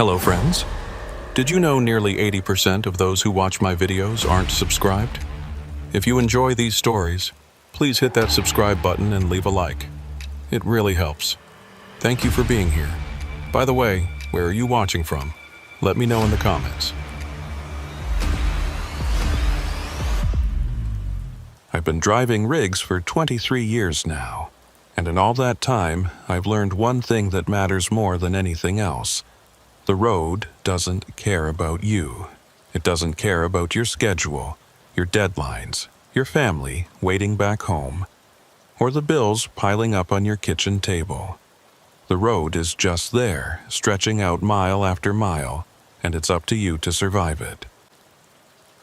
Hello friends. Did you know nearly 80% of those who watch my videos aren't subscribed? If you enjoy these stories, please hit that subscribe button and leave a like. It really helps. Thank you for being here. By the way, where are you watching from? Let me know in the comments. I've been driving rigs for 23 years now, and in all that time, I've learned one thing that matters more than anything else. The road doesn't care about you. It doesn't care about your schedule, your deadlines, your family waiting back home, or the bills piling up on your kitchen table. The road is just there, stretching out mile after mile, and it's up to you to survive it.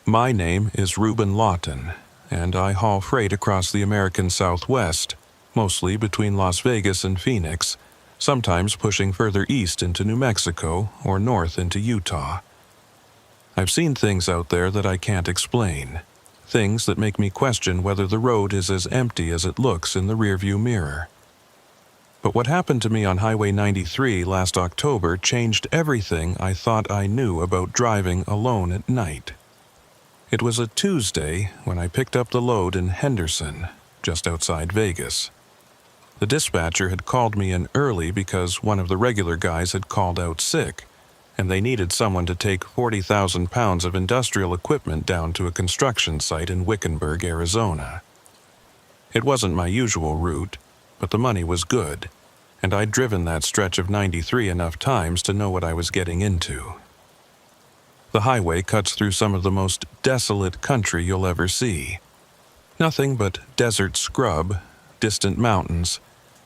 My name is Reuben Lawton, and I haul freight across the American Southwest, mostly between Las Vegas and Phoenix, sometimes pushing further east into New Mexico or north into Utah. I've seen things out there that I can't explain, things that make me question whether the road is as empty as it looks in the rearview mirror. But what happened to me on Highway 93 last October changed everything I thought I knew about driving alone at night. It was a Tuesday when I picked up the load in Henderson, just outside Vegas. The dispatcher had called me in early because one of the regular guys had called out sick, and they needed someone to take 40,000 pounds of industrial equipment down to a construction site in Wickenburg, Arizona. It wasn't my usual route, but the money was good, and I'd driven that stretch of 93 enough times to know what I was getting into. The highway cuts through some of the most desolate country you'll ever see. Nothing but desert scrub, distant mountains,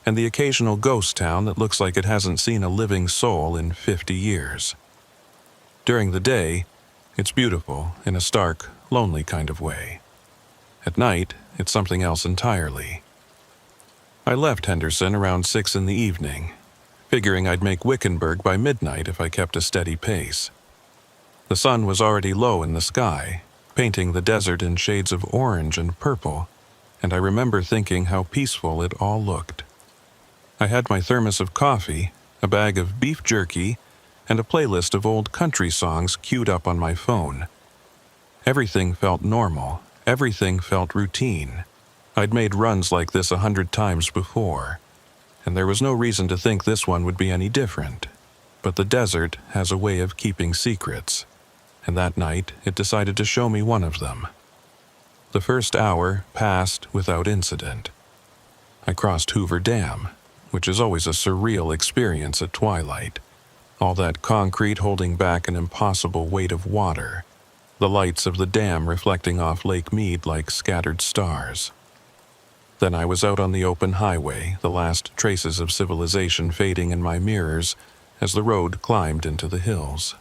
and the occasional ghost town that looks like it hasn't seen a living soul in 50 years. During the day, it's beautiful in a stark, lonely kind of way. At night, it's something else entirely. I left Henderson around 6 in the evening, figuring I'd make Wickenburg by midnight if I kept a steady pace. The sun was already low in the sky, painting the desert in shades of orange and purple, and I remember thinking how peaceful it all looked. I had my thermos of coffee, a bag of beef jerky, and a playlist of old country songs queued up on my phone. Everything felt normal, everything felt routine. I'd made runs like this 100 times before, and there was no reason to think this one would be any different. But the desert has a way of keeping secrets, and that night it decided to show me one of them. The first hour passed without incident. I crossed Hoover Dam, which is always a surreal experience at twilight. All that concrete holding back an impossible weight of water, the lights of the dam reflecting off Lake Mead like scattered stars. Then I was out on the open highway, the last traces of civilization fading in my mirrors as the road climbed into the hills.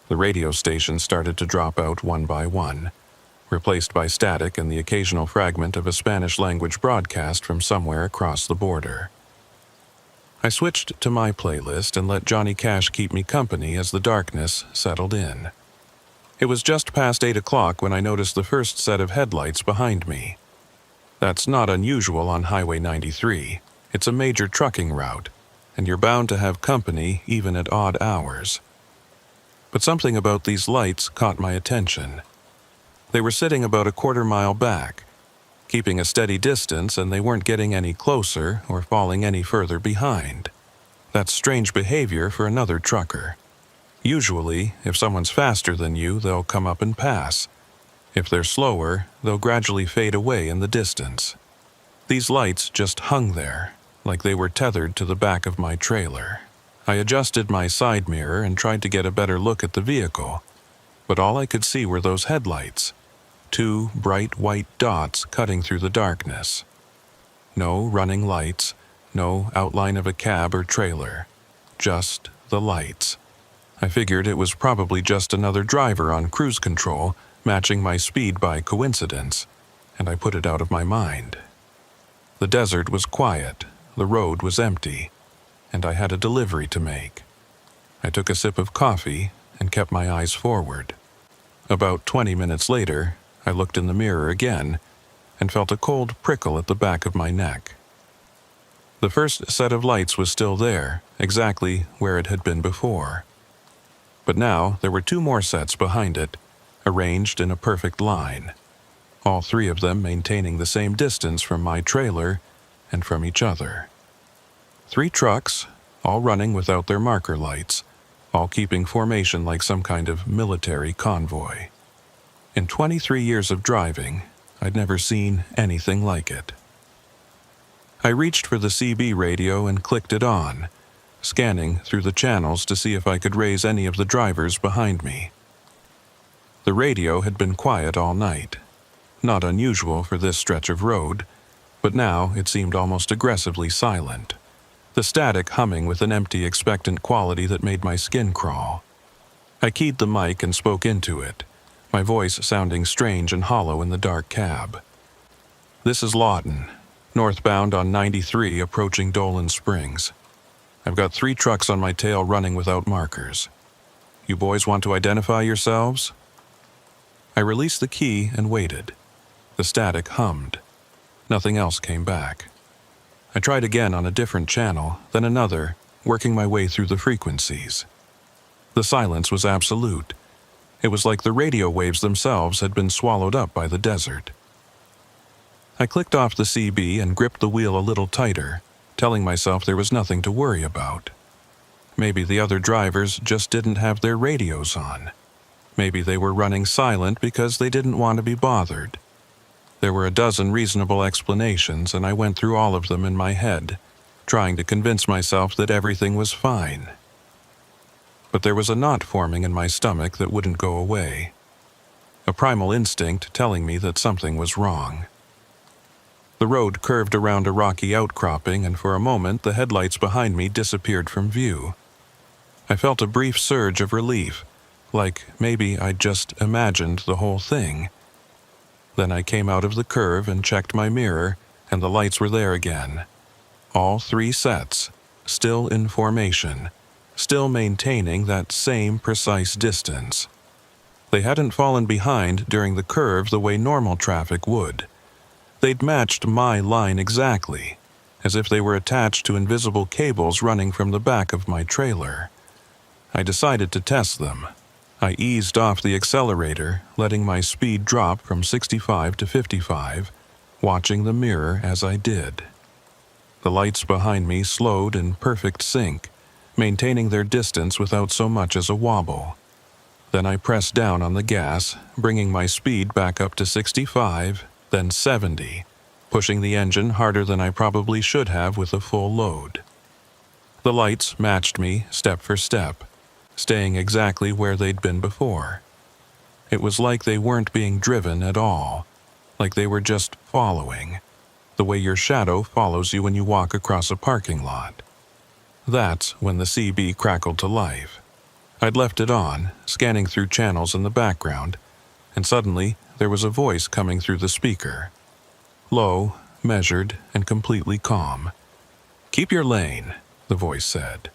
The radio stations started to drop out one by one, replaced by static and the occasional fragment of a Spanish-language broadcast from somewhere across the border. I switched to my playlist and let Johnny Cash keep me company as the darkness settled in. It was just past 8 o'clock when I noticed the first set of headlights behind me. That's not unusual on Highway 93. It's a major trucking route, and you're bound to have company even at odd hours. But something about these lights caught my attention. They were sitting about a quarter-mile back, keeping a steady distance, and they weren't getting any closer or falling any further behind. That's strange behavior for another trucker. Usually, if someone's faster than you, they'll come up and pass. If they're slower, they'll gradually fade away in the distance. These lights just hung there, like they were tethered to the back of my trailer. I adjusted my side mirror and tried to get a better look at the vehicle, but all I could see were those headlights. 2 bright white dots cutting through the darkness. No running lights, no outline of a cab or trailer. Just the lights. I figured it was probably just another driver on cruise control, matching my speed by coincidence, and I put it out of my mind. The desert was quiet, the road was empty, and I had a delivery to make. I took a sip of coffee and kept my eyes forward. About 20 minutes later, I looked in the mirror again and felt a cold prickle at the back of my neck. The first set of lights was still there, exactly where it had been before. But now there were 2 more sets behind it, arranged in a perfect line, all 3 of them maintaining the same distance from my trailer and from each other. 3 trucks, all running without their marker lights, all keeping formation like some kind of military convoy. In 23 years of driving, I'd never seen anything like it. I reached for the CB radio and clicked it on, scanning through the channels to see if I could raise any of the drivers behind me. The radio had been quiet all night, not unusual for this stretch of road, but now it seemed almost aggressively silent, the static humming with an empty, expectant quality that made my skin crawl. I keyed the mic and spoke into it, my voice sounding strange and hollow in the dark cab. "This is Lawton, northbound on 93 approaching Dolan Springs. I've got 3 trucks on my tail running without markers. You boys want to identify yourselves?" I released the key and waited. The static hummed. Nothing else came back. I tried again on a different channel, then another, working my way through the frequencies. The silence was absolute. It was like the radio waves themselves had been swallowed up by the desert. I clicked off the CB and gripped the wheel a little tighter, telling myself there was nothing to worry about. Maybe the other drivers just didn't have their radios on. Maybe they were running silent because they didn't want to be bothered. There were a dozen reasonable explanations, and I went through all of them in my head, trying to convince myself that everything was fine. But there was a knot forming in my stomach that wouldn't go away. A primal instinct telling me that something was wrong. The road curved around a rocky outcropping, and for a moment the headlights behind me disappeared from view. I felt a brief surge of relief, like maybe I'd just imagined the whole thing. Then I came out of the curve and checked my mirror, and the lights were there again. All 3 sets, still in formation, still maintaining that same precise distance. They hadn't fallen behind during the curve the way normal traffic would. They'd matched my line exactly, as if they were attached to invisible cables running from the back of my trailer. I decided to test them. I eased off the accelerator, letting my speed drop from 65 to 55, watching the mirror as I did. The lights behind me slowed in perfect sync, maintaining their distance without so much as a wobble. Then I pressed down on the gas, bringing my speed back up to 65, then 70, pushing the engine harder than I probably should have with a full load. The lights matched me step for step, staying exactly where they'd been before. It was like they weren't being driven at all, like they were just following, the way your shadow follows you when you walk across a parking lot. That's when the CB crackled to life. I'd left it on, scanning through channels in the background, and suddenly there was a voice coming through the speaker. Low, measured, and completely calm. "Keep your lane," the voice said.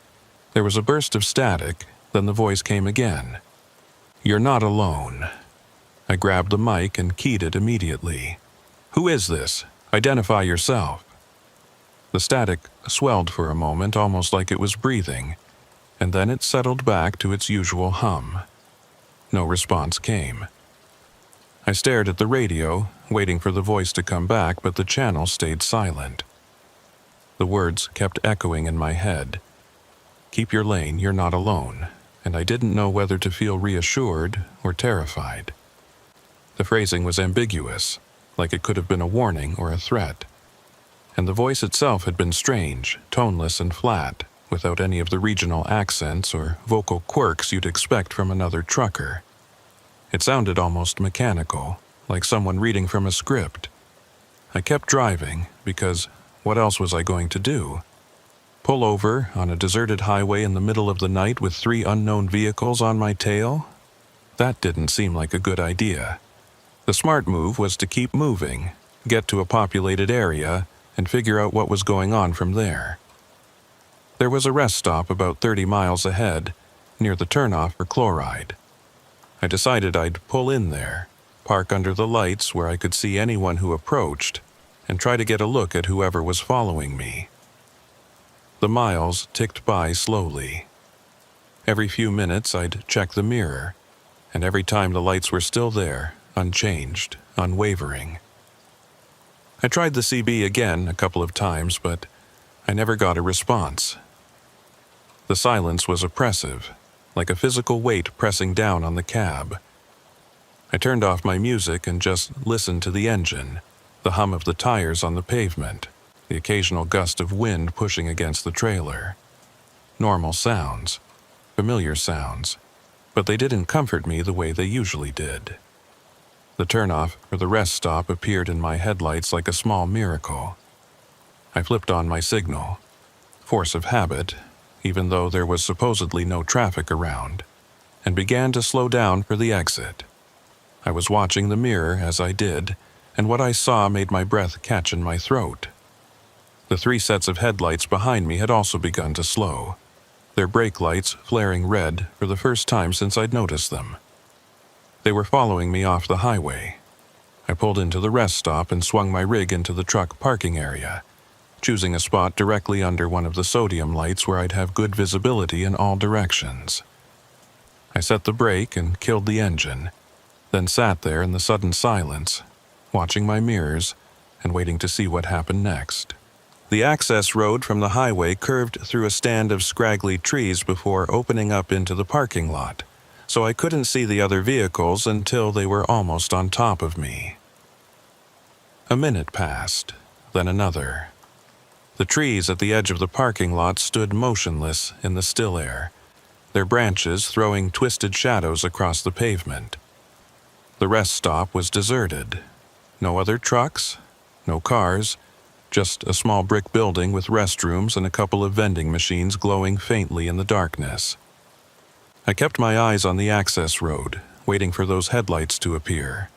There was a burst of static, then the voice came again. "You're not alone." I grabbed the mic and keyed it immediately. "Who is this? Identify yourself." The static swelled for a moment, almost like it was breathing, and then it settled back to its usual hum. No response came. I stared at the radio, waiting for the voice to come back, but the channel stayed silent. The words kept echoing in my head. "Keep your lane, you're not alone," and I didn't know whether to feel reassured or terrified. The phrasing was ambiguous, like it could have been a warning or a threat. And the voice itself had been strange, toneless and flat, without any of the regional accents or vocal quirks you'd expect from another trucker. It sounded almost mechanical, like someone reading from a script. I kept driving, because what else was I going to do? Pull over on a deserted highway in the middle of the night with 3 unknown vehicles on my tail? That didn't seem like a good idea. The smart move was to keep moving, get to a populated area, and figure out what was going on from there. There was a rest stop about 30 miles ahead, near the turnoff for chloride. I decided I'd pull in there, park under the lights where I could see anyone who approached, and try to get a look at whoever was following me. The miles ticked by slowly. Every few minutes I'd check the mirror, and every time the lights were still there, unchanged, unwavering. I tried the CB again a couple of times, but I never got a response. The silence was oppressive, like a physical weight pressing down on the cab. I turned off my music and just listened to the engine, the hum of the tires on the pavement, the occasional gust of wind pushing against the trailer. Normal sounds, familiar sounds, but they didn't comfort me the way they usually did. The turnoff for the rest stop appeared in my headlights like a small miracle. I flipped on my signal, force of habit, even though there was supposedly no traffic around, and began to slow down for the exit. I was watching the mirror as I did, and what I saw made my breath catch in my throat. The 3 sets of headlights behind me had also begun to slow, their brake lights flaring red for the first time since I'd noticed them. They were following me off the highway. I pulled into the rest stop and swung my rig into the truck parking area, choosing a spot directly under one of the sodium lights where I'd have good visibility in all directions. I set the brake and killed the engine, then sat there in the sudden silence, watching my mirrors and waiting to see what happened next. The access road from the highway curved through a stand of scraggly trees before opening up into the parking lot, so I couldn't see the other vehicles until they were almost on top of me. A minute passed, then another. The trees at the edge of the parking lot stood motionless in the still air, their branches throwing twisted shadows across the pavement. The rest stop was deserted. No other trucks, no cars, just a small brick building with restrooms and a couple of vending machines glowing faintly in the darkness. I kept my eyes on the access road, waiting for those headlights to appear.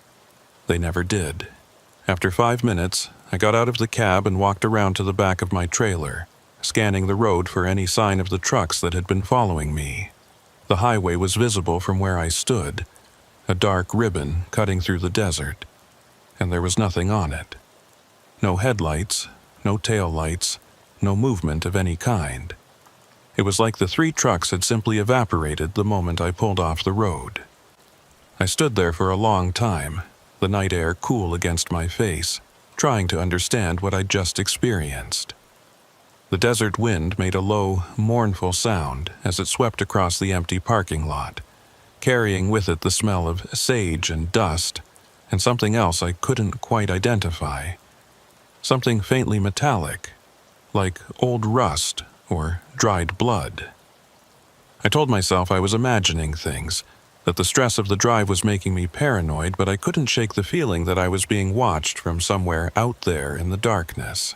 They never did. After 5 minutes, I got out of the cab and walked around to the back of my trailer, scanning the road for any sign of the trucks that had been following me. The highway was visible from where I stood, a dark ribbon cutting through the desert, and there was nothing on it. No headlights, no taillights, no movement of any kind. It was like the 3 trucks had simply evaporated the moment I pulled off the road. I stood there for a long time, the night air cool against my face, trying to understand what I'd just experienced. The desert wind made a low, mournful sound as it swept across the empty parking lot, carrying with it the smell of sage and dust, and something else I couldn't quite identify. Something faintly metallic, like old rust or dried blood. I told myself I was imagining things, that the stress of the drive was making me paranoid, but I couldn't shake the feeling that I was being watched from somewhere out there in the darkness.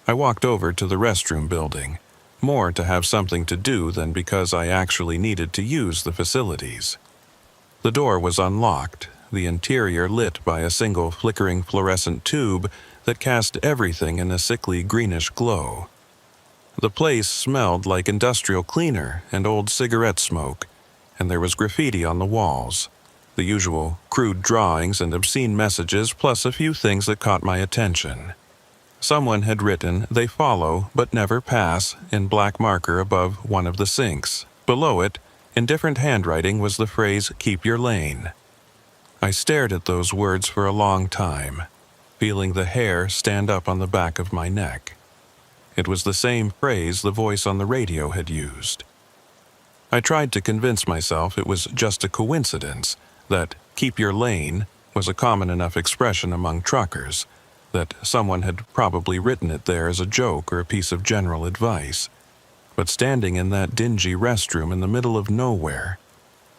I walked over to the restroom building, more to have something to do than because I actually needed to use the facilities. The door was unlocked, the interior lit by a single flickering fluorescent tube that cast everything in a sickly greenish glow. The place smelled like industrial cleaner and old cigarette smoke, and there was graffiti on the walls, the usual crude drawings and obscene messages, plus a few things that caught my attention. Someone had written, "They follow but never pass," in black marker above one of the sinks. Below it, in different handwriting, was the phrase, "Keep your lane." I stared at those words for a long time, feeling the hair stand up on the back of my neck. It was the same phrase the voice on the radio had used. I tried to convince myself it was just a coincidence, that "keep your lane" was a common enough expression among truckers, that someone had probably written it there as a joke or a piece of general advice. But standing in that dingy restroom in the middle of nowhere,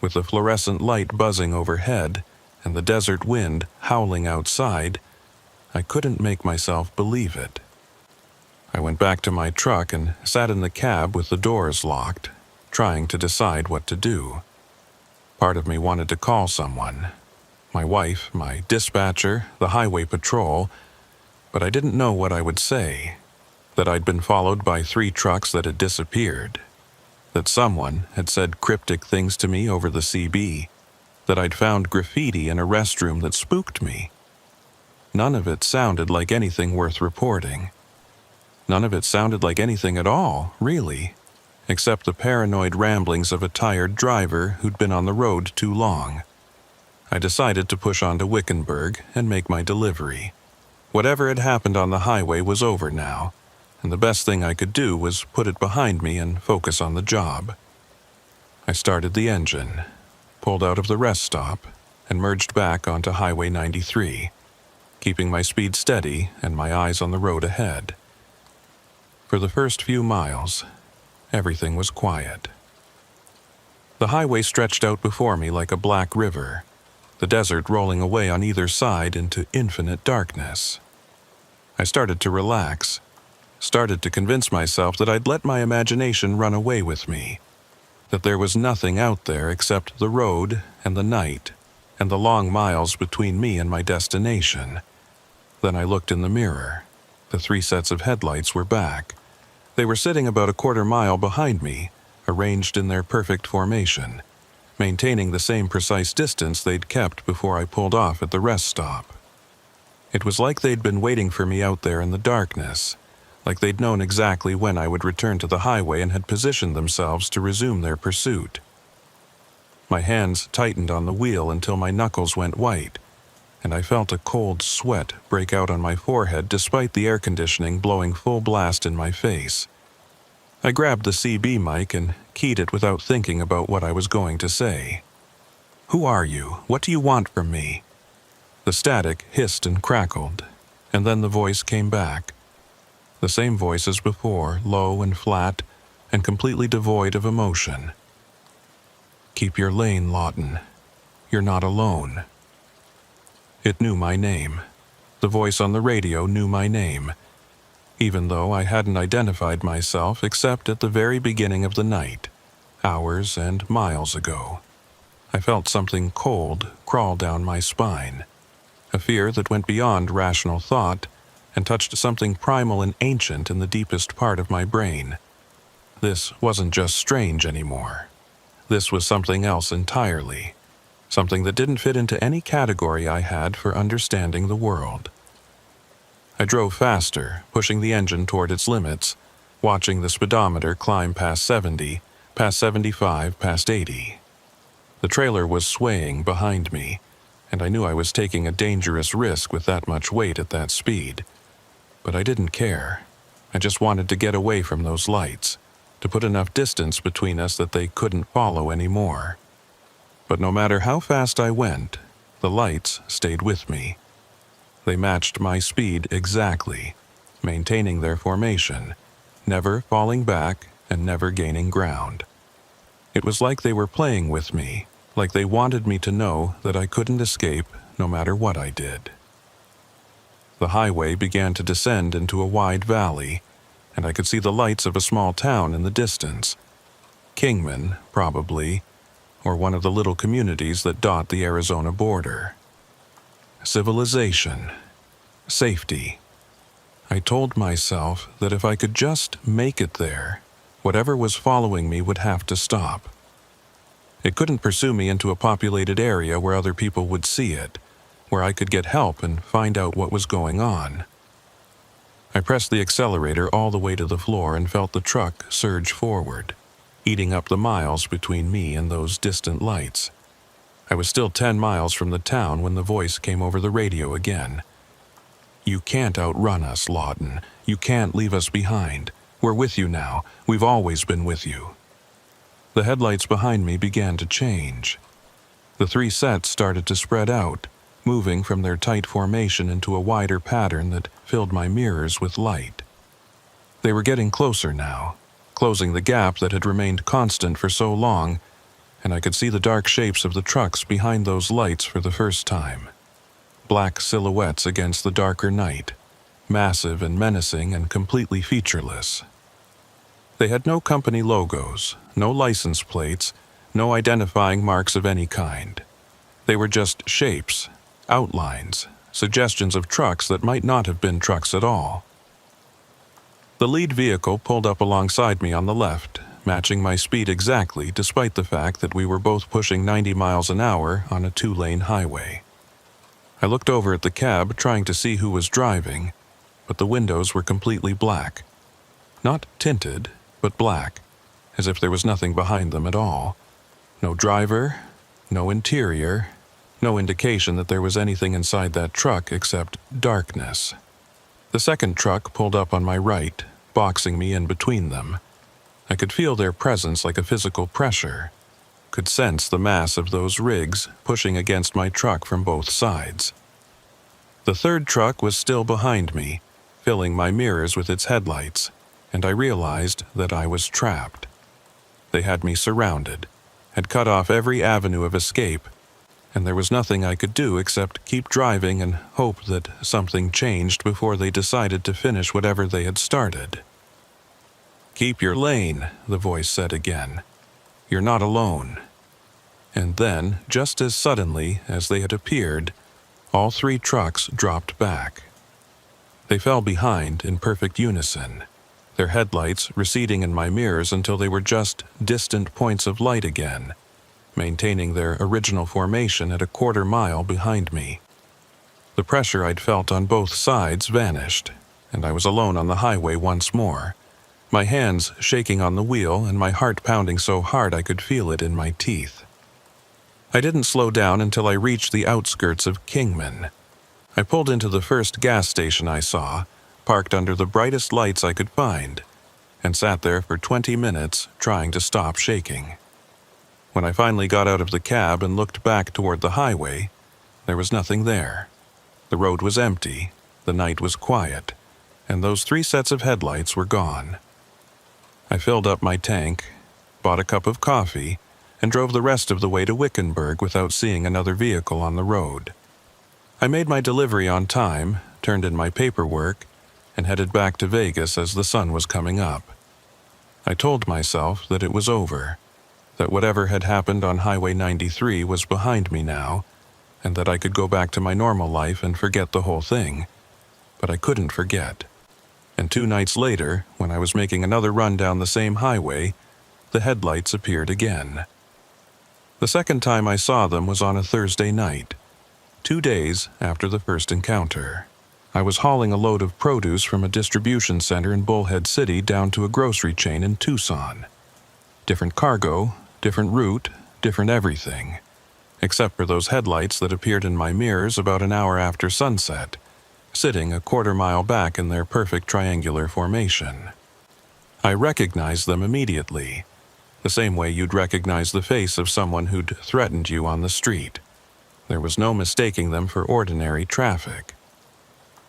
with the fluorescent light buzzing overhead and the desert wind howling outside, I couldn't make myself believe it. I went back to my truck and sat in the cab with the doors locked, trying to decide what to do. Part of me wanted to call someone, my wife, my dispatcher, the highway patrol, but I didn't know what I would say. That I'd been followed by 3 trucks that had disappeared. That someone had said cryptic things to me over the CB. That I'd found graffiti in a restroom that spooked me. None of it sounded like anything worth reporting. None of it sounded like anything at all, really, except the paranoid ramblings of a tired driver who'd been on the road too long. I decided to push on to Wickenburg and make my delivery. Whatever had happened on the highway was over now, and the best thing I could do was put it behind me and focus on the job. I started the engine, pulled out of the rest stop, and merged back onto Highway 93, keeping my speed steady and my eyes on the road ahead. For the first few miles, everything was quiet. The highway stretched out before me like a black river, the desert rolling away on either side into infinite darkness. I started to relax, started to convince myself that I'd let my imagination run away with me, that there was nothing out there except the road and the night and the long miles between me and my destination. Then I looked in the mirror. The 3 sets of headlights were back. They were sitting about a quarter mile behind me, arranged in their perfect formation, maintaining the same precise distance they'd kept before I pulled off at the rest stop. It was like they'd been waiting for me out there in the darkness, like they'd known exactly when I would return to the highway and had positioned themselves to resume their pursuit. My hands tightened on the wheel until my knuckles went white, and I felt a cold sweat break out on my forehead despite the air conditioning blowing full blast in my face. I grabbed the CB mic and keyed it without thinking about what I was going to say. "Who are you? What do you want from me?" The static hissed and crackled, and then the voice came back. The same voice as before, low and flat, and completely devoid of emotion. "Keep your lane, Lawton. You're not alone." It knew my name. The voice on the radio knew my name, even though I hadn't identified myself except at the very beginning of the night, hours and miles ago. I felt something cold crawl down my spine, a fear that went beyond rational thought and touched something primal and ancient in the deepest part of my brain. This wasn't just strange anymore. This was something else entirely, something that didn't fit into any category I had for understanding the world. I drove faster, pushing the engine toward its limits, watching the speedometer climb past 70, past 75, past 80. The trailer was swaying behind me, and I knew I was taking a dangerous risk with that much weight at that speed. But I didn't care. I just wanted to get away from those lights, to put enough distance between us that they couldn't follow anymore. But no matter how fast I went, the lights stayed with me. They matched my speed exactly, maintaining their formation, never falling back and never gaining ground. It was like they were playing with me, like they wanted me to know that I couldn't escape no matter what I did. The highway began to descend into a wide valley, and I could see the lights of a small town in the distance. Kingman, probably, or one of the little communities that dot the Arizona border. Civilization. Safety. I told myself that if I could just make it there, whatever was following me would have to stop. It couldn't pursue me into a populated area where other people would see it, where I could get help and find out what was going on. I pressed the accelerator all the way to the floor and felt the truck surge forward, eating up the miles between me and those distant lights. I was still 10 miles from the town when the voice came over the radio again. "You can't outrun us, Lawton. You can't leave us behind. We're with you now. We've always been with you." The headlights behind me began to change. The 3 sets started to spread out, moving from their tight formation into a wider pattern that filled my mirrors with light. They were getting closer now, closing the gap that had remained constant for so long, and I could see the dark shapes of the trucks behind those lights for the first time. Black silhouettes against the darker night, massive and menacing and completely featureless. They had no company logos, no license plates, no identifying marks of any kind. They were just shapes, outlines, suggestions of trucks that might not have been trucks at all. The lead vehicle pulled up alongside me on the left, matching my speed exactly despite the fact that we were both pushing 90 miles an hour on a 2-lane highway. I looked over at the cab trying to see who was driving, but the windows were completely black, Not tinted, but black, as if there was nothing behind them at all. No driver, no interior, no indication that there was anything inside that truck except darkness. The second truck pulled up on my right, boxing me in between them. I could feel their presence like a physical pressure, could sense the mass of those rigs pushing against my truck from both sides. The third truck was still behind me, filling my mirrors with its headlights, and I realized that I was trapped. They had me surrounded, had cut off every avenue of escape, and there was nothing I could do except keep driving and hope that something changed before they decided to finish whatever they had started. "Keep your lane," the voice said again. "You're not alone." And then, just as suddenly as they had appeared, all three trucks dropped back. They fell behind in perfect unison, their headlights receding in my mirrors until they were just distant points of light again, maintaining their original formation at a quarter-mile behind me. The pressure I'd felt on both sides vanished, and I was alone on the highway once more, my hands shaking on the wheel and my heart pounding so hard I could feel it in my teeth. I didn't slow down until I reached the outskirts of Kingman. I pulled into the first gas station I saw, parked under the brightest lights I could find, and sat there for 20 minutes trying to stop shaking. When I finally got out of the cab and looked back toward the highway, there was nothing there. The road was empty, the night was quiet, and those three sets of headlights were gone. I filled up my tank, bought a cup of coffee, and drove the rest of the way to Wickenburg without seeing another vehicle on the road. I made my delivery on time, turned in my paperwork, and headed back to Vegas as the sun was coming up. I told myself that it was over, that whatever had happened on Highway 93 was behind me now, and that I could go back to my normal life and forget the whole thing. But I couldn't forget. And 2 nights later, when I was making another run down the same highway, the headlights appeared again. The second time I saw them was on a Thursday night, 2 days after the first encounter. I was hauling a load of produce from a distribution center in Bullhead City down to a grocery chain in Tucson. Different cargo, different route, different everything, except for those headlights that appeared in my mirrors about an hour after sunset, sitting a quarter-mile back in their perfect triangular formation. I recognized them immediately, the same way you'd recognize the face of someone who'd threatened you on the street. There was no mistaking them for ordinary traffic.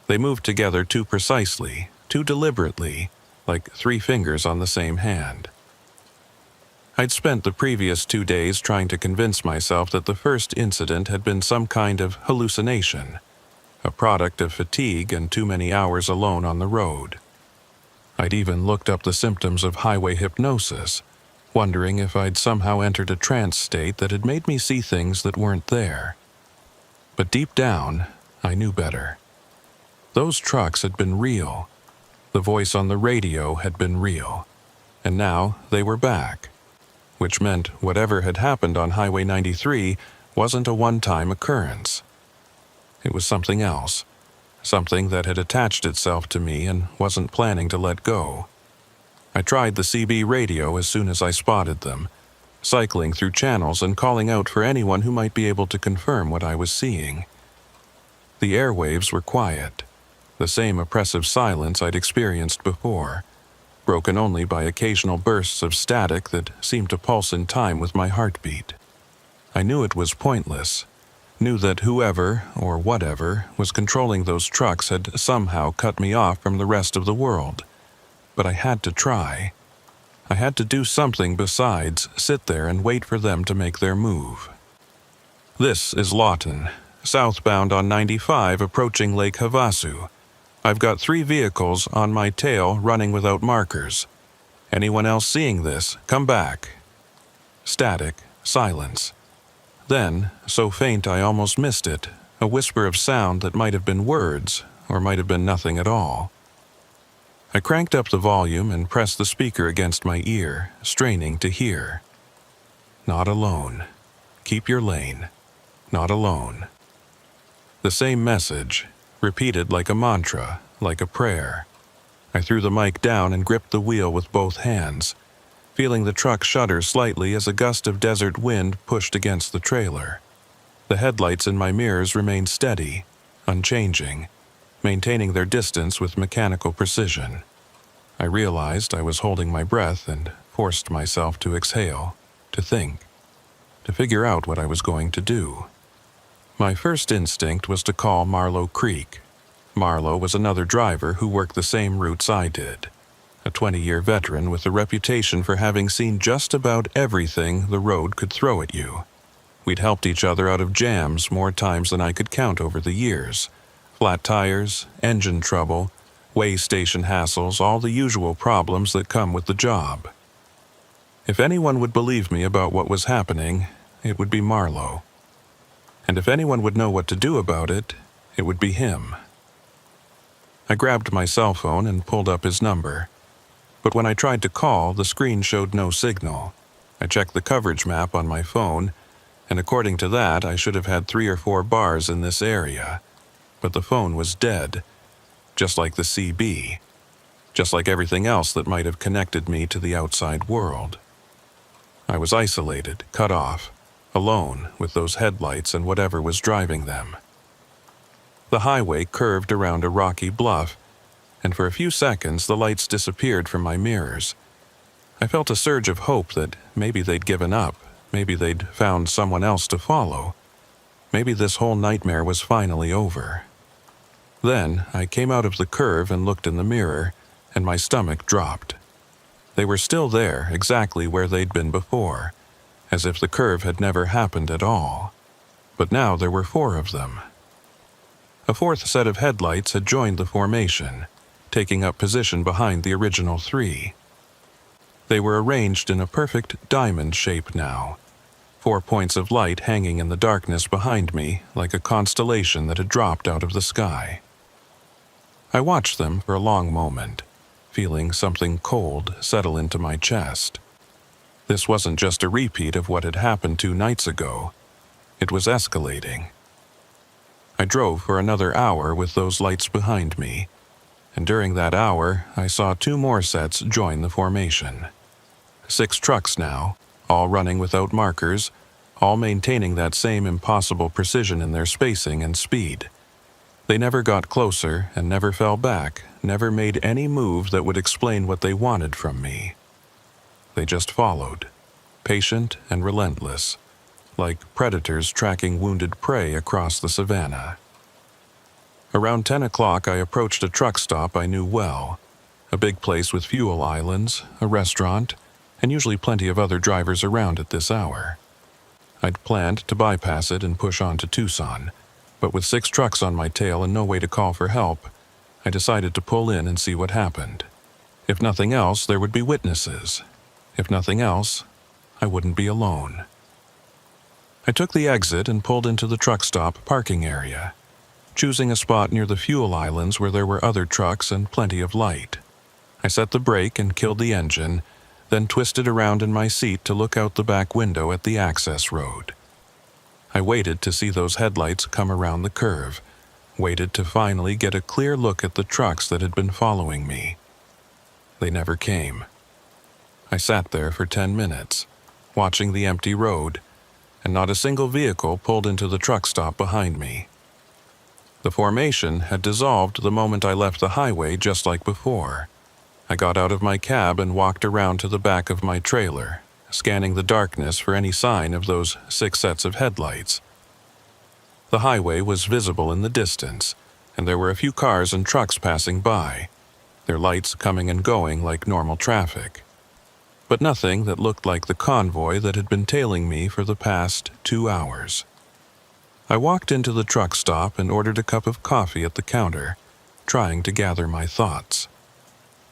They moved together too precisely, too deliberately, like 3 fingers on the same hand. I'd spent the previous 2 days trying to convince myself that the first incident had been some kind of hallucination, a product of fatigue and too many hours alone on the road. I'd even looked up the symptoms of highway hypnosis, wondering if I'd somehow entered a trance state that had made me see things that weren't there. But deep down, I knew better. Those trucks had been real. The voice on the radio had been real. And now they were back, which meant whatever had happened on Highway 93 wasn't a one-time occurrence. It was something else, something that had attached itself to me and wasn't planning to let go. I tried the CB radio as soon as I spotted them, cycling through channels and calling out for anyone who might be able to confirm what I was seeing. The airwaves were quiet, the same oppressive silence I'd experienced before, broken only by occasional bursts of static that seemed to pulse in time with my heartbeat. I knew it was pointless, knew that whoever, or whatever, was controlling those trucks had somehow cut me off from the rest of the world. But I had to try. I had to do something besides sit there and wait for them to make their move. This is Lawton, southbound on 95 approaching Lake Havasu. I've got 3 vehicles on my tail running without markers. Anyone else seeing this, come back. Static, silence. Then, so faint I almost missed it, a whisper of sound that might have been words, or might have been nothing at all. I cranked up the volume and pressed the speaker against my ear, straining to hear. Not alone. Keep your lane. Not alone. The same message, repeated like a mantra, like a prayer. I threw the mic down and gripped the wheel with both hands, feeling the truck shudder slightly as a gust of desert wind pushed against the trailer. The headlights in my mirrors remained steady, unchanging, maintaining their distance with mechanical precision. I realized I was holding my breath and forced myself to exhale, to think, to figure out what I was going to do. My first instinct was to call Marlow Creek. Marlow was another driver who worked the same routes I did, a 20-year veteran with a reputation for having seen just about everything the road could throw at you. We'd helped each other out of jams more times than I could count over the years. Flat tires, engine trouble, way station hassles, all the usual problems that come with the job. If anyone would believe me about what was happening, it would be Marlow. And if anyone would know what to do about it, it would be him. I grabbed my cell phone and pulled up his number. But when I tried to call, the screen showed no signal. I checked the coverage map on my phone, and according to that, I should have had 3 or 4 bars in this area. But the phone was dead, just like the CB, just like everything else that might have connected me to the outside world. I was isolated, cut off, alone with those headlights and whatever was driving them. The highway curved around a rocky bluff, and for a few seconds the lights disappeared from my mirrors. I felt a surge of hope that maybe they'd given up, maybe they'd found someone else to follow. Maybe this whole nightmare was finally over. Then I came out of the curve and looked in the mirror, and my stomach dropped. They were still there, exactly where they'd been before, as if the curve had never happened at all. But now there were 4 of them. A 4th set of headlights had joined the formation, taking up position behind the original 3. They were arranged in a perfect diamond shape now, 4 points of light hanging in the darkness behind me like a constellation that had dropped out of the sky. I watched them for a long moment, feeling something cold settle into my chest. This wasn't just a repeat of what had happened 2 nights ago. It was escalating. I drove for another hour with those lights behind me, and during that hour I saw 2 more sets join the formation. 6 trucks now, all running without markers, all maintaining that same impossible precision in their spacing and speed. They never got closer and never fell back, never made any move that would explain what they wanted from me. They just followed, patient and relentless, like predators tracking wounded prey across the savannah. Around 10 o'clock, I approached a truck stop I knew well, a big place with fuel islands, a restaurant, and usually plenty of other drivers around at this hour. I'd planned to bypass it and push on to Tucson, but with 6 trucks on my tail and no way to call for help, I decided to pull in and see what happened. If nothing else, there would be witnesses. If nothing else, I wouldn't be alone. I took the exit and pulled into the truck stop parking area, choosing a spot near the fuel islands where there were other trucks and plenty of light. I set the brake and killed the engine, then twisted around in my seat to look out the back window at the access road. I waited to see those headlights come around the curve, waited to finally get a clear look at the trucks that had been following me. They never came. I sat there for 10 minutes, watching the empty road, and not a single vehicle pulled into the truck stop behind me. The formation had dissolved the moment I left the highway, just like before. I got out of my cab and walked around to the back of my trailer, scanning the darkness for any sign of those 6 sets of headlights. The highway was visible in the distance, and there were a few cars and trucks passing by, their lights coming and going like normal traffic. But nothing that looked like the convoy that had been tailing me for the past 2 hours. I walked into the truck stop and ordered a cup of coffee at the counter, trying to gather my thoughts.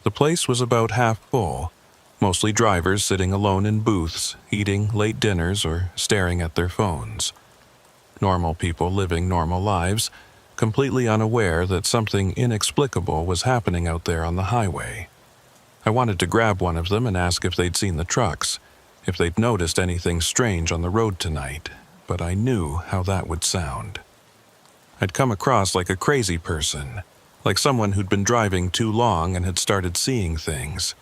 The place was about half full, mostly drivers sitting alone in booths, eating late dinners or staring at their phones. Normal people living normal lives, completely unaware that something inexplicable was happening out there on the highway. I wanted to grab one of them and ask if they'd seen the trucks, if they'd noticed anything strange on the road tonight, but I knew how that would sound. I'd come across like a crazy person, like someone who'd been driving too long and had started seeing things.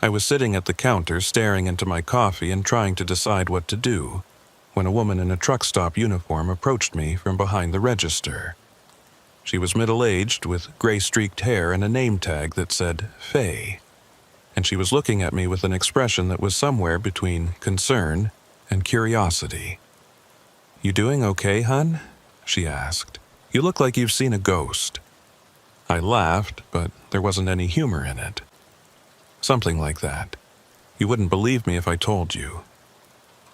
I was sitting at the counter staring into my coffee and trying to decide what to do, when a woman in a truck stop uniform approached me from behind the register. She was middle-aged with gray-streaked hair and a name tag that said Faye, and she was looking at me with an expression that was somewhere between concern and curiosity. "You doing okay, hun?" she asked. "You look like you've seen a ghost." I laughed, but there wasn't any humor in it. Something like that. "You wouldn't believe me if I told you."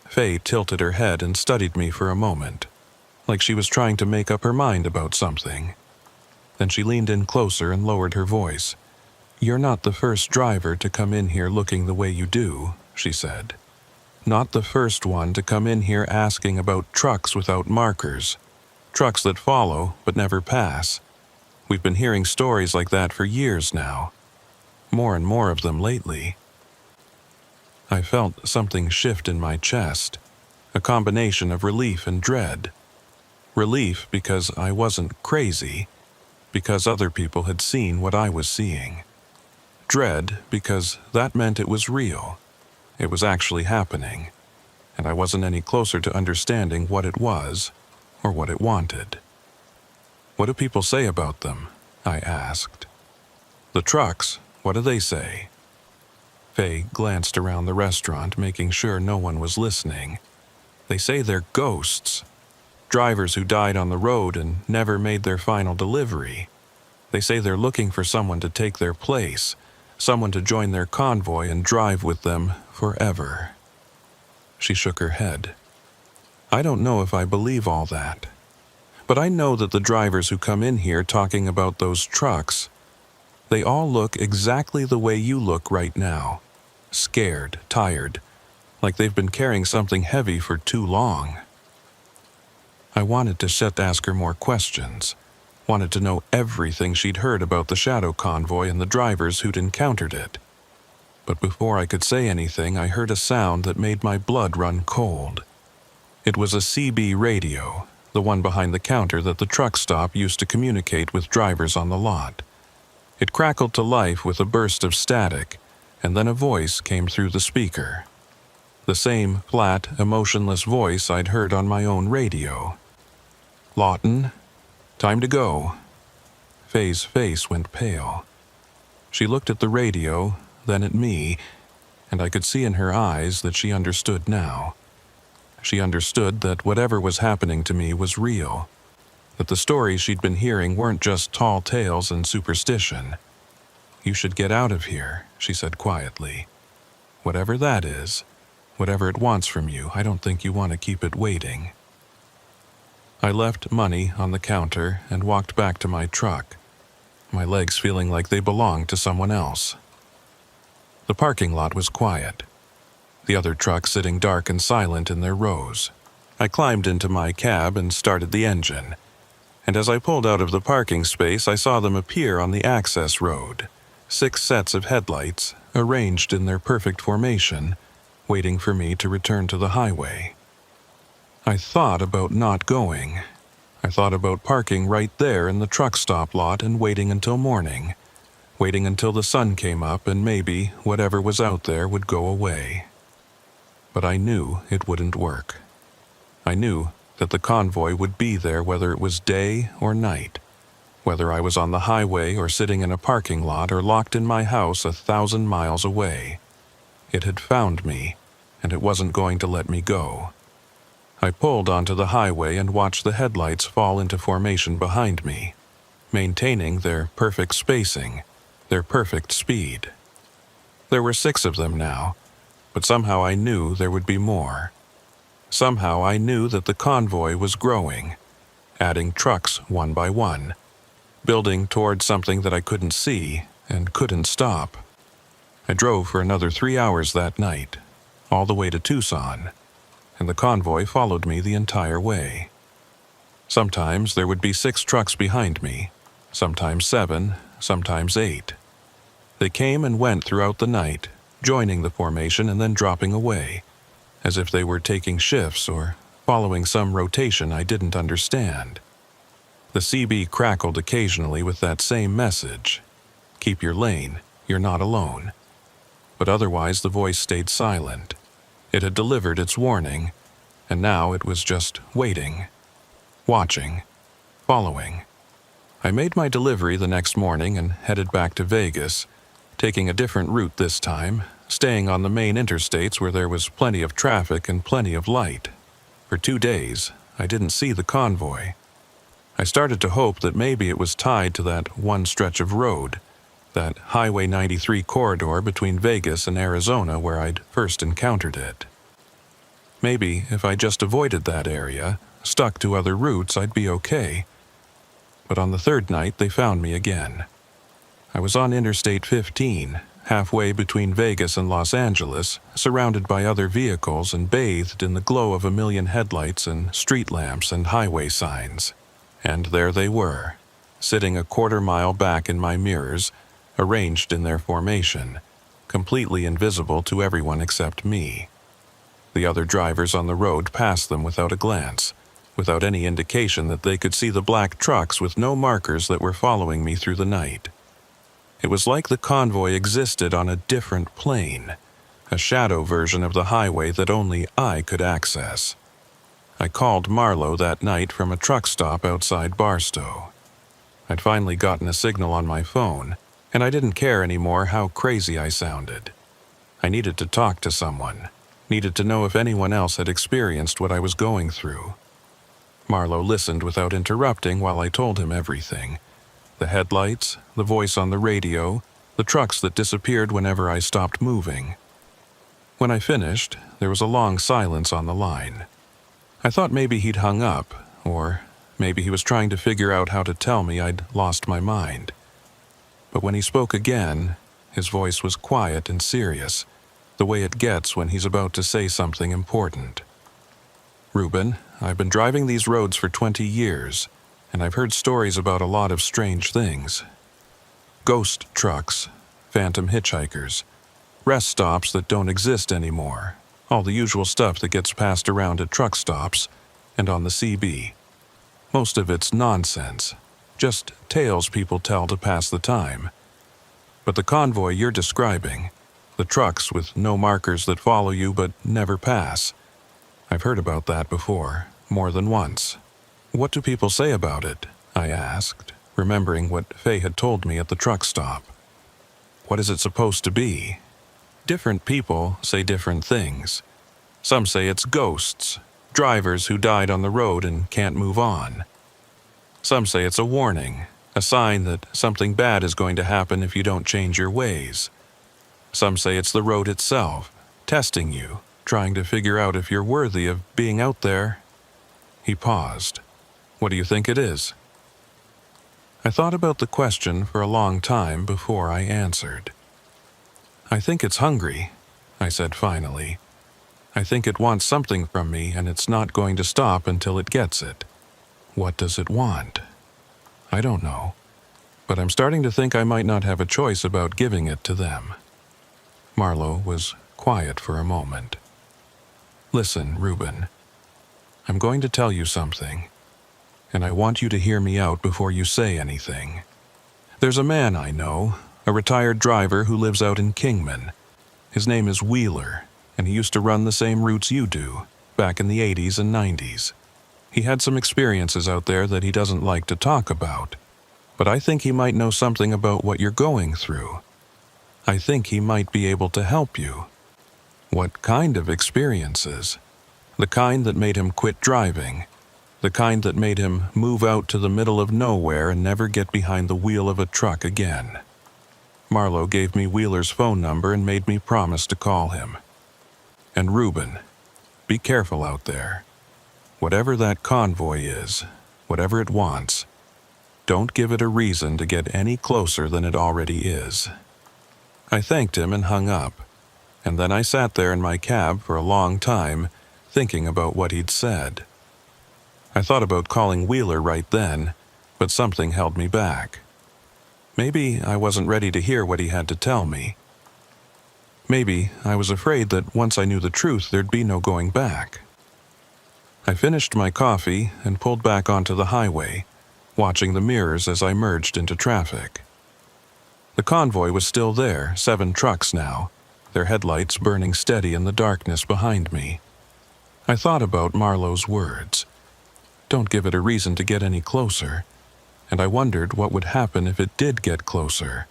Faye tilted her head and studied me for a moment, like she was trying to make up her mind about something. Then she leaned in closer and lowered her voice. "You're not the first driver to come in here looking the way you do," she said. "Not the first one to come in here asking about trucks without markers, trucks that follow but never pass. We've been hearing stories like that for years now. More and more of them lately." I felt something shift in my chest, a combination of relief and dread. Relief because I wasn't crazy, because other people had seen what I was seeing. Dread because that meant it was real. It was actually happening, and I wasn't any closer to understanding what it was or what it wanted. "What do people say about them?" I asked. "The trucks, what do they say?" Faye glanced around the restaurant, making sure no one was listening. "They say they're ghosts. Drivers who died on the road and never made their final delivery. They say they're looking for someone to take their place, someone to join their convoy and drive with them forever." She shook her head. "I don't know if I believe all that. But I know that the drivers who come in here talking about those trucks, they all look exactly the way you look right now. Scared, tired, like they've been carrying something heavy for too long." I wanted to ask her more questions, wanted to know everything she'd heard about the shadow convoy and the drivers who'd encountered it. But before I could say anything, I heard a sound that made my blood run cold. It was a CB radio, the one behind the counter that the truck stop used to communicate with drivers on the lot. It crackled to life with a burst of static, and then a voice came through the speaker. The same flat, emotionless voice I'd heard on my own radio. "Lawton, time to go." Faye's face went pale. She looked at the radio, then at me, and I could see in her eyes that she understood now. She understood that whatever was happening to me was real, that the stories she'd been hearing weren't just tall tales and superstition. "You should get out of here," she said quietly. "Whatever that is, whatever it wants from you, I don't think you want to keep it waiting." I left money on the counter and walked back to my truck, my legs feeling like they belonged to someone else. The parking lot was quiet, the other trucks sitting dark and silent in their rows. I climbed into my cab and started the engine, and as I pulled out of the parking space, I saw them appear on the access road, 6 sets of headlights arranged in their perfect formation, waiting for me to return to the highway. I thought about not going. I thought about parking right there in the truck stop lot and waiting until morning, waiting until the sun came up and maybe whatever was out there would go away. But I knew it wouldn't work. I knew that the convoy would be there whether it was day or night, whether I was on the highway or sitting in a parking lot or locked in my house 1,000 miles away. It had found me, and it wasn't going to let me go. I pulled onto the highway and watched the headlights fall into formation behind me, maintaining their perfect spacing, their perfect speed. There were 6 of them now, but somehow I knew there would be more. Somehow I knew that the convoy was growing, adding trucks one by one, building towards something that I couldn't see and couldn't stop. I drove for another 3 hours that night, all the way to Tucson, and the convoy followed me the entire way. Sometimes there would be 6 trucks behind me, sometimes 7, sometimes 8. They came and went throughout the night, joining the formation and then dropping away, as if they were taking shifts or following some rotation I didn't understand. The CB crackled occasionally with that same message. Keep your lane, you're not alone. But otherwise the voice stayed silent. It had delivered its warning, and now it was just waiting, watching, following. I made my delivery the next morning and headed back to Vegas, taking a different route this time, staying on the main interstates where there was plenty of traffic and plenty of light. For 2 days, I didn't see the convoy. I started to hope that maybe it was tied to that one stretch of road, that Highway 93 corridor between Vegas and Arizona where I'd first encountered it. Maybe if I just avoided that area, stuck to other routes, I'd be okay. But on the third night, they found me again. I was on Interstate 15, halfway between Vegas and Los Angeles, surrounded by other vehicles and bathed in the glow of a million headlights and street lamps and highway signs. And there they were, sitting a quarter-mile back in my mirrors, arranged in their formation, completely invisible to everyone except me. The other drivers on the road passed them without a glance, without any indication that they could see the black trucks with no markers that were following me through the night. It was like the convoy existed on a different plane, a shadow version of the highway that only I could access. I called Marlowe that night from a truck stop outside Barstow. I'd finally gotten a signal on my phone, and I didn't care anymore how crazy I sounded. I needed to talk to someone, needed to know if anyone else had experienced what I was going through. Marlowe listened without interrupting while I told him everything. The headlights, the voice on the radio, the trucks that disappeared whenever I stopped moving. When I finished, there was a long silence on the line. I thought maybe he'd hung up, or maybe he was trying to figure out how to tell me I'd lost my mind. But when he spoke again, his voice was quiet and serious, the way it gets when he's about to say something important. "Ruben, I've been driving these roads for 20 years, and I've heard stories about a lot of strange things. Ghost trucks, phantom hitchhikers, rest stops that don't exist anymore, all the usual stuff that gets passed around at truck stops and on the CB. Most of it's nonsense, just tales people tell to pass the time. But the convoy you're describing, the trucks with no markers that follow you but never pass, I've heard about that before, more than once. What do people say about it?" I asked, remembering what Faye had told me at the truck stop. "What is it supposed to be?" "Different people say different things. Some say it's ghosts, drivers who died on the road and can't move on. Some say it's a warning, a sign that something bad is going to happen if you don't change your ways. Some say it's the road itself, testing you, trying to figure out if you're worthy of being out there." He paused. "What do you think it is?" I thought about the question for a long time before I answered. "I think it's hungry," I said finally. "I think it wants something from me and it's not going to stop until it gets it." "What does it want?" "I don't know, but I'm starting to think I might not have a choice about giving it to them." Marlowe was quiet for a moment. "Listen, Ruben, I'm going to tell you something, and I want you to hear me out before you say anything. There's a man I know, a retired driver who lives out in Kingman. His name is Wheeler, and he used to run the same routes you do, back in the 80s and 90s. He had some experiences out there that he doesn't like to talk about, but I think he might know something about what you're going through. I think he might be able to help you." "What kind of experiences?" "The kind that made him quit driving. The kind that made him move out to the middle of nowhere and never get behind the wheel of a truck again." Marlowe gave me Wheeler's phone number and made me promise to call him. "And Ruben, be careful out there. Whatever that convoy is, whatever it wants, don't give it a reason to get any closer than it already is." I thanked him and hung up, and then I sat there in my cab for a long time, thinking about what he'd said. I thought about calling Wheeler right then, but something held me back. Maybe I wasn't ready to hear what he had to tell me. Maybe I was afraid that once I knew the truth, there'd be no going back. I finished my coffee and pulled back onto the highway, watching the mirrors as I merged into traffic. The convoy was still there, 7 trucks now, their headlights burning steady in the darkness behind me. I thought about Marlowe's words. Don't give it a reason to get any closer. And I wondered what would happen if it did get closer.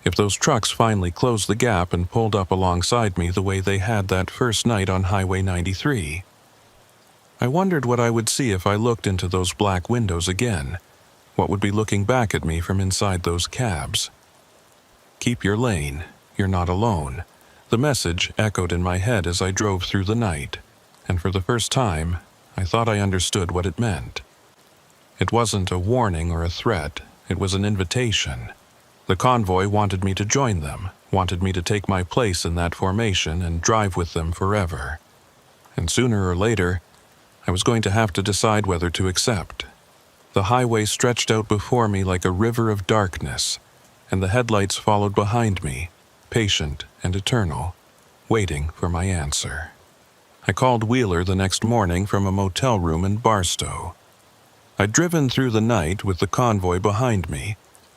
If those trucks finally closed the gap and pulled up alongside me the way they had that first night on Highway 93. I wondered what I would see if I looked into those black windows again. What would be looking back at me from inside those cabs? Keep your lane. You're not alone. The message echoed in my head as I drove through the night, and for the first time, I thought I understood what it meant. It wasn't a warning or a threat, it was an invitation. The convoy wanted me to join them, wanted me to take my place in that formation and drive with them forever. And sooner or later, I was going to have to decide whether to accept. The highway stretched out before me like a river of darkness, and the headlights followed behind me, patient and eternal, waiting for my answer. I called Wheeler the next morning from a motel room in Barstow. I'd driven through the night with the convoy behind me,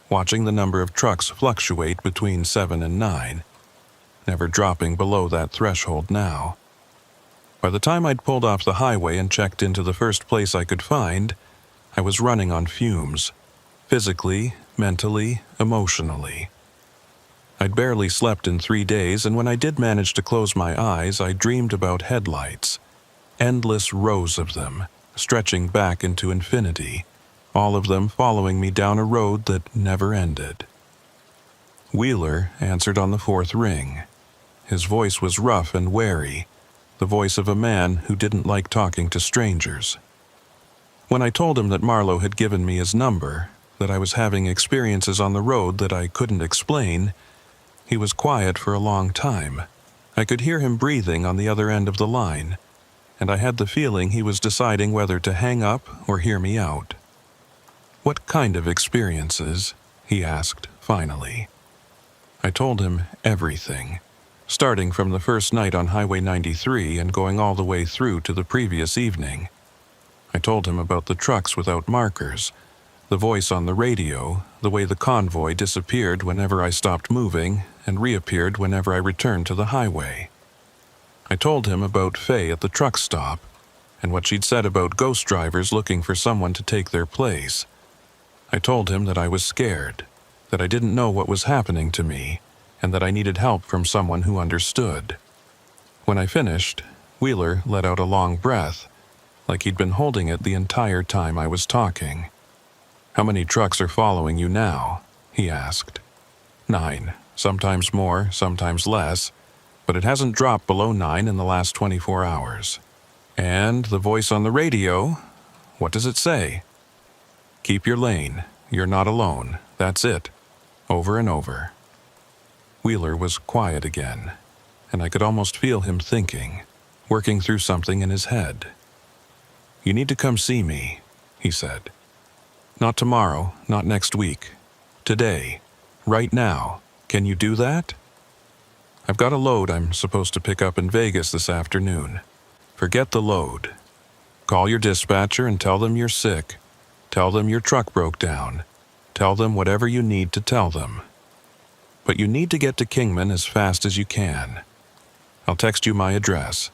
watching the number of trucks fluctuate between 7 and 9, never dropping below that threshold now. By the time I'd pulled off the highway and checked into the first place I could find, I was running on fumes, physically, mentally, emotionally. I'd barely slept in 3 days, and when I did manage to close my eyes, I dreamed about headlights, endless rows of them, stretching back into infinity, all of them following me down a road that never ended. Wheeler answered on the 4th ring. His voice was rough and wary, the voice of a man who didn't like talking to strangers. When I told him that Marlowe had given me his number, that I was having experiences on the road that I couldn't explain, he was quiet for a long time. I could hear him breathing on the other end of the line, and I had the feeling he was deciding whether to hang up or hear me out. "What kind of experiences?" he asked, finally. I told him everything, starting from the first night on Highway 93 and going all the way through to the previous evening. I told him about the trucks without markers, the voice on the radio, the way the convoy disappeared whenever I stopped moving and reappeared whenever I returned to the highway. I told him about Faye at the truck stop and what she'd said about ghost drivers looking for someone to take their place. I told him that I was scared, that I didn't know what was happening to me, and that I needed help from someone who understood. When I finished, Wheeler let out a long breath, like he'd been holding it the entire time I was talking. "How many trucks are following you now?" he asked. 9, sometimes more, sometimes less, but it hasn't dropped below 9 in the last 24 hours. "And the voice on the radio, what does it say?" "Keep your lane. You're not alone. That's it." Over and over. Wheeler was quiet again, and I could almost feel him thinking, working through something in his head. "You need to come see me," he said. "Not tomorrow, not next week. Today. Right now. Can you do that?" "I've got a load I'm supposed to pick up in Vegas this afternoon. Forget the load. Call your dispatcher and tell them you're sick. Tell them your truck broke down. Tell them whatever you need to tell them. But you need to get to Kingman as fast as you can. I'll text you my address.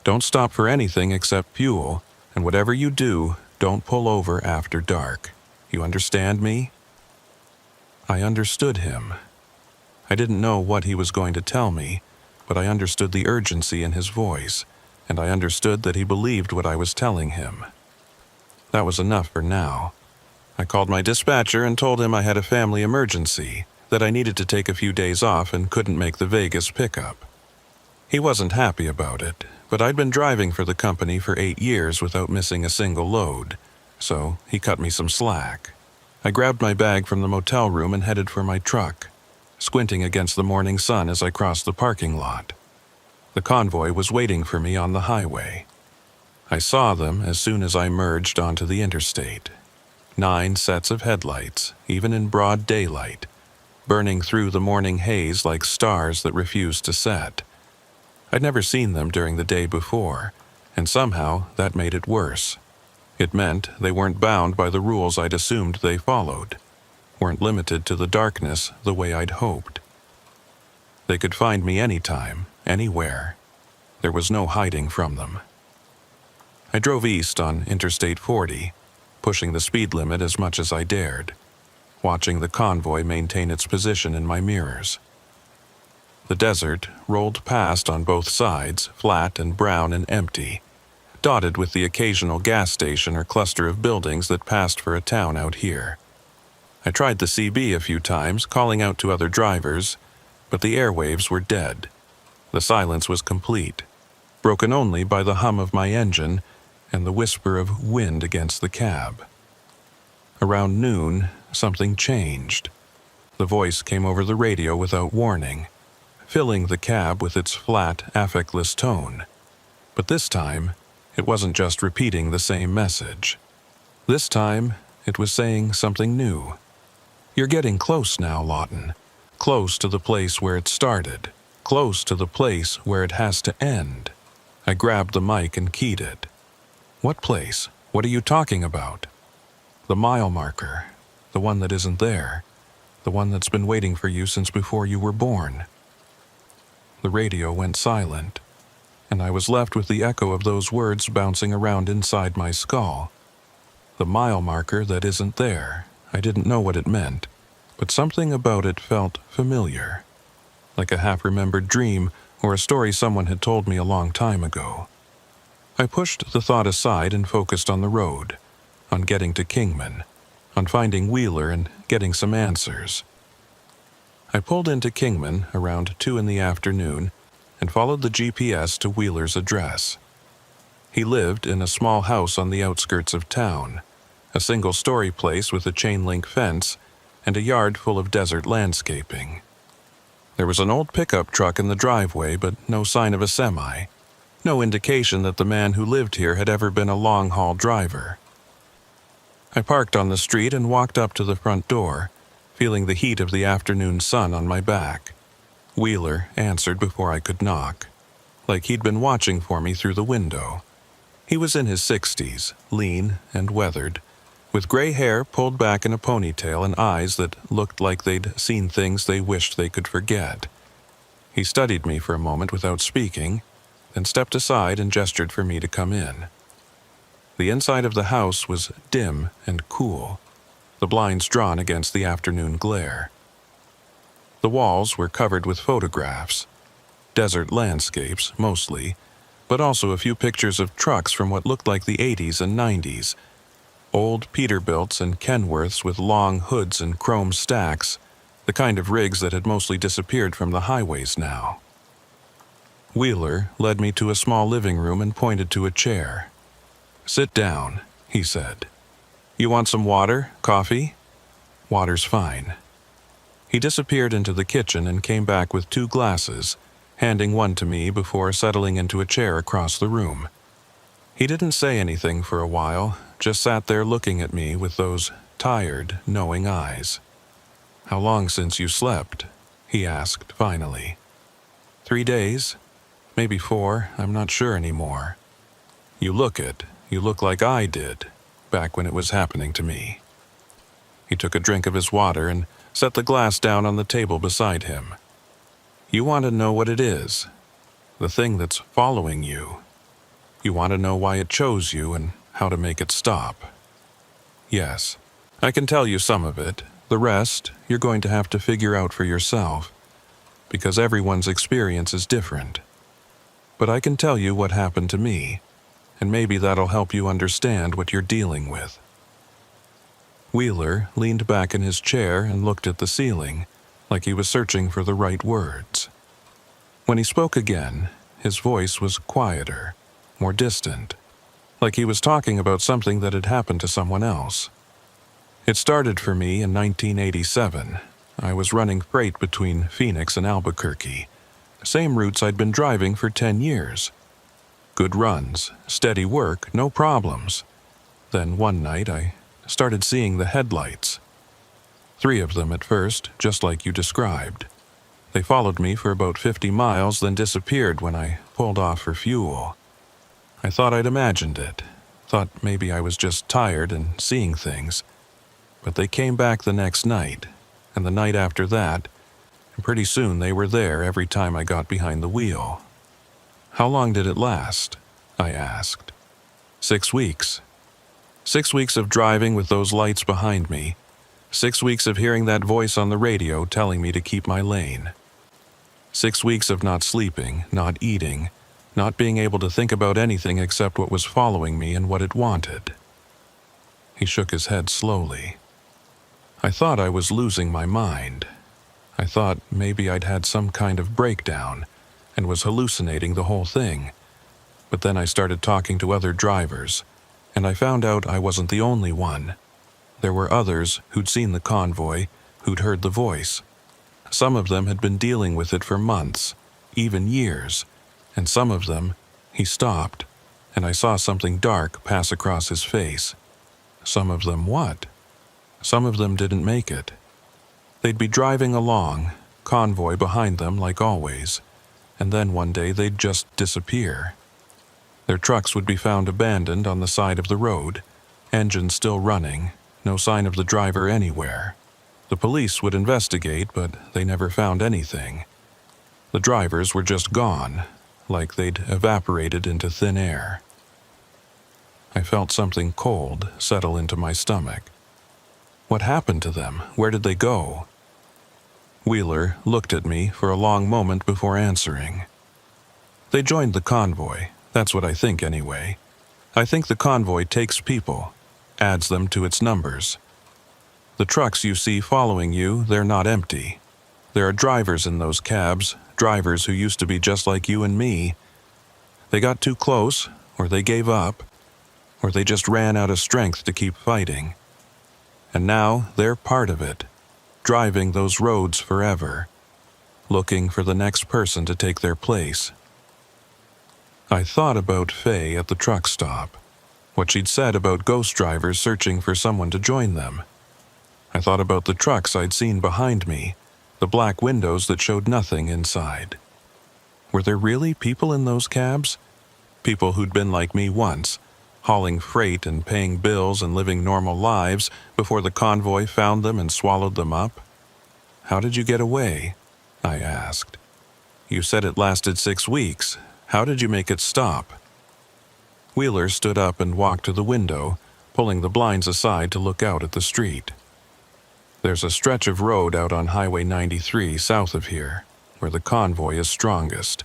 Don't stop for anything except fuel, and whatever you do, don't pull over after dark. You understand me?" I understood him. I didn't know what he was going to tell me, but I understood the urgency in his voice, and I understood that he believed what I was telling him. That was enough for now. I called my dispatcher and told him I had a family emergency, that I needed to take a few days off and couldn't make the Vegas pickup. He wasn't happy about it, but I'd been driving for the company for 8 years without missing a single load, so he cut me some slack. I grabbed my bag from the motel room and headed for my truck, squinting against the morning sun as I crossed the parking lot. The convoy was waiting for me on the highway. I saw them as soon as I merged onto the interstate. 9 sets of headlights, even in broad daylight, burning through the morning haze like stars that refused to set. I'd never seen them during the day before, and somehow that made it worse. It meant they weren't bound by the rules I'd assumed they followed, weren't limited to the darkness the way I'd hoped. They could find me anytime, anywhere. There was no hiding from them. I drove east on Interstate 40, pushing the speed limit as much as I dared, watching the convoy maintain its position in my mirrors. The desert rolled past on both sides, flat and brown and empty, dotted with the occasional gas station or cluster of buildings that passed for a town out here. I tried the CB a few times, calling out to other drivers, but the airwaves were dead. The silence was complete, broken only by the hum of my engine and the whisper of wind against the cab. Around noon, something changed. The voice came over the radio without warning, filling the cab with its flat, affectless tone. But this time, it wasn't just repeating the same message. This time, it was saying something new. "You're getting close now, Lawton. Close to the place where it started. Close to the place where it has to end." I grabbed the mic and keyed it. "What place? What are you talking about?" "The mile marker. The one that isn't there. The one that's been waiting for you since before you were born." The radio went silent, and I was left with the echo of those words bouncing around inside my skull. The mile marker that isn't there. I didn't know what it meant, but something about it felt familiar, like a half-remembered dream or a story someone had told me a long time ago. I pushed the thought aside and focused on the road, on getting to Kingman, on finding Wheeler and getting some answers. I pulled into Kingman around 2 in the afternoon and followed the GPS to Wheeler's address. He lived in a small house on the outskirts of town, a single-story place with a chain-link fence and a yard full of desert landscaping. There was an old pickup truck in the driveway, but no sign of a semi, no indication that the man who lived here had ever been a long-haul driver. I parked on the street and walked up to the front door, feeling the heat of the afternoon sun on my back. Wheeler answered before I could knock, like he'd been watching for me through the window. He was in his 60s, lean and weathered, with gray hair pulled back in a ponytail and eyes that looked like they'd seen things they wished they could forget. He studied me for a moment without speaking, then stepped aside and gestured for me to come in. The inside of the house was dim and cool, the blinds drawn against the afternoon glare. The walls were covered with photographs, desert landscapes mostly, but also a few pictures of trucks from what looked like the 80s and 90s, old Peterbilts and Kenworths with long hoods and chrome stacks, the kind of rigs that had mostly disappeared from the highways now. Wheeler led me to a small living room and pointed to a chair. "Sit down," he said. "You want some water? Coffee?" "Water's fine." He disappeared into the kitchen and came back with 2 glasses, handing one to me before settling into a chair across the room. He didn't say anything for a while, just sat there looking at me with those tired, knowing eyes. "How long since you slept?" he asked finally. 3 days? Maybe 4, I'm not sure anymore. You look like I did, back when it was happening to me." He took a drink of his water and set the glass down on the table beside him. "You want to know what it is, the thing that's following you. You want to know why it chose you and how to make it stop. Yes, I can tell you some of it. The rest, you're going to have to figure out for yourself, because everyone's experience is different. But I can tell you what happened to me, and maybe that'll help you understand what you're dealing with." Wheeler leaned back in his chair and looked at the ceiling, like he was searching for the right words. When he spoke again, his voice was quieter, more distant, like he was talking about something that had happened to someone else. "It started for me in 1987. I was running freight between Phoenix and Albuquerque, same routes I'd been driving for 10 years. Good runs, steady work, no problems. Then one night I started seeing the headlights. 3 of them at first, just like you described. They followed me for about 50 miles, then disappeared when I pulled off for fuel. I thought I'd imagined it, Thought maybe I was just tired and seeing things. But they came back the next night, and the night after that, and pretty soon they were there every time I got behind the wheel. How long did it last? I asked. 6 weeks. 6 weeks of driving with those lights behind me. 6 weeks of hearing that voice on the radio telling me to keep my lane. 6 weeks of not sleeping, not eating, not being able to think about anything except what was following me and what it wanted. He shook his head slowly. I thought I was losing my mind. I thought maybe I'd had some kind of breakdown and was hallucinating the whole thing. But then I started talking to other drivers, and I found out I wasn't the only one. There were others who'd seen the convoy, who'd heard the voice. Some of them had been dealing with it for months, even years, and some of them, he stopped, and I saw something dark pass across his face. Some of them what? Some of them didn't make it. They'd be driving along, convoy behind them like always, and then one day they'd just disappear. Their trucks would be found abandoned on the side of the road, engines still running, no sign of the driver anywhere. The police would investigate, but they never found anything. The drivers were just gone, like they'd evaporated into thin air. I felt something cold settle into my stomach. What happened to them? Where did they go? Wheeler looked at me for a long moment before answering. They joined the convoy. That's what I think anyway. I think the convoy takes people, adds them to its numbers. The trucks you see following you, they're not empty. There are drivers in those cabs, drivers who used to be just like you and me. They got too close, or they gave up, or they just ran out of strength to keep fighting. And now they're part of it, driving those roads forever, looking for the next person to take their place. I thought about Faye at the truck stop, what she'd said about ghost drivers searching for someone to join them. I thought about the trucks I'd seen behind me, the black windows that showed nothing inside. Were there really people in those cabs? People who'd been like me once, hauling freight and paying bills and living normal lives before the convoy found them and swallowed them up? How did you get away? I asked. You said it lasted 6 weeks. How did you make it stop? Wheeler stood up and walked to the window, pulling the blinds aside to look out at the street. There's a stretch of road out on Highway 93 south of here, where the convoy is strongest.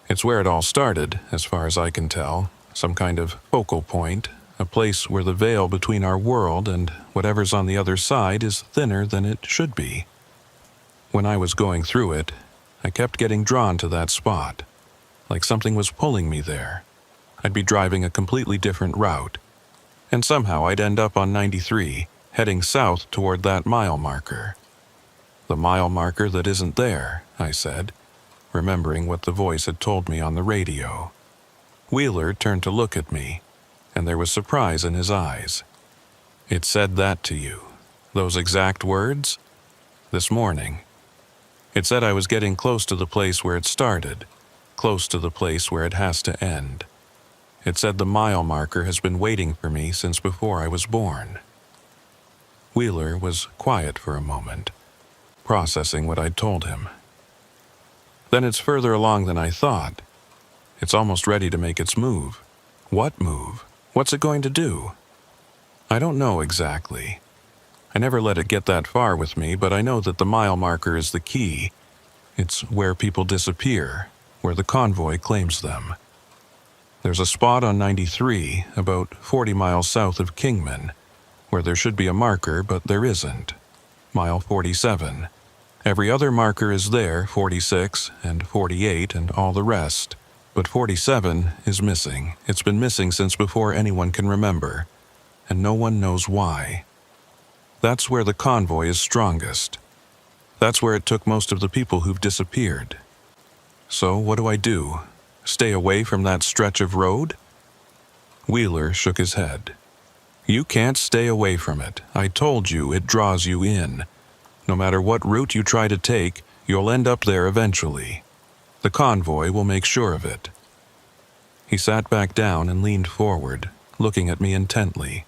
It's where it all started, as far as I can tell, some kind of focal point, a place where the veil between our world and whatever's on the other side is thinner than it should be. When I was going through it, I kept getting drawn to that spot, like something was pulling me there. I'd be driving a completely different route, and somehow I'd end up on 93, heading south toward that mile marker. The mile marker that isn't there, I said, remembering what the voice had told me on the radio. Wheeler turned to look at me, and there was surprise in his eyes. It said that to you, those exact words? This morning. It said I was getting close to the place where it started, close to the place where it has to end. It said the mile marker has been waiting for me since before I was born. Wheeler was quiet for a moment, processing what I'd told him. Then it's further along than I thought. It's almost ready to make its move. What move? What's it going to do? I don't know exactly. I never let it get that far with me, but I know that the mile marker is the key. It's where people disappear, where the convoy claims them. There's a spot on 93, about 40 miles south of Kingman, where there should be a marker, but there isn't. Mile 47. Every other marker is there, 46 and 48 and all the rest. But 47 is missing. It's been missing since before anyone can remember, and no one knows why. That's where the convoy is strongest. That's where it took most of the people who've disappeared. So what do I do? Stay away from that stretch of road? Wheeler shook his head. You can't stay away from it. I told you it draws you in. No matter what route you try to take, you'll end up there eventually. The convoy will make sure of it. He sat back down and leaned forward, looking at me intently.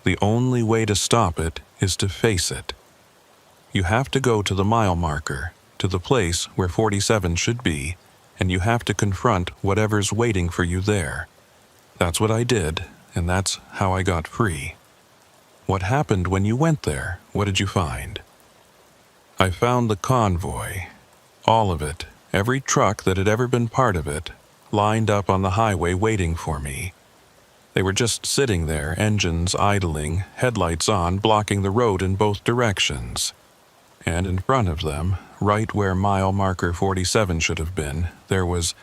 The only way to stop it is to face it. You have to go to the mile marker, to the place where 47 should be, and you have to confront whatever's waiting for you there. That's what I did, and that's how I got free. What happened when you went there? What did you find? I found the convoy. All of it, every truck that had ever been part of it, lined up on the highway waiting for me. They were just sitting there, engines idling, headlights on, blocking the road in both directions. And in front of them, right where mile marker 47 should have been, there was...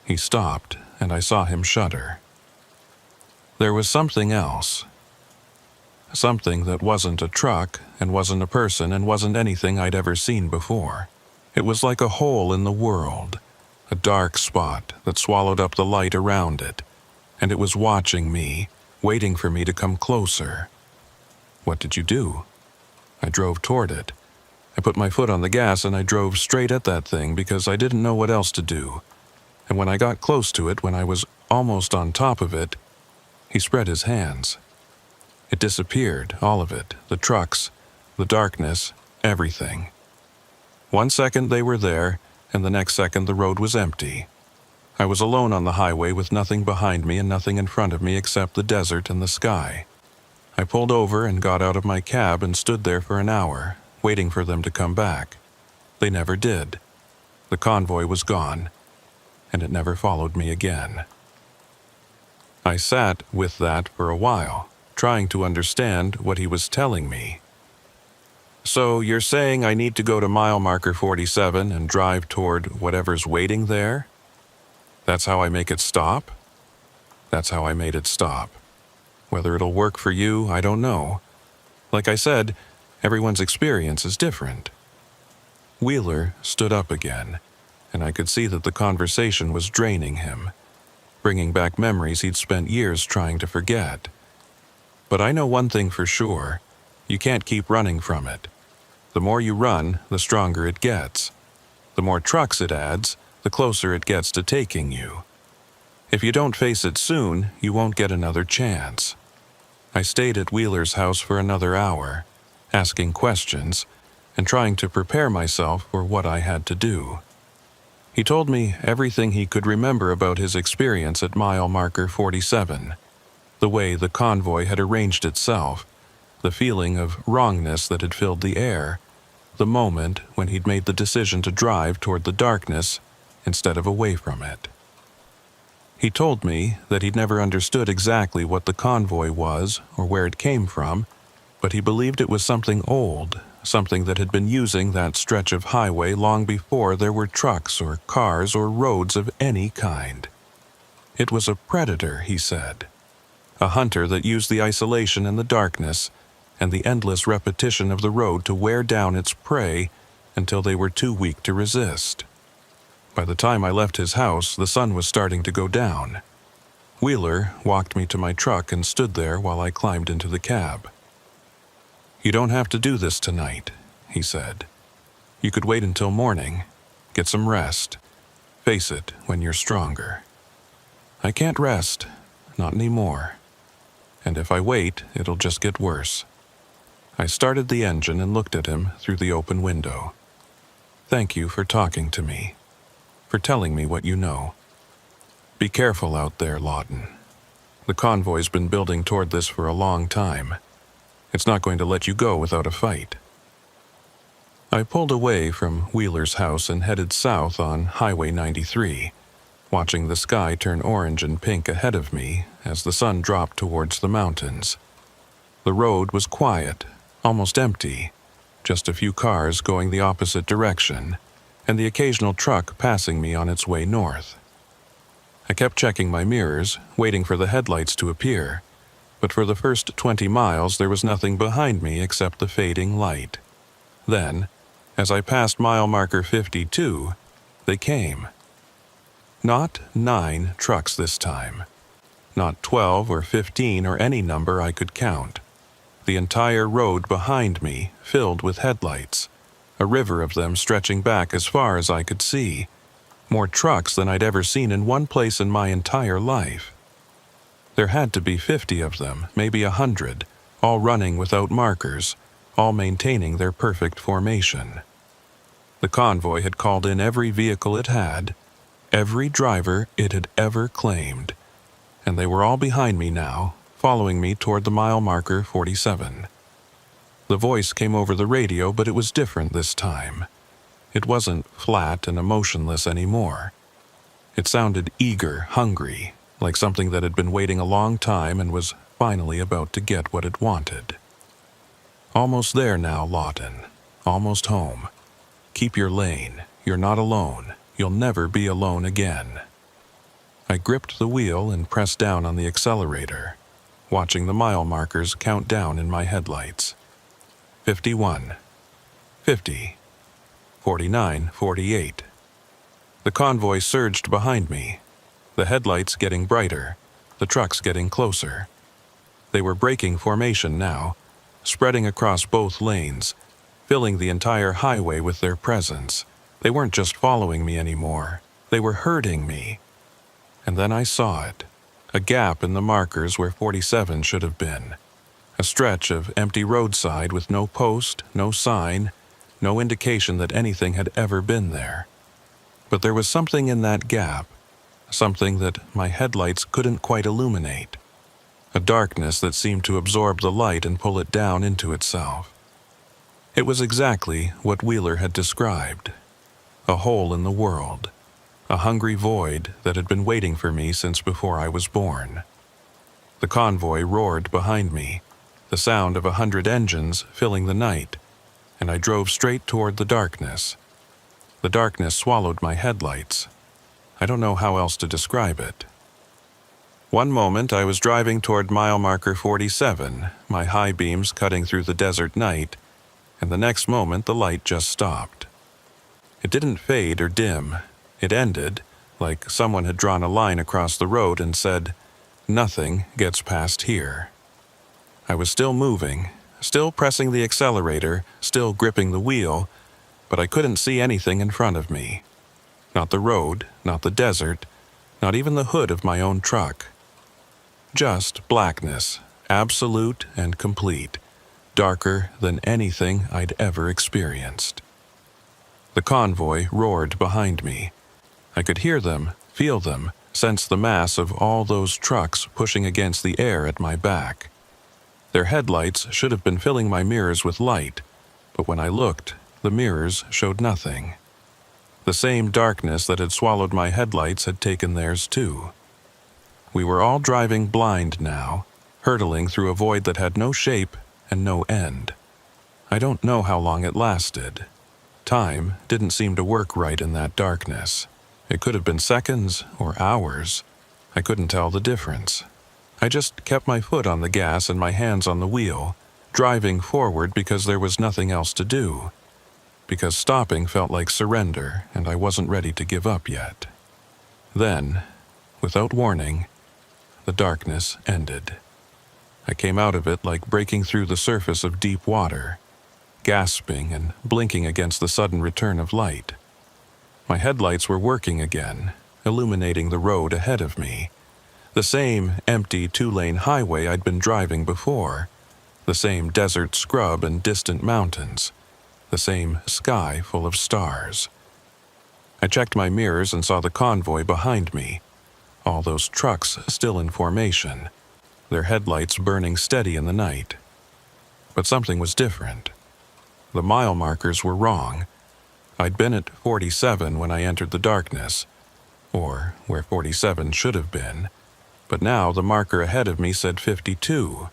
He stopped, and I saw him shudder. There was something else. Something that wasn't a truck, and wasn't a person, and wasn't anything I'd ever seen before. It was like a hole in the world, a dark spot that swallowed up the light around it, and it was watching me, waiting for me to come closer. What did you do? I drove toward it. I put my foot on the gas and I drove straight at that thing because I didn't know what else to do. And when I got close to it, when I was almost on top of it, he spread his hands. It disappeared, all of it, the trucks, the darkness, everything. 1 second they were there, and the next second the road was empty. I was alone on the highway with nothing behind me and nothing in front of me except the desert and the sky. I pulled over and got out of my cab and stood there for an hour, waiting for them to come back. They never did. The convoy was gone, and it never followed me again. I sat with that for a while, trying to understand what he was telling me. So you're saying I need to go to mile marker 47 and drive toward whatever's waiting there? That's how I make it stop? That's how I made it stop. Whether it'll work for you, I don't know. Like I said, everyone's experience is different. Wheeler stood up again, and I could see that the conversation was draining him, bringing back memories he'd spent years trying to forget. But I know one thing for sure. You can't keep running from it. The more you run, the stronger it gets. The more trucks it adds, the closer it gets to taking you. If you don't face it soon, you won't get another chance. I stayed at Wheeler's house for another hour, asking questions and trying to prepare myself for what I had to do. He told me everything he could remember about his experience at mile marker 47, the way the convoy had arranged itself, the feeling of wrongness that had filled the air, the moment when he'd made the decision to drive toward the darkness instead of away from it. He told me that he'd never understood exactly what the convoy was or where it came from, but he believed it was something old, something that had been using that stretch of highway long before there were trucks or cars or roads of any kind. It was a predator, he said, a hunter that used the isolation and the darkness and the endless repetition of the road to wear down its prey until they were too weak to resist. By the time I left his house, the sun was starting to go down. Wheeler walked me to my truck and stood there while I climbed into the cab. "You don't have to do this tonight," he said. "You could wait until morning, get some rest, face it when you're stronger." "I can't rest, not anymore. And if I wait, it'll just get worse." I started the engine and looked at him through the open window. "Thank you for talking to me, for telling me what you know. Be careful out there, Lawton. The convoy's been building toward this for a long time. It's not going to let you go without a fight." I pulled away from Wheeler's house and headed south on Highway 93, watching the sky turn orange and pink ahead of me as the sun dropped towards the mountains. The road was quiet, almost empty, just a few cars going the opposite direction, and the occasional truck passing me on its way north. I kept checking my mirrors, waiting for the headlights to appear, but for the first 20 miles there was nothing behind me except the fading light. Then, as I passed mile marker 52, they came. Not 9 trucks this time. Not 12 or 15 or any number I could count. The entire road behind me filled with headlights, a river of them stretching back as far as I could see. More trucks than I'd ever seen in one place in my entire life. There had to be 50 of them, maybe 100, all running without markers, all maintaining their perfect formation. The convoy had called in every vehicle it had, every driver it had ever claimed, and they were all behind me now, following me toward the mile marker 47. The voice came over the radio, but it was different this time. It wasn't flat and emotionless anymore. It sounded eager, hungry, like something that had been waiting a long time and was finally about to get what it wanted. Almost there now, Lawton. Almost home. Keep your lane. You're not alone. You'll never be alone again. I gripped the wheel and pressed down on the accelerator, watching the mile markers count down in my headlights. 51, 50, 49, 48. The convoy surged behind me, the headlights getting brighter, the trucks getting closer. They were breaking formation now, spreading across both lanes, filling the entire highway with their presence. They weren't just following me anymore. They were herding me. And then I saw it, a gap in the markers where 47 should have been. A stretch of empty roadside with no post, no sign, no indication that anything had ever been there. But there was something in that gap, something that my headlights couldn't quite illuminate. A darkness that seemed to absorb the light and pull it down into itself. It was exactly what Wheeler had described. A hole in the world. A hungry void that had been waiting for me since before I was born. The convoy roared behind me, the sound of 100 engines filling the night, and I drove straight toward the darkness. The darkness swallowed my headlights. I don't know how else to describe it. One moment I was driving toward mile marker 47, my high beams cutting through the desert night, and the next moment the light just stopped. It didn't fade or dim. It ended, like someone had drawn a line across the road and said, "Nothing gets past here." I was still moving, still pressing the accelerator, still gripping the wheel, but I couldn't see anything in front of me. Not the road, not the desert, not even the hood of my own truck. Just blackness, absolute and complete, darker than anything I'd ever experienced. The convoy roared behind me. I could hear them, feel them, sense the mass of all those trucks pushing against the air at my back. Their headlights should have been filling my mirrors with light, but when I looked, the mirrors showed nothing. The same darkness that had swallowed my headlights had taken theirs too. We were all driving blind now, hurtling through a void that had no shape and no end. I don't know how long it lasted. Time didn't seem to work right in that darkness. It could have been seconds or hours. I couldn't tell the difference. I just kept my foot on the gas and my hands on the wheel, driving forward because there was nothing else to do. Because stopping felt like surrender, and I wasn't ready to give up yet. Then, without warning, the darkness ended. I came out of it like breaking through the surface of deep water, gasping and blinking against the sudden return of light. My headlights were working again, illuminating the road ahead of me. The same empty two-lane highway I'd been driving before. The same desert scrub and distant mountains. The same sky full of stars. I checked my mirrors and saw the convoy behind me. All those trucks still in formation, their headlights burning steady in the night. But something was different. The mile markers were wrong. I'd been at 47 when I entered the darkness, or where 47 should have been, but now the marker ahead of me said 52.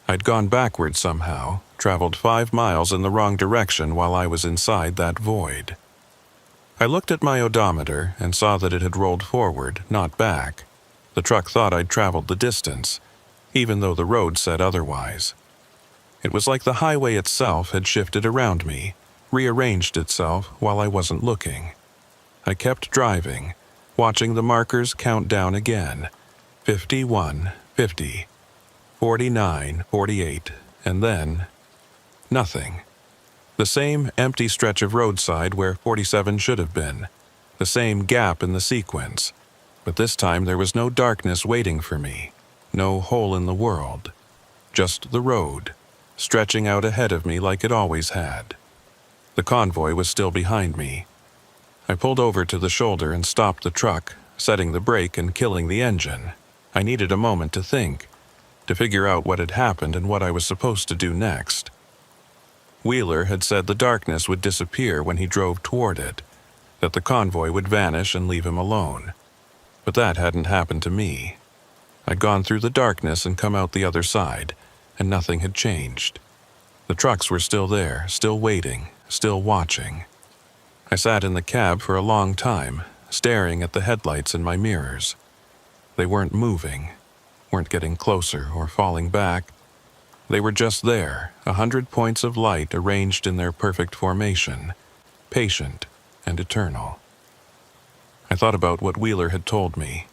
I'd gone backward somehow, traveled 5 miles in the wrong direction while I was inside that void. I looked at my odometer and saw that it had rolled forward, not back. The truck thought I'd traveled the distance, even though the road said otherwise. It was like the highway itself had shifted around me, rearranged itself while I wasn't looking. I kept driving, watching the markers count down again. 51, 50, 49, 48, and then nothing. The same empty stretch of roadside where 47 should have been. The same gap in the sequence. But this time there was no darkness waiting for me. no hole in the world. Just the road, stretching out ahead of me like it always had. The convoy was still behind me. I pulled over to the shoulder and stopped the truck, setting the brake and killing the engine. I needed a moment to think, to figure out what had happened and what I was supposed to do next. Wheeler had said the darkness would disappear when he drove toward it, that the convoy would vanish and leave him alone. But that hadn't happened to me. I'd gone through the darkness and come out the other side, and nothing had changed. The trucks were still there, still waiting, still watching. I sat in the cab for a long time, staring at the headlights in my mirrors. They weren't moving, weren't getting closer or falling back. They were just there, 100 points of light arranged in their perfect formation, patient and eternal. I thought about what Wheeler had told me,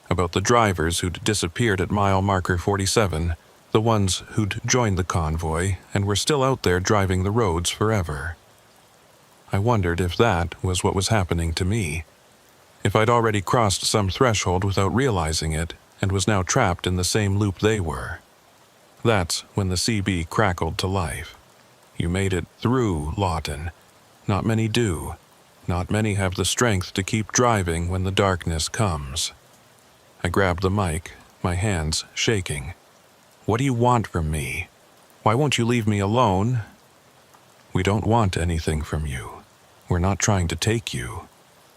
about the drivers who'd disappeared at mile marker 47, the ones who'd joined the convoy and were still out there driving the roads forever. I wondered if that was what was happening to me, if I'd already crossed some threshold without realizing it and was now trapped in the same loop they were. That's when the CB crackled to life. You made it through, Lawton. Not many do. Not many have the strength to keep driving when the darkness comes. I grabbed the mic, my hands shaking. What do you want from me? Why won't you leave me alone? We don't want anything from you. We're not trying to take you.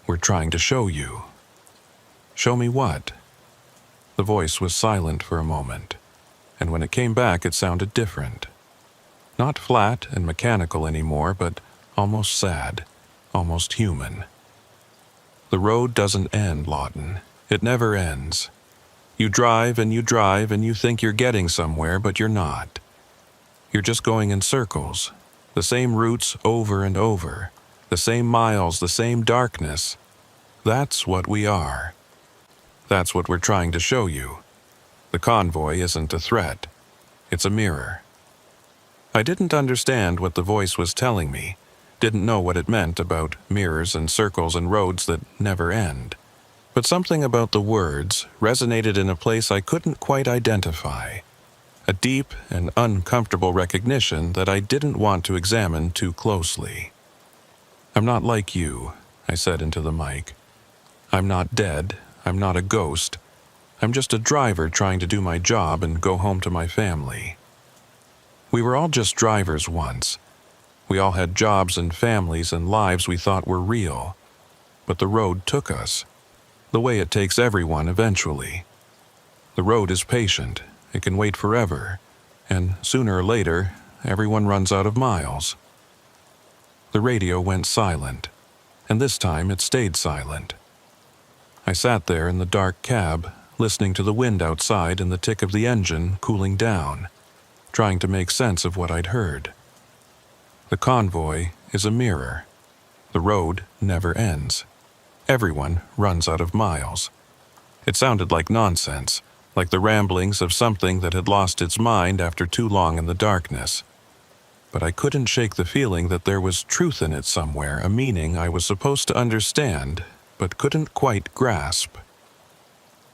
We're trying to show you. Show me what? The voice was silent for a moment, and when it came back it sounded different. Not flat and mechanical anymore, but almost sad, almost human. The road doesn't end, Lawton. It never ends. You drive and you think you're getting somewhere, but you're not. You're just going in circles, the same routes over and over, the same miles, the same darkness. That's what we are. That's what we're trying to show you. The convoy isn't a threat. It's a mirror. I didn't understand what the voice was telling me, didn't know what it meant about mirrors and circles and roads that never end. But something about the words resonated in a place I couldn't quite identify. A deep and uncomfortable recognition that I didn't want to examine too closely. I'm not like you, I said into the mic. I'm not dead. I'm not a ghost. I'm just a driver trying to do my job and go home to my family. We were all just drivers once. We all had jobs and families and lives we thought were real. But the road took us, the way it takes everyone eventually. The road is patient. It can wait forever, and sooner or later, everyone runs out of miles. The radio went silent, and this time it stayed silent. I sat there in the dark cab, listening to the wind outside and the tick of the engine cooling down, trying to make sense of what I'd heard. The convoy is a mirror. The road never ends. Everyone runs out of miles. It sounded like nonsense, like the ramblings of something that had lost its mind after too long in the darkness. But I couldn't shake the feeling that there was truth in it somewhere, a meaning I was supposed to understand, but couldn't quite grasp.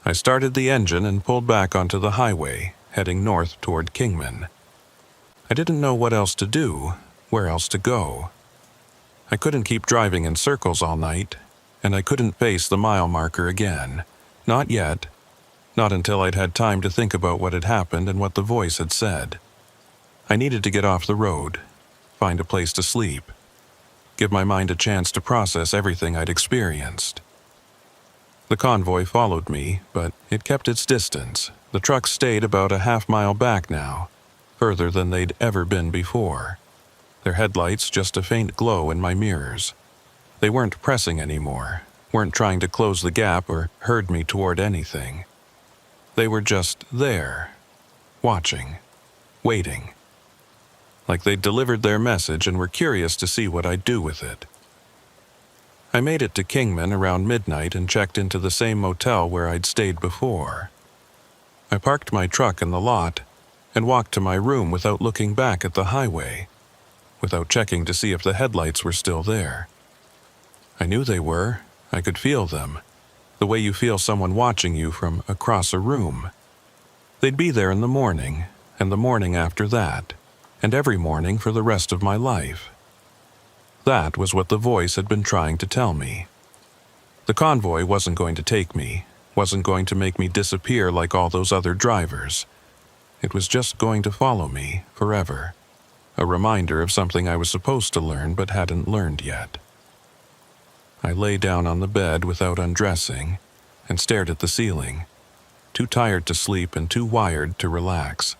I started the engine and pulled back onto the highway, heading north toward Kingman. I didn't know what else to do, where else to go. I couldn't keep driving in circles all night, and I couldn't face the mile marker again. Not yet. Not until I'd had time to think about what had happened and what the voice had said. I needed to get off the road, find a place to sleep, give my mind a chance to process everything I'd experienced. The convoy followed me, but it kept its distance. The trucks stayed about a half-mile back now, further than they'd ever been before. Their headlights just a faint glow in my mirrors. They weren't pressing anymore, weren't trying to close the gap or herd me toward anything. They were just there, watching, waiting. Like they'd delivered their message and were curious to see what I'd do with it. I made it to Kingman around midnight and checked into the same motel where I'd stayed before. I parked my truck in the lot and walked to my room without looking back at the highway, without checking to see if the headlights were still there. I knew they were. I could feel them, the way you feel someone watching you from across a room. They'd be there in the morning, and the morning after that, and every morning for the rest of my life. That was what the voice had been trying to tell me. The convoy wasn't going to take me, wasn't going to make me disappear like all those other drivers. It was just going to follow me forever. A reminder of something I was supposed to learn but hadn't learned yet. I lay down on the bed without undressing and stared at the ceiling, too tired to sleep and too wired to relax.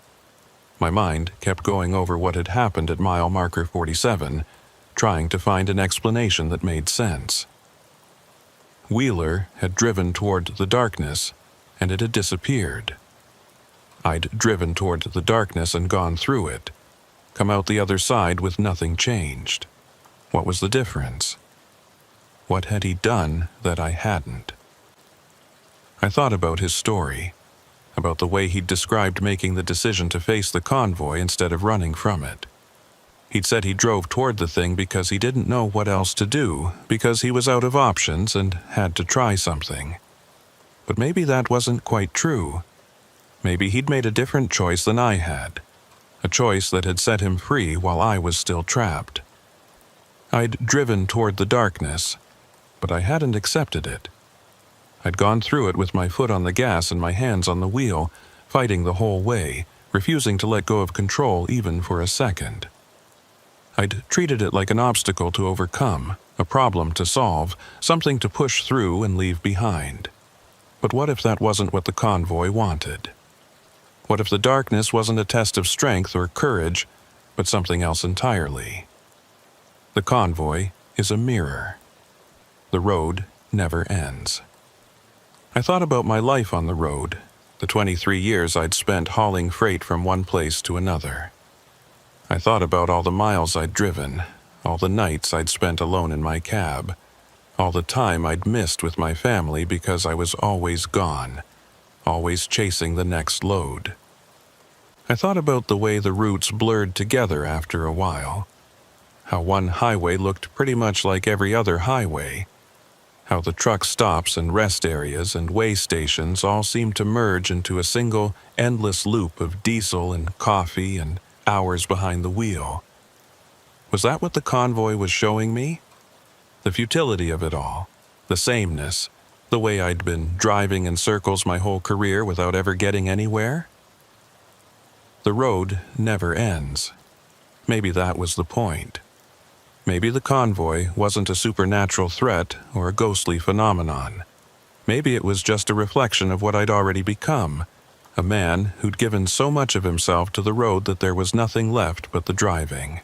My mind kept going over what had happened at mile marker 47, trying to find an explanation that made sense. Wheeler had driven toward the darkness, and it had disappeared. I'd driven toward the darkness and gone through it, come out the other side with nothing changed. What was the difference? What had he done that I hadn't? I thought about his story, about the way he'd described making the decision to face the convoy instead of running from it. He'd said he drove toward the thing because he didn't know what else to do, because he was out of options and had to try something. But maybe that wasn't quite true. Maybe he'd made a different choice than I had, a choice that had set him free while I was still trapped. I'd driven toward the darkness, but I hadn't accepted it. I'd gone through it with my foot on the gas and my hands on the wheel, fighting the whole way, refusing to let go of control even for a second. I'd treated it like an obstacle to overcome, a problem to solve, something to push through and leave behind. But what if that wasn't what the convoy wanted? What if the darkness wasn't a test of strength or courage, but something else entirely? The convoy is a mirror. The road never ends. I thought about my life on the road, the 23 years I'd spent hauling freight from one place to another. I thought about all the miles I'd driven, all the nights I'd spent alone in my cab, all the time I'd missed with my family because I was always gone, always chasing the next load. I thought about the way the routes blurred together after a while, how one highway looked pretty much like every other highway, how the truck stops and rest areas and way stations all seemed to merge into a single, endless loop of diesel and coffee and hours behind the wheel. Was that what the convoy was showing me? The futility of it all, the sameness, the way I'd been driving in circles my whole career without ever getting anywhere? The road never ends. Maybe that was the point. Maybe the convoy wasn't a supernatural threat or a ghostly phenomenon. Maybe it was just a reflection of what I'd already become, a man who'd given so much of himself to the road that there was nothing left but the driving.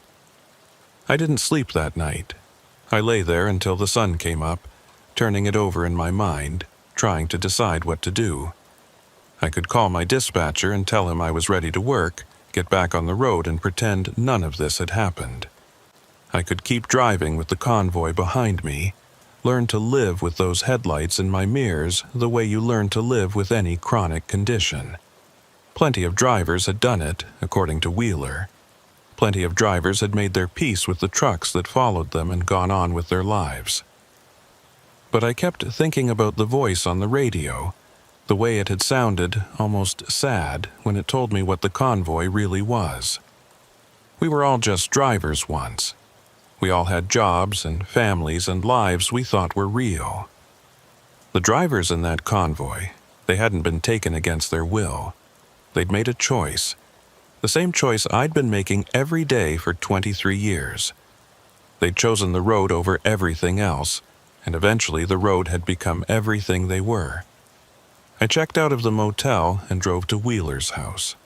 I didn't sleep that night. I lay there until the sun came up, turning it over in my mind, trying to decide what to do. I could call my dispatcher and tell him I was ready to work, get back on the road and pretend none of this had happened. I could keep driving with the convoy behind me, learn to live with those headlights in my mirrors the way you learn to live with any chronic condition. Plenty of drivers had done it, according to Wheeler. Plenty of drivers had made their peace with the trucks that followed them and gone on with their lives. But I kept thinking about the voice on the radio, the way it had sounded almost sad when it told me what the convoy really was. We were all just drivers once. We all had jobs and families and lives we thought were real. The drivers in that convoy, they hadn't been taken against their will. They'd made a choice, the same choice I'd been making every day for 23 years. They'd chosen the road over everything else, and eventually the road had become everything they were. I checked out of the motel and drove to Wheeler's house.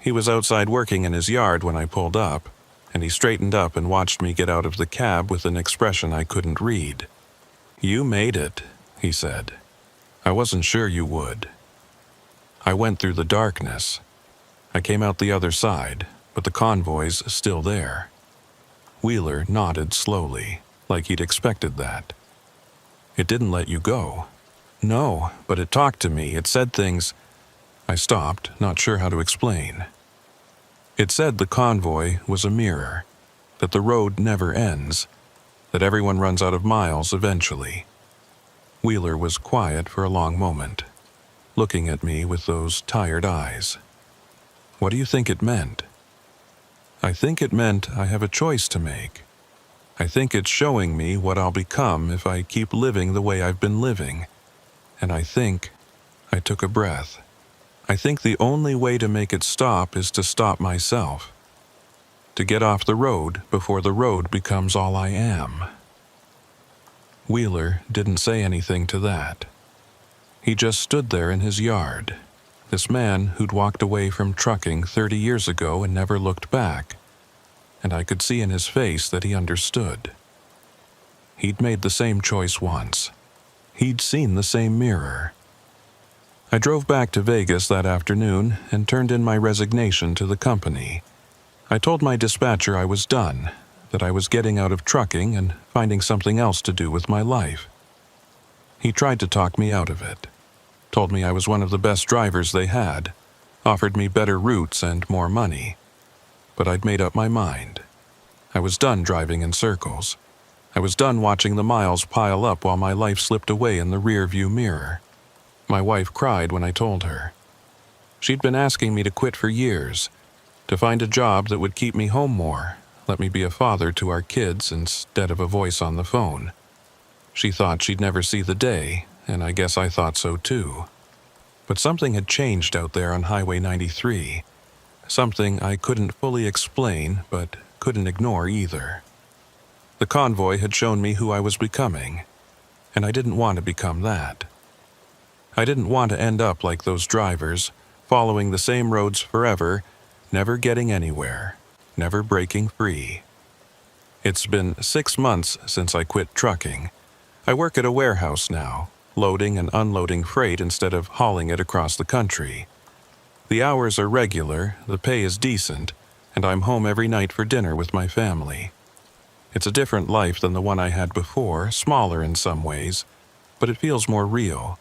He was outside working in his yard when I pulled up, and he straightened up and watched me get out of the cab with an expression I couldn't read. "You made it," he said. "I wasn't sure you would." I went through the darkness. I came out the other side, but the convoy's still there. Wheeler nodded slowly, like he'd expected that. "It didn't let you go." "No, but it talked to me. It said things." I stopped, not sure how to explain. It said the convoy was a mirror, that the road never ends, that everyone runs out of miles eventually. Wheeler was quiet for a long moment. looking at me with those tired eyes. What do you think it meant? I think it meant I have a choice to make. I think it's showing me what I'll become if I keep living the way I've been living. And I think I took a breath. I think the only way to make it stop is to stop myself. To get off the road before the road becomes all I am. Wheeler didn't say anything to that. He just stood there in his yard, this man who'd walked away from trucking 30 years ago and never looked back, and I could see in his face that he understood. He'd made the same choice once. He'd seen the same mirror. I drove back to Vegas that afternoon and turned in my resignation to the company. I told my dispatcher I was done, that I was getting out of trucking and finding something else to do with my life. He tried to talk me out of it, told me I was one of the best drivers they had, offered me better routes and more money. But I'd made up my mind. I was done driving in circles. I was done watching the miles pile up while my life slipped away in the rearview mirror. My wife cried when I told her. She'd been asking me to quit for years, to find a job that would keep me home more, let me be a father to our kids instead of a voice on the phone. She thought she'd never see the day, and I guess I thought so too. But something had changed out there on Highway 93. Something I couldn't fully explain, but couldn't ignore either. The convoy had shown me who I was becoming, and I didn't want to become that. I didn't want to end up like those drivers, following the same roads forever, never getting anywhere, never breaking free. It's been 6 months since I quit trucking. I work at a warehouse now, loading and unloading freight instead of hauling it across the country. The hours are regular, the pay is decent, and I'm home every night for dinner with my family. It's a different life than the one I had before, smaller in some ways, but it feels more real.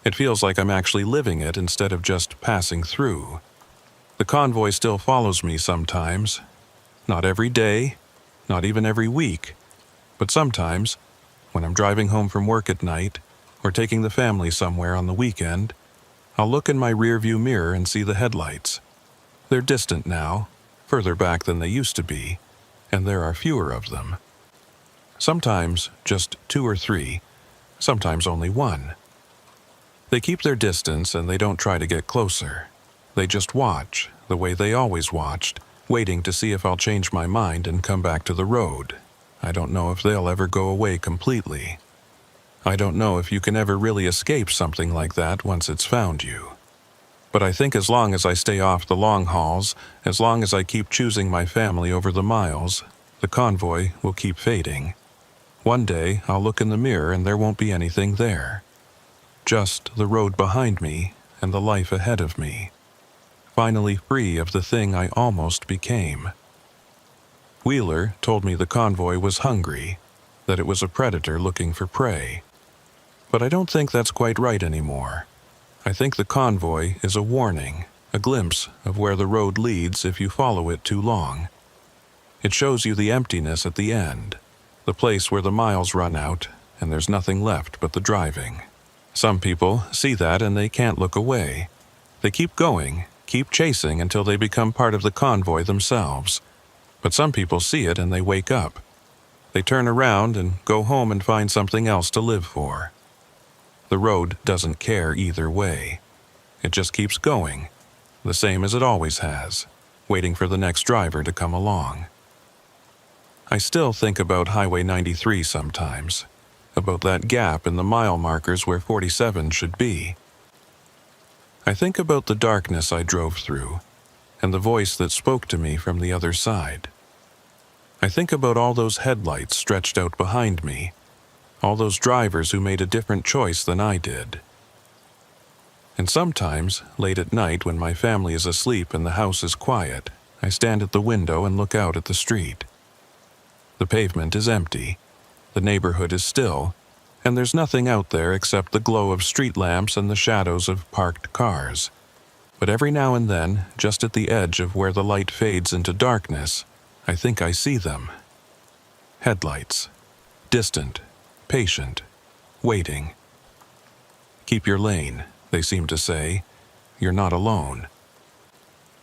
It feels like I'm actually living it instead of just passing through. The convoy still follows me sometimes. Not every day, not even every week, but sometimes, when I'm driving home from work at night or taking the family somewhere on the weekend, I'll look in my rearview mirror and see the headlights. They're distant now, further back than they used to be, and there are fewer of them. Sometimes just 2 or 3, sometimes only 1. They keep their distance and they don't try to get closer. They just watch, the way they always watched, waiting to see if I'll change my mind and come back to the road. I don't know if they'll ever go away completely. I don't know if you can ever really escape something like that once it's found you. But I think as long as I stay off the long hauls, as long as I keep choosing my family over the miles, the convoy will keep fading. One day I'll look in the mirror and there won't be anything there. Just the road behind me and the life ahead of me. Finally free of the thing I almost became. Wheeler told me the convoy was hungry, that it was a predator looking for prey. But I don't think that's quite right anymore. I think the convoy is a warning, a glimpse of where the road leads if you follow it too long. It shows you the emptiness at the end, the place where the miles run out and there's nothing left but the driving. Some people see that and they can't look away. They keep going, keep chasing until they become part of the convoy themselves. But some people see it and they wake up. They turn around and go home and find something else to live for. The road doesn't care either way. It just keeps going, the same as it always has, waiting for the next driver to come along. I still think about Highway 93 sometimes, about that gap in the mile markers where 47 should be. I think about the darkness I drove through, and the voice that spoke to me from the other side. I think about all those headlights stretched out behind me, all those drivers who made a different choice than I did. And sometimes, late at night when my family is asleep and the house is quiet, I stand at the window and look out at the street. The pavement is empty, the neighborhood is still, and there's nothing out there except the glow of street lamps and the shadows of parked cars. But every now and then, just at the edge of where the light fades into darkness, I think I see them. Headlights. Distant. Patient. Waiting. Keep your lane. they seem to say. You're not alone.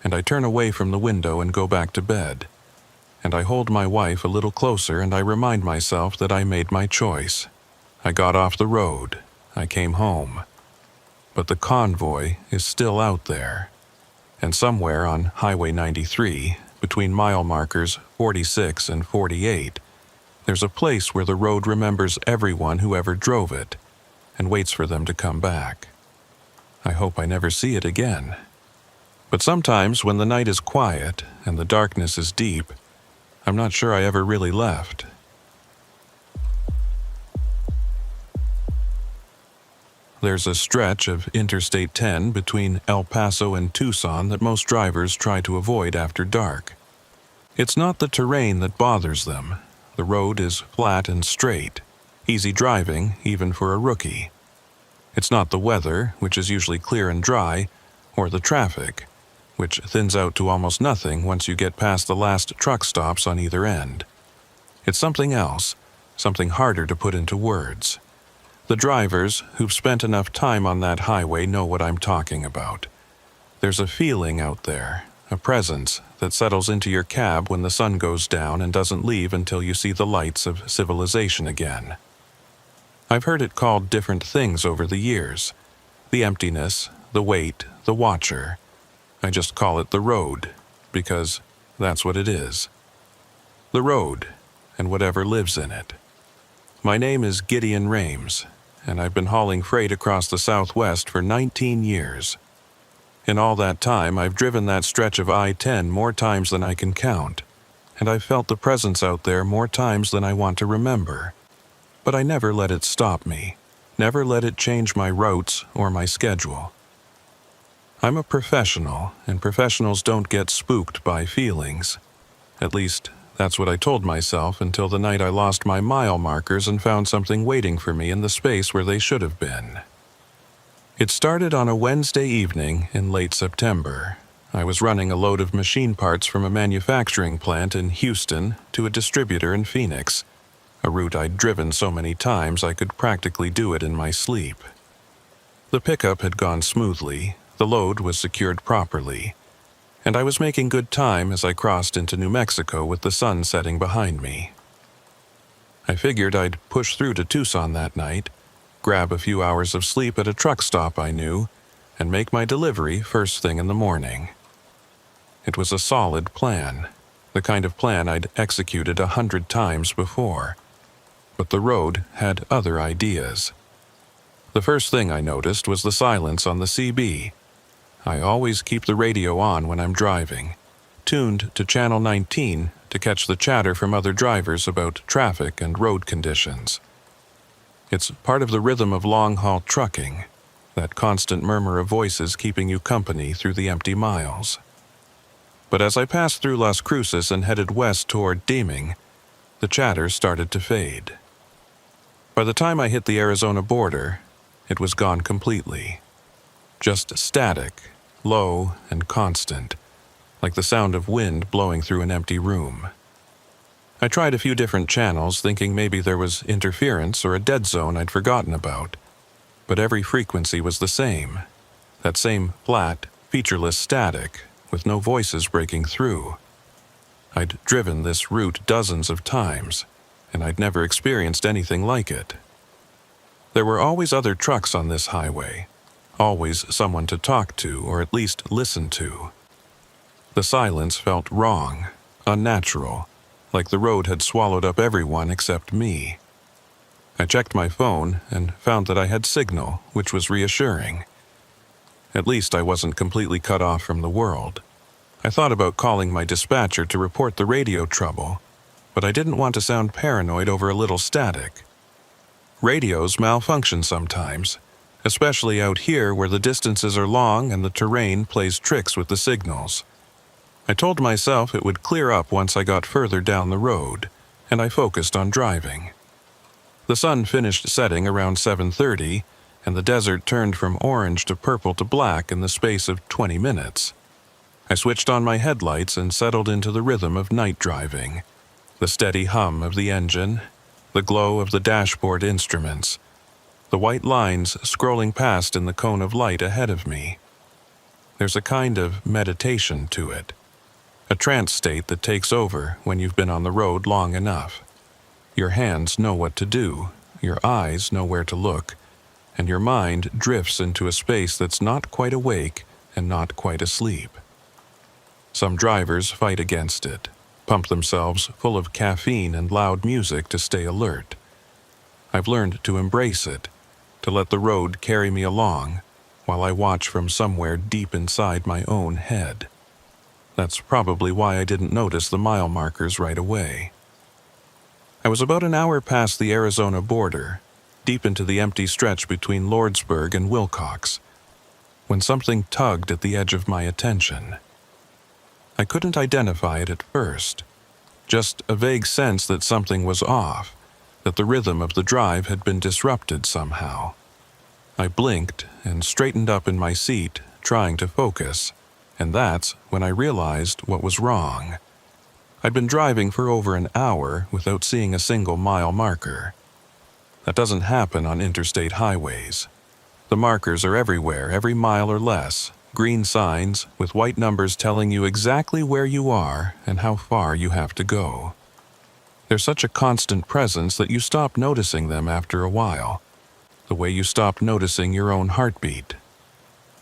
And I turn away from the window and go back to bed. And I hold my wife a little closer and I remind myself that I made my choice. I got off the road. I came home. But the convoy is still out there. And somewhere on Highway 93, between mile markers 46 and 48, there's a place where the road remembers everyone who ever drove it and waits for them to come back. I hope I never see it again. But sometimes when the night is quiet and the darkness is deep, I'm not sure I ever really left. There's a stretch of Interstate 10 between El Paso and Tucson that most drivers try to avoid after dark. It's not the terrain that bothers them. The road is flat and straight, easy driving even for a rookie. It's not the weather, which is usually clear and dry, or the traffic, which thins out to almost nothing once you get past the last truck stops on either end. It's something else, something harder to put into words. The drivers who've spent enough time on that highway know what I'm talking about. There's a feeling out there, a presence that settles into your cab when the sun goes down and doesn't leave until you see the lights of civilization again. I've heard it called different things over the years. The emptiness, the wait, the watcher. I just call it the road, because that's what it is. The road, and whatever lives in it. My name is Gideon Rames, and I've been hauling freight across the Southwest for 19 years. In all that time, I've driven that stretch of I-10 more times than I can count, and I've felt the presence out there more times than I want to remember. But I never let it stop me, never let it change my routes or my schedule. I'm a professional, and professionals don't get spooked by feelings. At least, that's what I told myself until the night I lost my mile markers and found something waiting for me in the space where they should have been. It started on a Wednesday evening in late September. I was running a load of machine parts from a manufacturing plant in Houston to a distributor in Phoenix, a route I'd driven so many times I could practically do it in my sleep. The pickup had gone smoothly, the load was secured properly, and I was making good time as I crossed into New Mexico with the sun setting behind me. I figured I'd push through to Tucson that night, grab a few hours of sleep at a truck stop I knew, and make my delivery first thing in the morning. It was a solid plan, the kind of plan I'd executed 100 times before. But the road had other ideas. The first thing I noticed was the silence on the CB. I always keep the radio on when I'm driving, tuned to Channel 19 to catch the chatter from other drivers about traffic and road conditions. It's part of the rhythm of long-haul trucking, that constant murmur of voices keeping you company through the empty miles. But as I passed through Las Cruces and headed west toward Deming, the chatter started to fade. By the time I hit the Arizona border, it was gone completely. Just static, low and constant, like the sound of wind blowing through an empty room. I tried a few different channels, thinking maybe there was interference or a dead zone I'd forgotten about, but every frequency was the same, that same flat, featureless static, with no voices breaking through. I'd driven this route dozens of times, and I'd never experienced anything like it. There were always other trucks on this highway, always someone to talk to or at least listen to. The silence felt wrong, unnatural, like the road had swallowed up everyone except me. I checked my phone and found that I had signal, which was reassuring. At least I wasn't completely cut off from the world. I thought about calling my dispatcher to report the radio trouble, but I didn't want to sound paranoid over a little static. Radios malfunction sometimes, especially out here where the distances are long and the terrain plays tricks with the signals. I told myself it would clear up once I got further down the road, and I focused on driving. The sun finished setting around 7:30, and the desert turned from orange to purple to black in the space of 20 minutes. I switched on my headlights and settled into the rhythm of night driving, the steady hum of the engine, the glow of the dashboard instruments. the white lines scrolling past in the cone of light ahead of me. There's a kind of meditation to it, a trance state that takes over when you've been on the road long enough. Your hands know what to do, your eyes know where to look, and your mind drifts into a space that's not quite awake and not quite asleep. Some drivers fight against it, pump themselves full of caffeine and loud music to stay alert. I've learned to embrace it, to let the road carry me along while I watch from somewhere deep inside my own head. That's probably why I didn't notice the mile markers right away. I was about an hour past the Arizona border, deep into the empty stretch between Lordsburg and Wilcox, when something tugged at the edge of my attention. I couldn't identify it at first, just a vague sense that something was off, that the rhythm of the drive had been disrupted somehow. I blinked and straightened up in my seat, trying to focus, and that's when I realized what was wrong. I'd been driving for over an hour without seeing a single mile marker. That doesn't happen on interstate highways. The markers are everywhere, every mile or less, green signs with white numbers telling you exactly where you are and how far you have to go. They're such a constant presence that you stop noticing them after a while, the way you stop noticing your own heartbeat.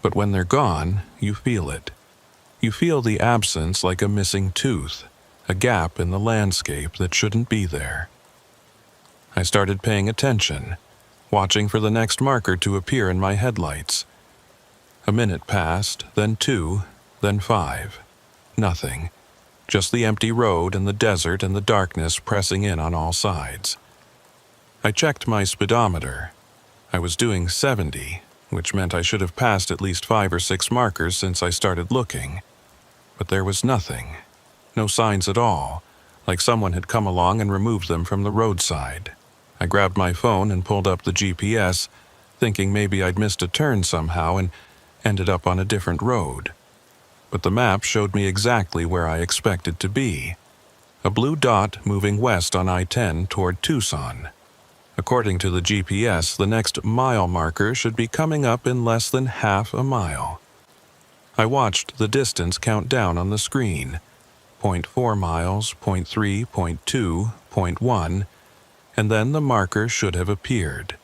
But when they're gone, you feel it. You feel the absence like a missing tooth, a gap in the landscape that shouldn't be there. I started paying attention, watching for the next marker to appear in my headlights. A minute passed, then 2, then 5. Nothing. Just the empty road and the desert and the darkness pressing in on all sides. I checked my speedometer. I was doing 70, which meant I should have passed at least 5 or 6 markers since I started looking. But there was nothing. No signs at all, like someone had come along and removed them from the roadside. I grabbed my phone and pulled up the GPS, thinking maybe I'd missed a turn somehow and ended up on a different road. But the map showed me exactly where I expected to be. A blue dot moving west on I-10 toward Tucson. According to the GPS, the next mile marker should be coming up in less than half a mile. I watched the distance count down on the screen. 0.4 miles, 0.3, 0.2, 0.1, and then the marker should have appeared.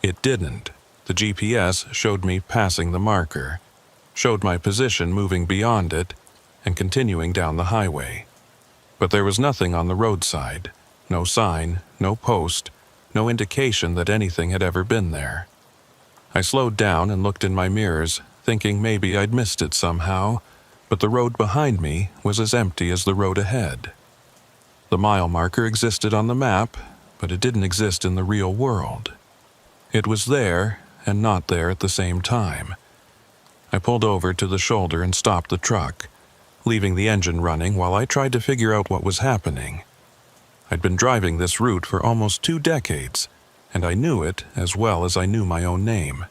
It didn't. The GPS showed me passing the marker, showed my position moving beyond it, and continuing down the highway. But there was nothing on the roadside, no sign, no post, no indication that anything had ever been there. I slowed down and looked in my mirrors, thinking maybe I'd missed it somehow, but the road behind me was as empty as the road ahead. The mile marker existed on the map, but it didn't exist in the real world. It was there and not there at the same time. I pulled over to the shoulder and stopped the truck, leaving the engine running while I tried to figure out what was happening. I'd been driving this route for almost 2 decades, and I knew it as well as I knew my own name.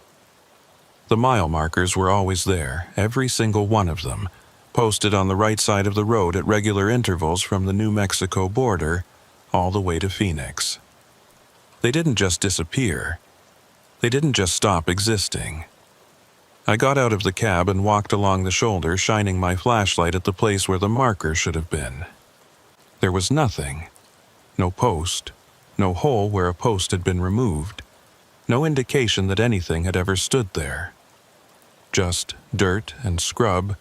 The mile markers were always there, every single one of them, posted on the right side of the road at regular intervals from the New Mexico border all the way to Phoenix. They didn't just disappear. They didn't just stop existing. I got out of the cab and walked along the shoulder, shining my flashlight at the place where the marker should have been. There was nothing. No post, no hole where a post had been removed, no indication that anything had ever stood there. Just dirt and scrub,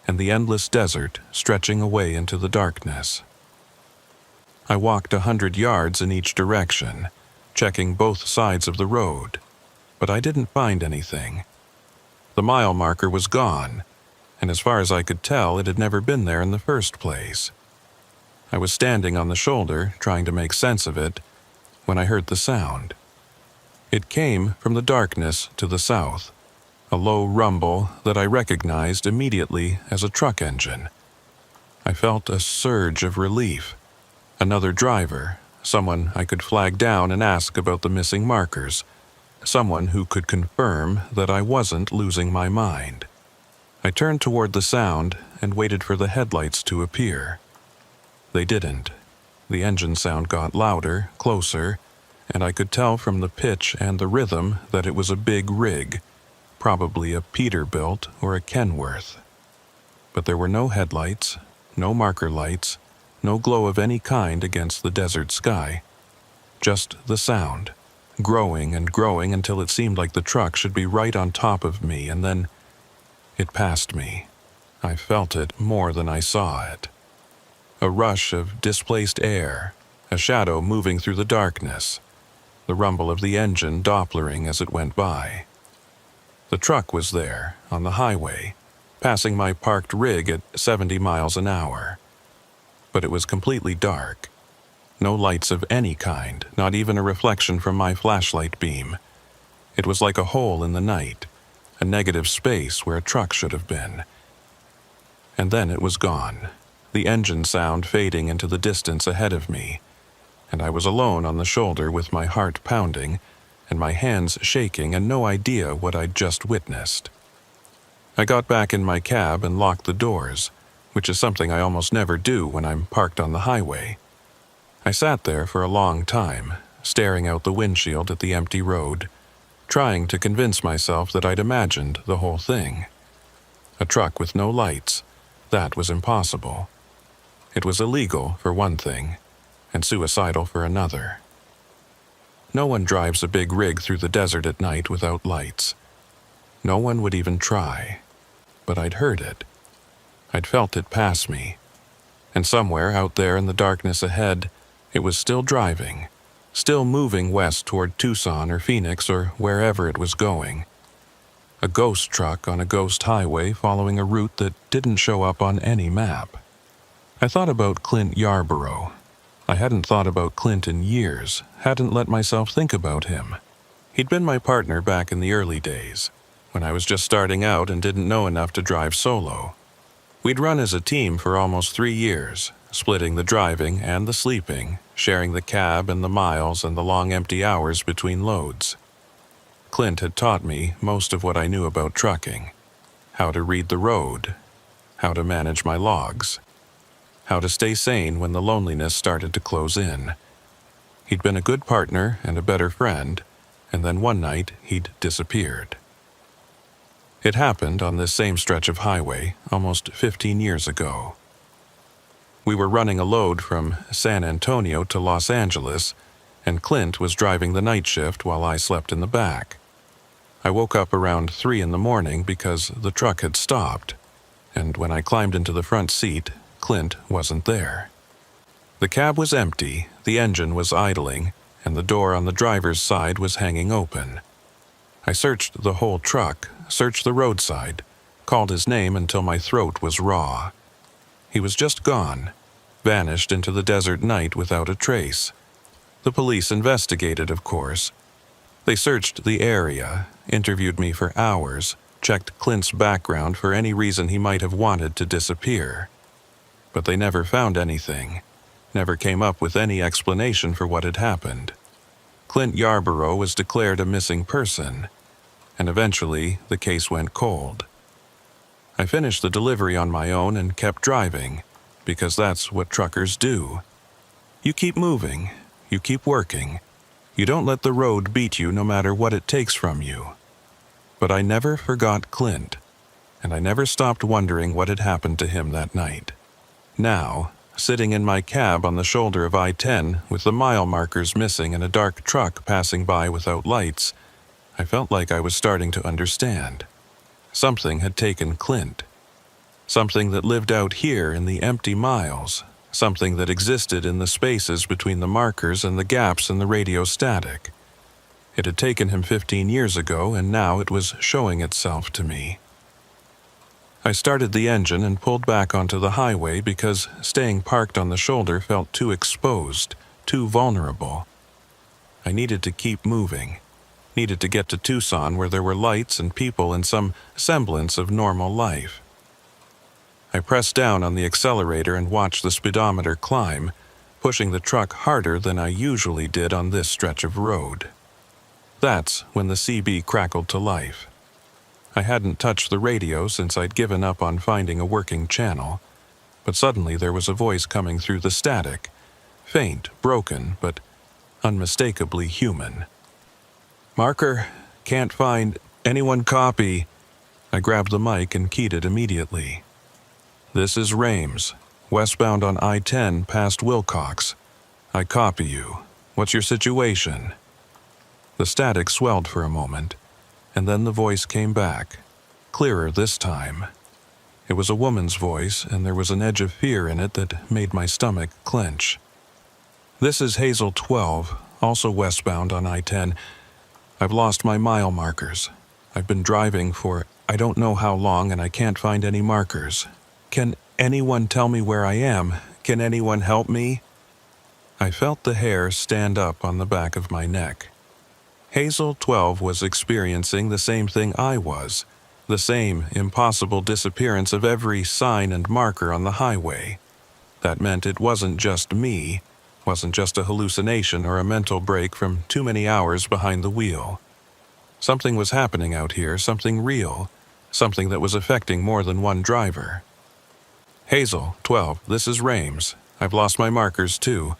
and the endless desert stretching away into the darkness. I walked 100 yards in each direction, checking both sides of the road, but I didn't find anything. The mile marker was gone, and as far as I could tell, it had never been there in the first place. I was standing on the shoulder, trying to make sense of it, when I heard the sound. It came from the darkness to the south, a low rumble that I recognized immediately as a truck engine. I felt a surge of relief. Another driver, someone I could flag down and ask about the missing markers, someone who could confirm that I wasn't losing my mind. I turned toward the sound and waited for the headlights to appear. They didn't. The engine sound got louder, closer, and I could tell from the pitch and the rhythm that it was a big rig, probably a Peterbilt or a Kenworth. But there were no headlights, no marker lights, no glow of any kind against the desert sky. Just the sound, growing and growing until it seemed like the truck should be right on top of me, and then it passed me. I felt it more than I saw it. A rush of displaced air, a shadow moving through the darkness, the rumble of the engine dopplering as it went by. The truck was there, on the highway, passing my parked rig at 70 miles an hour. But it was completely dark. No lights of any kind, not even a reflection from my flashlight beam. It was like a hole in the night, a negative space where a truck should have been. And then it was gone, the engine sound fading into the distance ahead of me, and I was alone on the shoulder with my heart pounding and my hands shaking and no idea what I'd just witnessed. I got back in my cab and locked the doors, which is something I almost never do when I'm parked on the highway. I sat there for a long time, staring out the windshield at the empty road, trying to convince myself that I'd imagined the whole thing. A truck with no lights, that was impossible. It was illegal, for one thing, and suicidal for another. No one drives a big rig through the desert at night without lights. No one would even try. But I'd heard it. I'd felt it pass me. And somewhere out there in the darkness ahead, it was still driving, still moving west toward Tucson or Phoenix or wherever it was going. A ghost truck on a ghost highway following a route that didn't show up on any map. I thought about Clint Yarborough. I hadn't thought about Clint in years, hadn't let myself think about him. He'd been my partner back in the early days, when I was just starting out and didn't know enough to drive solo. We'd run as a team for almost 3 years, splitting the driving and the sleeping, sharing the cab and the miles and the long empty hours between loads. Clint had taught me most of what I knew about trucking, how to read the road, how to manage my logs, how to stay sane when the loneliness started to close in. He'd been a good partner and a better friend, and then one night he'd disappeared. It happened on this same stretch of highway almost 15 years ago. We were running a load from San Antonio to Los Angeles, and Clint was driving the night shift while I slept in the back. I woke up around 3 in the morning because the truck had stopped, and when I climbed into the front seat, Clint wasn't there. The cab was empty, the engine was idling, and the door on the driver's side was hanging open. I searched the whole truck, searched the roadside, called his name until my throat was raw. He was just gone, vanished into the desert night without a trace. The police investigated, of course. They searched the area, interviewed me for hours, checked Clint's background for any reason he might have wanted to disappear. But they never found anything, never came up with any explanation for what had happened. Clint Yarborough was declared a missing person, and eventually the case went cold. I finished the delivery on my own and kept driving, because that's what truckers do. You keep moving, you keep working. You don't let the road beat you no matter what it takes from you. But I never forgot Clint, and I never stopped wondering what had happened to him that night. Now, sitting in my cab on the shoulder of I-10 with the mile markers missing and a dark truck passing by without lights, I felt like I was starting to understand. Something had taken Clint. Something that lived out here in the empty miles. Something that existed in the spaces between the markers and the gaps in the radio static. It had taken him 15 years ago, and now it was showing itself to me. I started the engine and pulled back onto the highway because staying parked on the shoulder felt too exposed, too vulnerable. I needed to keep moving. Needed to get to Tucson where there were lights and people and some semblance of normal life. I pressed down on the accelerator and watched the speedometer climb, pushing the truck harder than I usually did on this stretch of road. That's when the CB crackled to life. I hadn't touched the radio since I'd given up on finding a working channel, but suddenly there was a voice coming through the static, faint, broken, but unmistakably human. "Marker, can't find anyone copy." I grabbed the mic and keyed it immediately. "This is Rames, westbound on I-10 past Wilcox. I copy you. What's your situation?" The static swelled for a moment, and then the voice came back, clearer this time. It was a woman's voice, and there was an edge of fear in it that made my stomach clench. "This is Hazel 12, also westbound on I-10. I've lost my mile markers. I've been driving for I don't know how long, and I can't find any markers. Can anyone tell me where I am? Can anyone help me?" I felt the hair stand up on the back of my neck. Hazel 12 was experiencing the same thing I was, the same impossible disappearance of every sign and marker on the highway. That meant it wasn't just me, wasn't just a hallucination or a mental break from too many hours behind the wheel. Something was happening out here, something real, something that was affecting more than one driver. "Hazel 12, this is Rames. I've lost my markers too.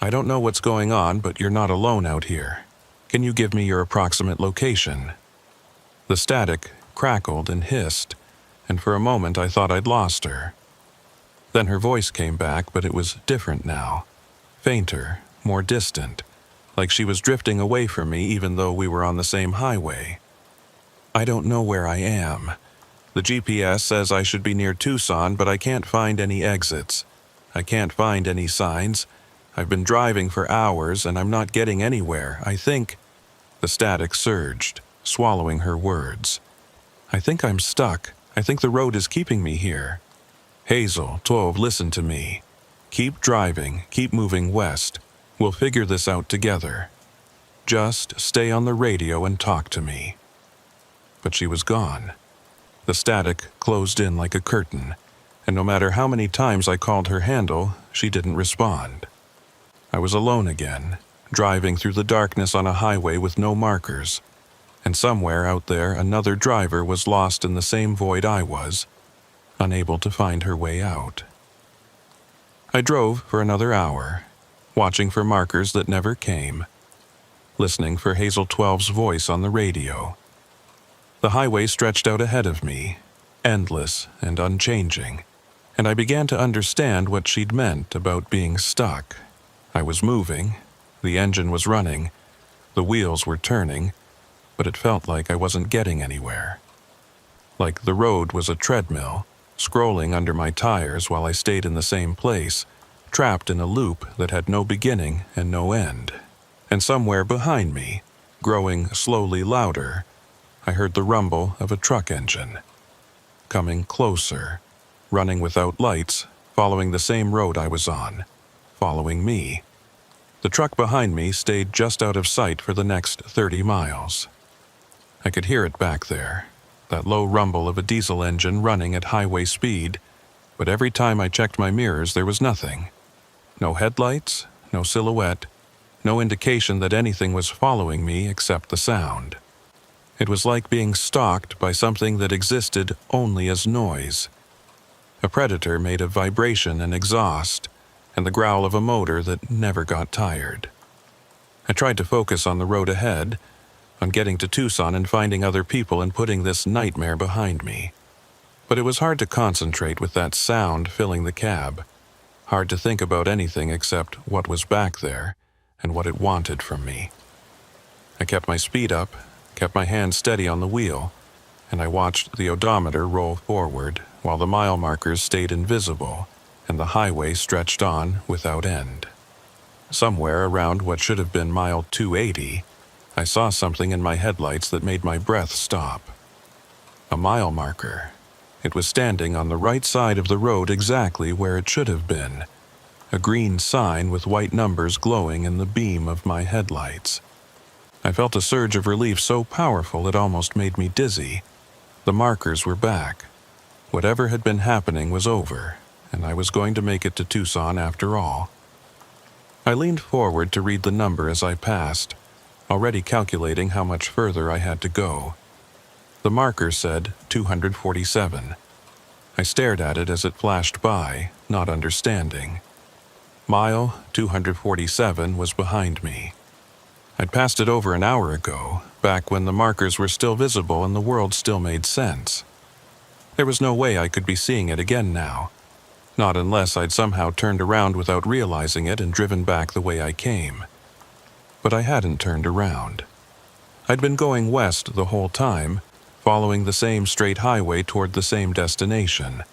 I don't know what's going on, but you're not alone out here. Can you give me your approximate location?" The static crackled and hissed, and for a moment I thought I'd lost her. Then her voice came back, but it was different now. Fainter, more distant, like she was drifting away from me even though we were on the same highway. "I don't know where I am. The GPS says I should be near Tucson, but I can't find any exits. I can't find any signs. I've been driving for hours and I'm not getting anywhere. I think..." The static surged, swallowing her words. "I think I'm stuck. I think the road is keeping me here." "Hazel 12, listen to me. Keep driving, keep moving west. We'll figure this out together. Just stay on the radio and talk to me." But she was gone. The static closed in like a curtain, and no matter how many times I called her handle, she didn't respond. I was alone again, driving through the darkness on a highway with no markers, and somewhere out there another driver was lost in the same void I was, unable to find her way out. I drove for another hour, watching for markers that never came, listening for Hazel 12's voice on the radio. The highway stretched out ahead of me, endless and unchanging, and I began to understand what she'd meant about being stuck. I was moving, the engine was running, the wheels were turning, but it felt like I wasn't getting anywhere. Like the road was a treadmill, scrolling under my tires while I stayed in the same place, trapped in a loop that had no beginning and no end. And somewhere behind me, growing slowly louder, I heard the rumble of a truck engine. Coming closer, running without lights, following the same road I was on, following me. The truck behind me stayed just out of sight for the next 30 miles. I could hear it back there, that low rumble of a diesel engine running at highway speed, but every time I checked my mirrors there was nothing. No headlights, no silhouette, no indication that anything was following me except the sound. It was like being stalked by something that existed only as noise. A predator made of vibration and exhaust, and the growl of a motor that never got tired. I tried to focus on the road ahead, on getting to Tucson and finding other people and putting this nightmare behind me. But it was hard to concentrate with that sound filling the cab. Hard to think about anything except what was back there and what it wanted from me. I kept my speed up, kept my hand steady on the wheel, and I watched the odometer roll forward while the mile markers stayed invisible and the highway stretched on without end. Somewhere around what should have been mile 280, I saw something in my headlights that made my breath stop. A mile marker. It was standing on the right side of the road exactly where it should have been. A green sign with white numbers glowing in the beam of my headlights. I felt a surge of relief so powerful it almost made me dizzy. The markers were back. Whatever had been happening was over, and I was going to make it to Tucson after all. I leaned forward to read the number as I passed, already calculating how much further I had to go. The marker said 247. I stared at it as it flashed by, not understanding. Mile 247 was behind me, I'd passed it over an hour ago, back when the markers were still visible and the world still made sense. There was no way I could be seeing it again now, not unless I'd somehow turned around without realizing it and driven back the way I came. But I hadn't turned around. I'd been going west the whole time, following the same straight highway toward the same destination.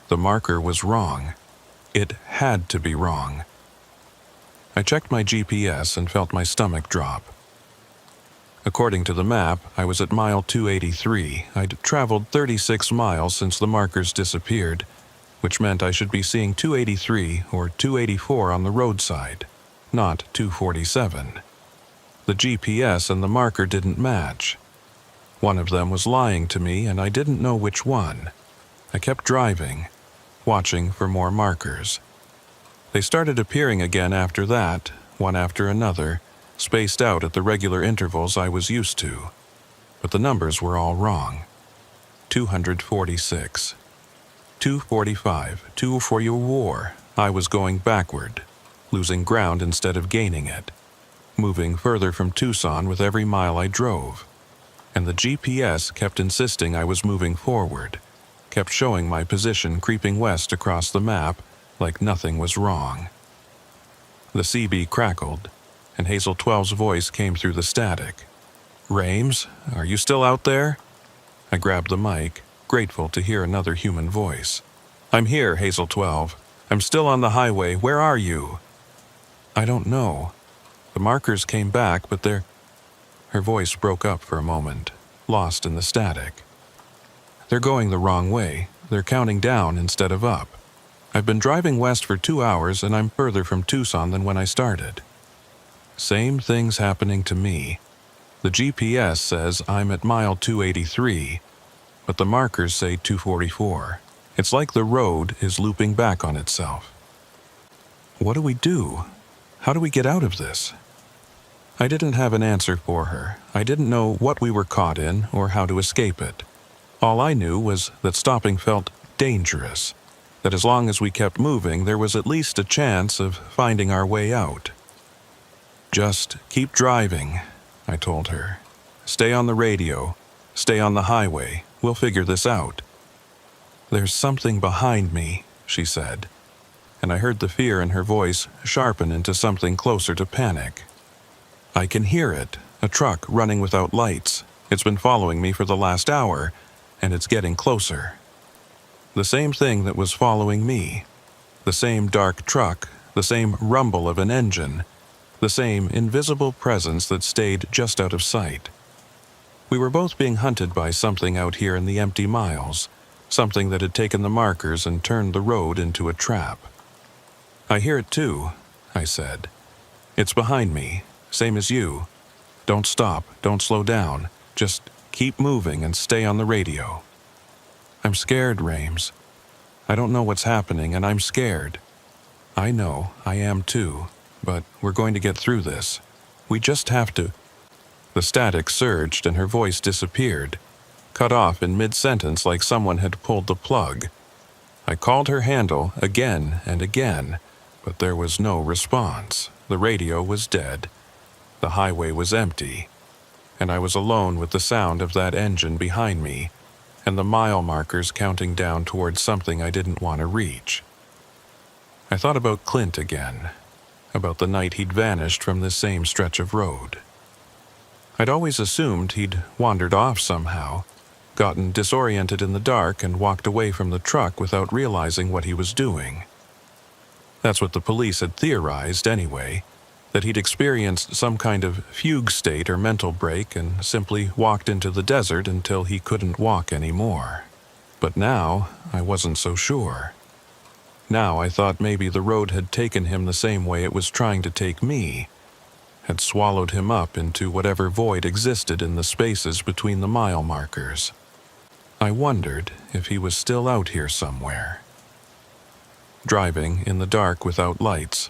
The marker was wrong. It had to be wrong. I checked my GPS and felt my stomach drop. According to the map, I was at mile 283. I'd traveled 36 miles since the markers disappeared, which meant I should be seeing 283 or 284 on the roadside, not 247. The GPS and the marker didn't match. One of them was lying to me, and I didn't know which one. I kept driving, watching for more markers. They started appearing again after that, one after another, spaced out at the regular intervals I was used to. But the numbers were all wrong. 246. 245. 244. I was going backward, losing ground instead of gaining it, moving further from Tucson with every mile I drove. And the GPS kept insisting I was moving forward, kept showing my position creeping west across the map like nothing was wrong. The CB crackled, and Hazel 12's voice came through the static. "Rames, are you still out there?" I grabbed the mic, grateful to hear another human voice. "I'm here, Hazel 12. I'm still on the highway. Where are you?" "I don't know. The markers came back, but they're..." Her voice broke up for a moment, lost in the static. "They're going the wrong way. They're counting down instead of up. I've been driving west for 2 hours, and I'm further from Tucson than when I started." Same thing's happening to me. The GPS says I'm at mile 283, but the markers say 244. It's like the road is looping back on itself. What do we do? How do we get out of this? I didn't have an answer for her. I didn't know what we were caught in or how to escape it. All I knew was that stopping felt dangerous, that as long as we kept moving, there was at least a chance of finding our way out. "Just keep driving," I told her. "Stay on the radio. Stay on the highway. We'll figure this out." "There's something behind me," she said, and I heard the fear in her voice sharpen into something closer to panic. "I can hear it, a truck running without lights. It's been following me for the last hour, and it's getting closer." The same thing that was following me. The same dark truck, the same rumble of an engine, the same invisible presence that stayed just out of sight. We were both being hunted by something out here in the empty miles, something that had taken the markers and turned the road into a trap. "I hear it too," I said. "It's behind me, same as you. Don't stop, don't slow down, just keep moving and stay on the radio." "I'm scared, Rames. I don't know what's happening, and I'm scared." "I know, I am too, but we're going to get through this. We just have to..." The static surged and her voice disappeared, cut off in mid-sentence like someone had pulled the plug. I called her handle again and again, but there was no response. The radio was dead. The highway was empty, and I was alone with the sound of that engine behind me and the mile markers counting down towards something I didn't want to reach. I thought about Clint again, about the night he'd vanished from this same stretch of road. I'd always assumed he'd wandered off somehow, gotten disoriented in the dark and walked away from the truck without realizing what he was doing. That's what the police had theorized anyway, that he'd experienced some kind of fugue state or mental break and simply walked into the desert until he couldn't walk anymore. But now, I wasn't so sure. Now I thought maybe the road had taken him the same way it was trying to take me, had swallowed him up into whatever void existed in the spaces between the mile markers. I wondered if he was still out here somewhere. Driving in the dark without lights,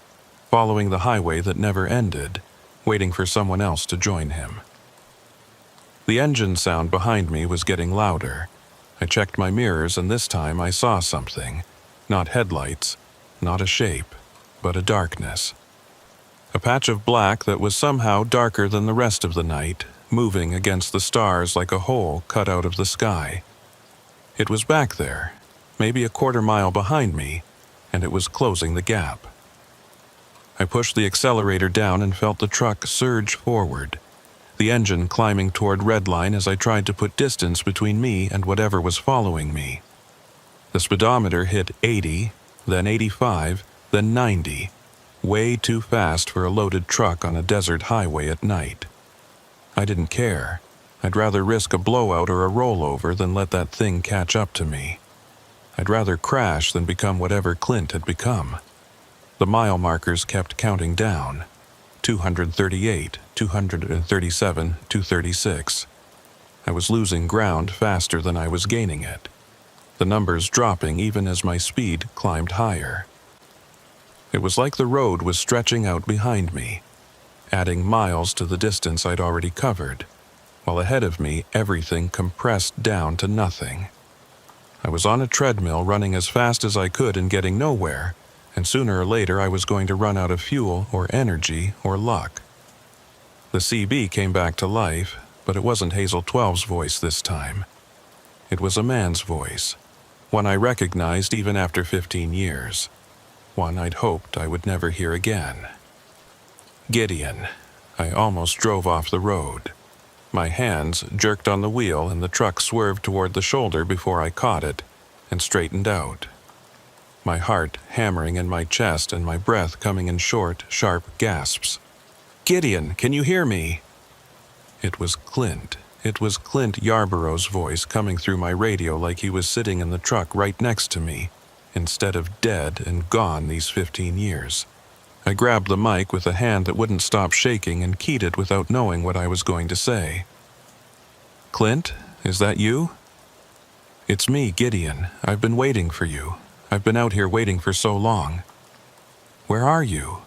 following the highway that never ended, waiting for someone else to join him. The engine sound behind me was getting louder. I checked my mirrors, and this time I saw something. Not headlights, not a shape, but a darkness. A patch of black that was somehow darker than the rest of the night, moving against the stars like a hole cut out of the sky. It was back there, maybe a quarter-mile behind me, and it was closing the gap. I pushed the accelerator down and felt the truck surge forward, the engine climbing toward redline as I tried to put distance between me and whatever was following me. The speedometer hit 80, then 85, then 90, way too fast for a loaded truck on a desert highway at night. I didn't care. I'd rather risk a blowout or a rollover than let that thing catch up to me. I'd rather crash than become whatever Clint had become. The mile markers kept counting down. 238, 237, 236. I was losing ground faster than I was gaining it, the numbers dropping even as my speed climbed higher. It was like the road was stretching out behind me, adding miles to the distance I'd already covered, while ahead of me everything compressed down to nothing. I was on a treadmill running as fast as I could and getting nowhere, and sooner or later I was going to run out of fuel or energy or luck. The CB came back to life, but it wasn't Hazel 12's voice this time. It was a man's voice, one I recognized even after 15 years, one I'd hoped I would never hear again. Gideon. I almost drove off the road. My hands jerked on the wheel and the truck swerved toward the shoulder before I caught it and straightened out. My heart hammering in my chest and my breath coming in short, sharp gasps. "Gideon, can you hear me?" It was Clint. It was Clint Yarborough's voice coming through my radio like he was sitting in the truck right next to me, instead of dead and gone these 15 years. I grabbed the mic with a hand that wouldn't stop shaking and keyed it without knowing what I was going to say. "Clint, is that you?" "It's me, Gideon. I've been waiting for you. I've been out here waiting for so long. Where are you?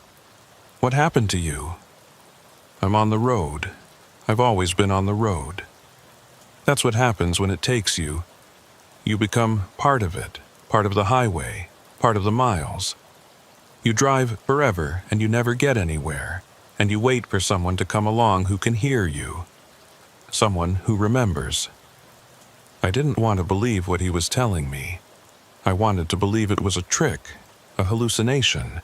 What happened to you?" "I'm on the road. I've always been on the road. That's what happens when it takes you. You become part of it, part of the highway, part of the miles. You drive forever and you never get anywhere, and you wait for someone to come along who can hear you. Someone who remembers." I didn't want to believe what he was telling me. I wanted to believe it was a trick, a hallucination,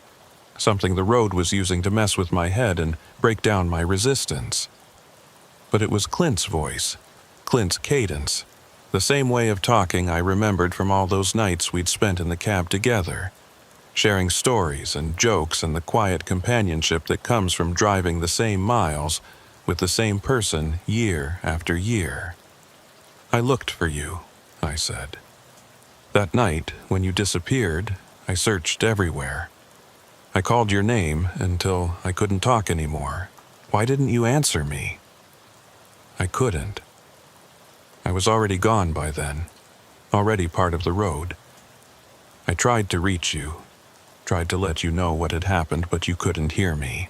something the road was using to mess with my head and break down my resistance. But it was Clint's voice, Clint's cadence, the same way of talking I remembered from all those nights we'd spent in the cab together, sharing stories and jokes and the quiet companionship that comes from driving the same miles with the same person year after year. "I looked for you," I said. "That night, when you disappeared, I searched everywhere. I called your name until I couldn't talk anymore. Why didn't you answer me?" I couldn't. I was already gone by then, already part of the road. I tried to reach you, tried to let you know what had happened, but you couldn't hear me.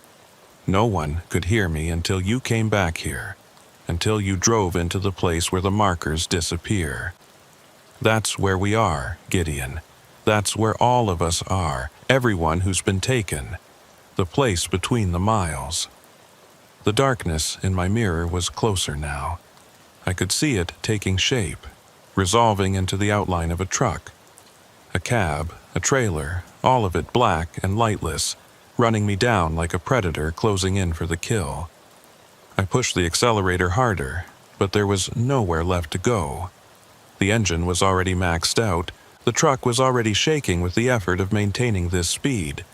No one could hear me until you came back here, until you drove into the place where the markers disappear. That's where we are, Gideon. That's where all of us are, everyone who's been taken. The place between the miles. The darkness in my mirror was closer now. I could see it taking shape, resolving into the outline of a truck. A cab, a trailer, all of it black and lightless, running me down like a predator closing in for the kill. I pushed the accelerator harder, but there was nowhere left to go. The engine was already maxed out, the truck was already shaking with the effort of maintaining this speed,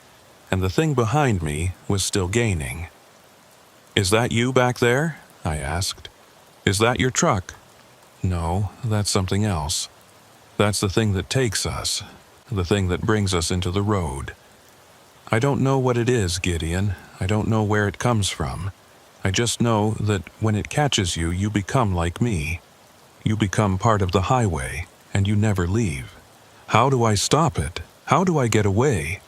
and the thing behind me was still gaining. "Is that you back there?" I asked. "Is that your truck?" "No, that's something else. That's the thing that takes us, the thing that brings us into the road. I don't know what it is, Gideon. I don't know where it comes from. I just know that when it catches you, you become like me. You become part of the highway, and you never leave. How do I stop it? How do I get away?"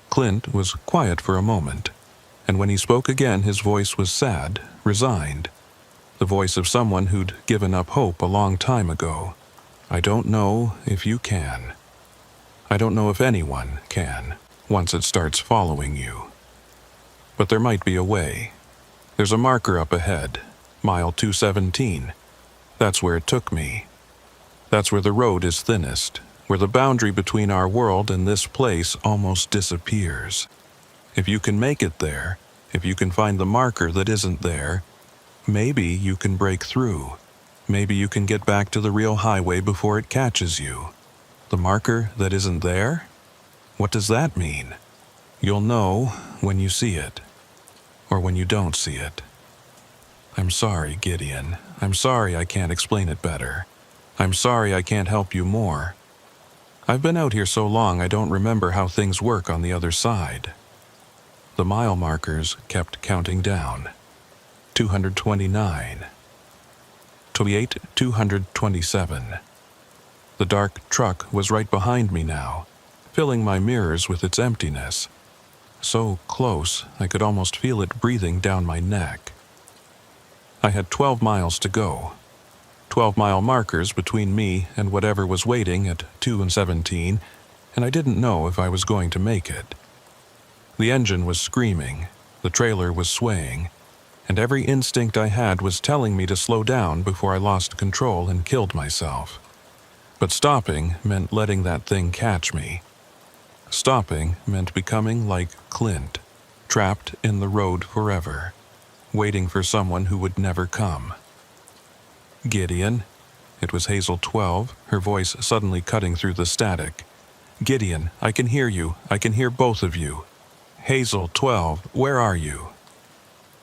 Clint was quiet for a moment, and when he spoke again his voice was sad, resigned. The voice of someone who'd given up hope a long time ago. "I don't know if you can. I don't know if anyone can, once it starts following you. But there might be a way. There's a marker up ahead, mile 217. That's where it took me. That's where the road is thinnest, where the boundary between our world and this place almost disappears. If you can make it there, if you can find the marker that isn't there, maybe you can break through. Maybe you can get back to the real highway before it catches you. The marker that isn't there? What does that mean? You'll know when you see it, or when you don't see it. I'm sorry, Gideon. I'm sorry I can't explain it better. I'm sorry I can't help you more. I've been out here so long I don't remember how things work on the other side. The mile markers kept counting down. 229. 28, 227. The dark truck was right behind me now, filling my mirrors with its emptiness. So close, I could almost feel it breathing down my neck. I had 12 miles to go. 12-mile markers between me and whatever was waiting at 2 and 17, and I didn't know if I was going to make it. The engine was screaming, the trailer was swaying, and every instinct I had was telling me to slow down before I lost control and killed myself. But stopping meant letting that thing catch me. Stopping meant becoming like Clint, trapped in the road forever, waiting for someone who would never come. Gideon. It was Hazel 12, her voice suddenly cutting through the static. Gideon, I can hear you. I can hear both of you. Hazel 12, where are you?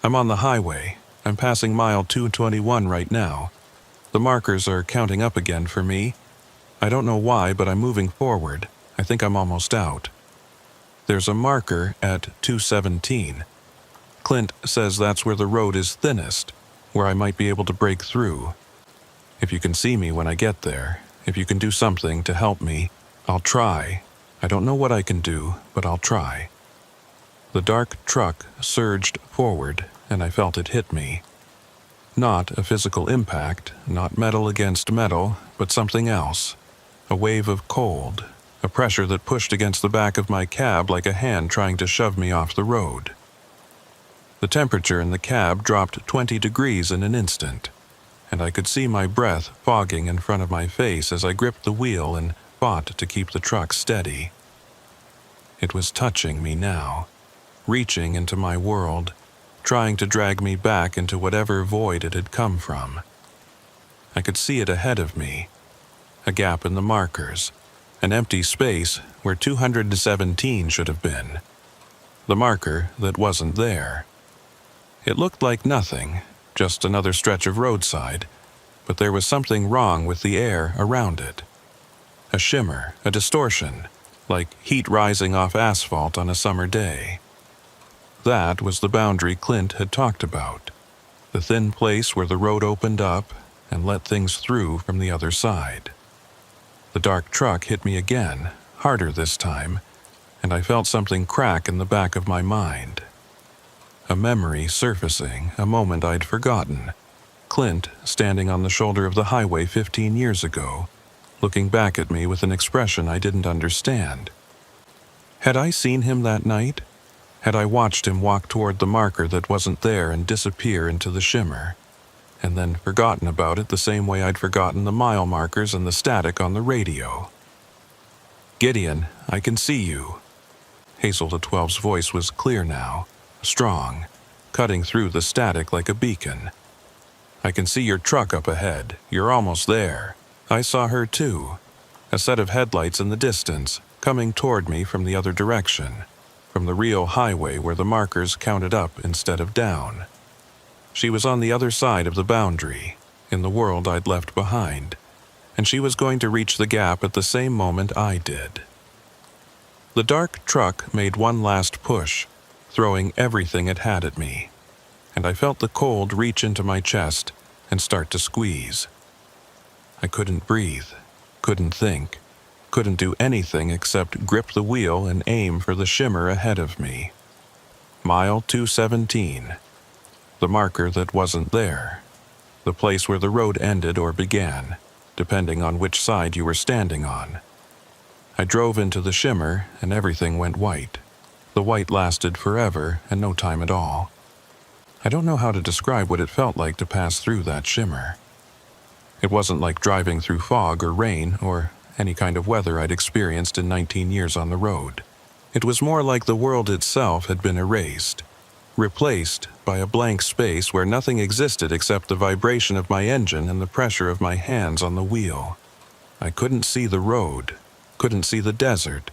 I'm on the highway. I'm passing mile 221 right now. The markers are counting up again for me. I don't know why, but I'm moving forward. I think I'm almost out. There's a marker at 217. Clint says that's where the road is thinnest, where I might be able to break through. If you can see me when I get there, if you can do something to help me, I'll try. I don't know what I can do, but I'll try. The dark truck surged forward, and I felt it hit me. Not a physical impact, not metal against metal, but something else. A wave of cold, a pressure that pushed against the back of my cab like a hand trying to shove me off the road. The temperature in the cab dropped 20 degrees in an instant, and I could see my breath fogging in front of my face as I gripped the wheel and fought to keep the truck steady. It was touching me now, reaching into my world, trying to drag me back into whatever void it had come from. I could see it ahead of me, a gap in the markers, an empty space where 217 should have been. The marker that wasn't there. It looked like nothing, just another stretch of roadside, but there was something wrong with the air around it. A shimmer, a distortion, like heat rising off asphalt on a summer day. That was the boundary Clint had talked about, the thin place where the road opened up and let things through from the other side. The dark truck hit me again, harder this time, and I felt something crack in the back of my mind. A memory surfacing, a moment I'd forgotten. Clint standing on the shoulder of the highway 15 years ago, looking back at me with an expression I didn't understand. Had I seen him that night? Had I watched him walk toward the marker that wasn't there and disappear into the shimmer, and then forgotten about it the same way I'd forgotten the mile markers and the static on the radio? Gideon, I can see you. Hazel the 12's voice was clear now, strong, cutting through the static like a beacon. I can see your truck up ahead. You're almost there. I saw her too. A set of headlights in the distance, coming toward me from the other direction, from the real highway where the markers counted up instead of down. She was on the other side of the boundary, in the world I'd left behind, and she was going to reach the gap at the same moment I did. The dark truck made one last push, throwing everything it had at me, and I felt the cold reach into my chest and start to squeeze. I couldn't breathe, couldn't think, couldn't do anything except grip the wheel and aim for the shimmer ahead of me. Mile 217. The marker that wasn't there. The place where the road ended or began, depending on which side you were standing on. I drove into the shimmer and everything went white. The white lasted forever and no time at all. I don't know how to describe what it felt like to pass through that shimmer. It wasn't like driving through fog or rain or any kind of weather I'd experienced in 19 years on the road. It was more like the world itself had been erased, replaced by a blank space where nothing existed except the vibration of my engine and the pressure of my hands on the wheel. I couldn't see the road, couldn't see the desert,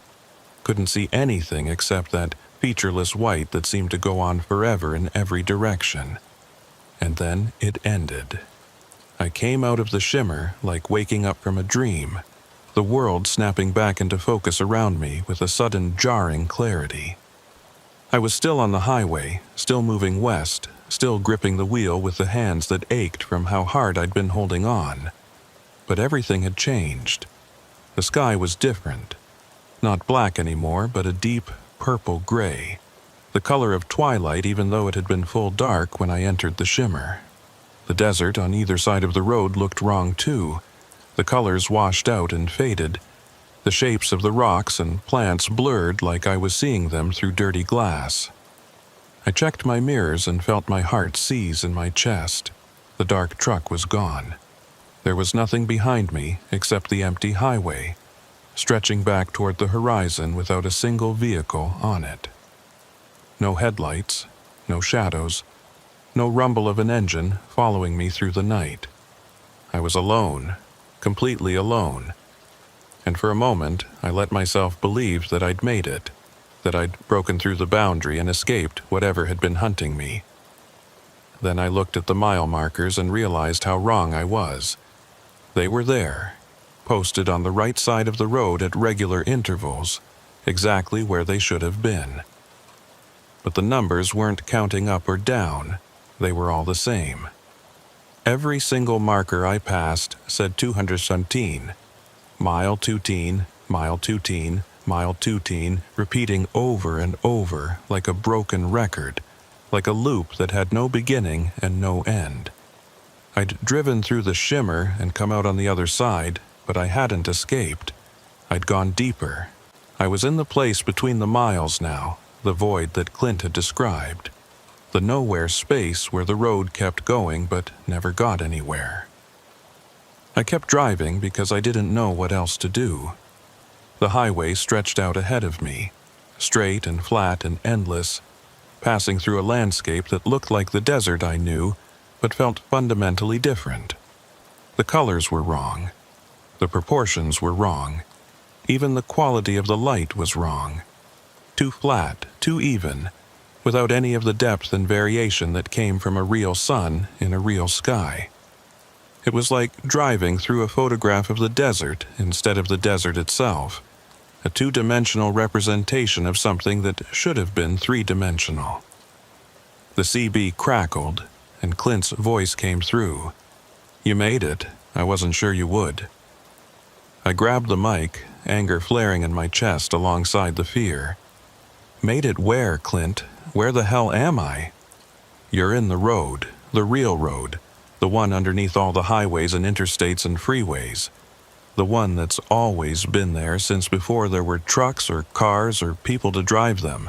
couldn't see anything except that featureless white that seemed to go on forever in every direction. And then it ended. I came out of the shimmer like waking up from a dream, the world snapping back into focus around me with a sudden jarring clarity. I was still on the highway, still moving west, still gripping the wheel with the hands that ached from how hard I'd been holding on. But everything had changed. The sky was different. Not black anymore, but a deep purple gray, the color of twilight even though it had been full dark when I entered the shimmer. The desert on either side of the road looked wrong too. The colors washed out and faded. The shapes of the rocks and plants blurred like I was seeing them through dirty glass. I checked my mirrors and felt my heart seize in my chest. The dark truck was gone. There was nothing behind me except the empty highway, stretching back toward the horizon without a single vehicle on it. No headlights, no shadows, no rumble of an engine following me through the night. I was alone, completely alone. And for a moment, I let myself believe that I'd made it, that I'd broken through the boundary and escaped whatever had been hunting me. Then I looked at the mile markers and realized how wrong I was. They were there, posted on the right side of the road at regular intervals, exactly where they should have been. But the numbers weren't counting up or down, they were all the same. Every single marker I passed said 217, mile 2teen, mile 2teen, mile 2teen, repeating over and over like a broken record, like a loop that had no beginning and no end. I'd driven through the shimmer and come out on the other side, but I hadn't escaped. I'd gone deeper. I was in the place between the miles now, the void that Clint had described. The nowhere space where the road kept going but never got anywhere. I kept driving because I didn't know what else to do. The highway stretched out ahead of me, straight and flat and endless, passing through a landscape that looked like the desert I knew, but felt fundamentally different. The colors were wrong. The proportions were wrong. Even the quality of the light was wrong. Too flat, too even, without any of the depth and variation that came from a real sun in a real sky. It was like driving through a photograph of the desert instead of the desert itself, a two-dimensional representation of something that should have been three-dimensional. The CB crackled, and Clint's voice came through. "You made it. I wasn't sure you would." I grabbed the mic, anger flaring in my chest alongside the fear. "Made it where, Clint? Where the hell am I?" "You're in the road, the real road, the one underneath all the highways and interstates and freeways. The one that's always been there since before there were trucks or cars or people to drive them.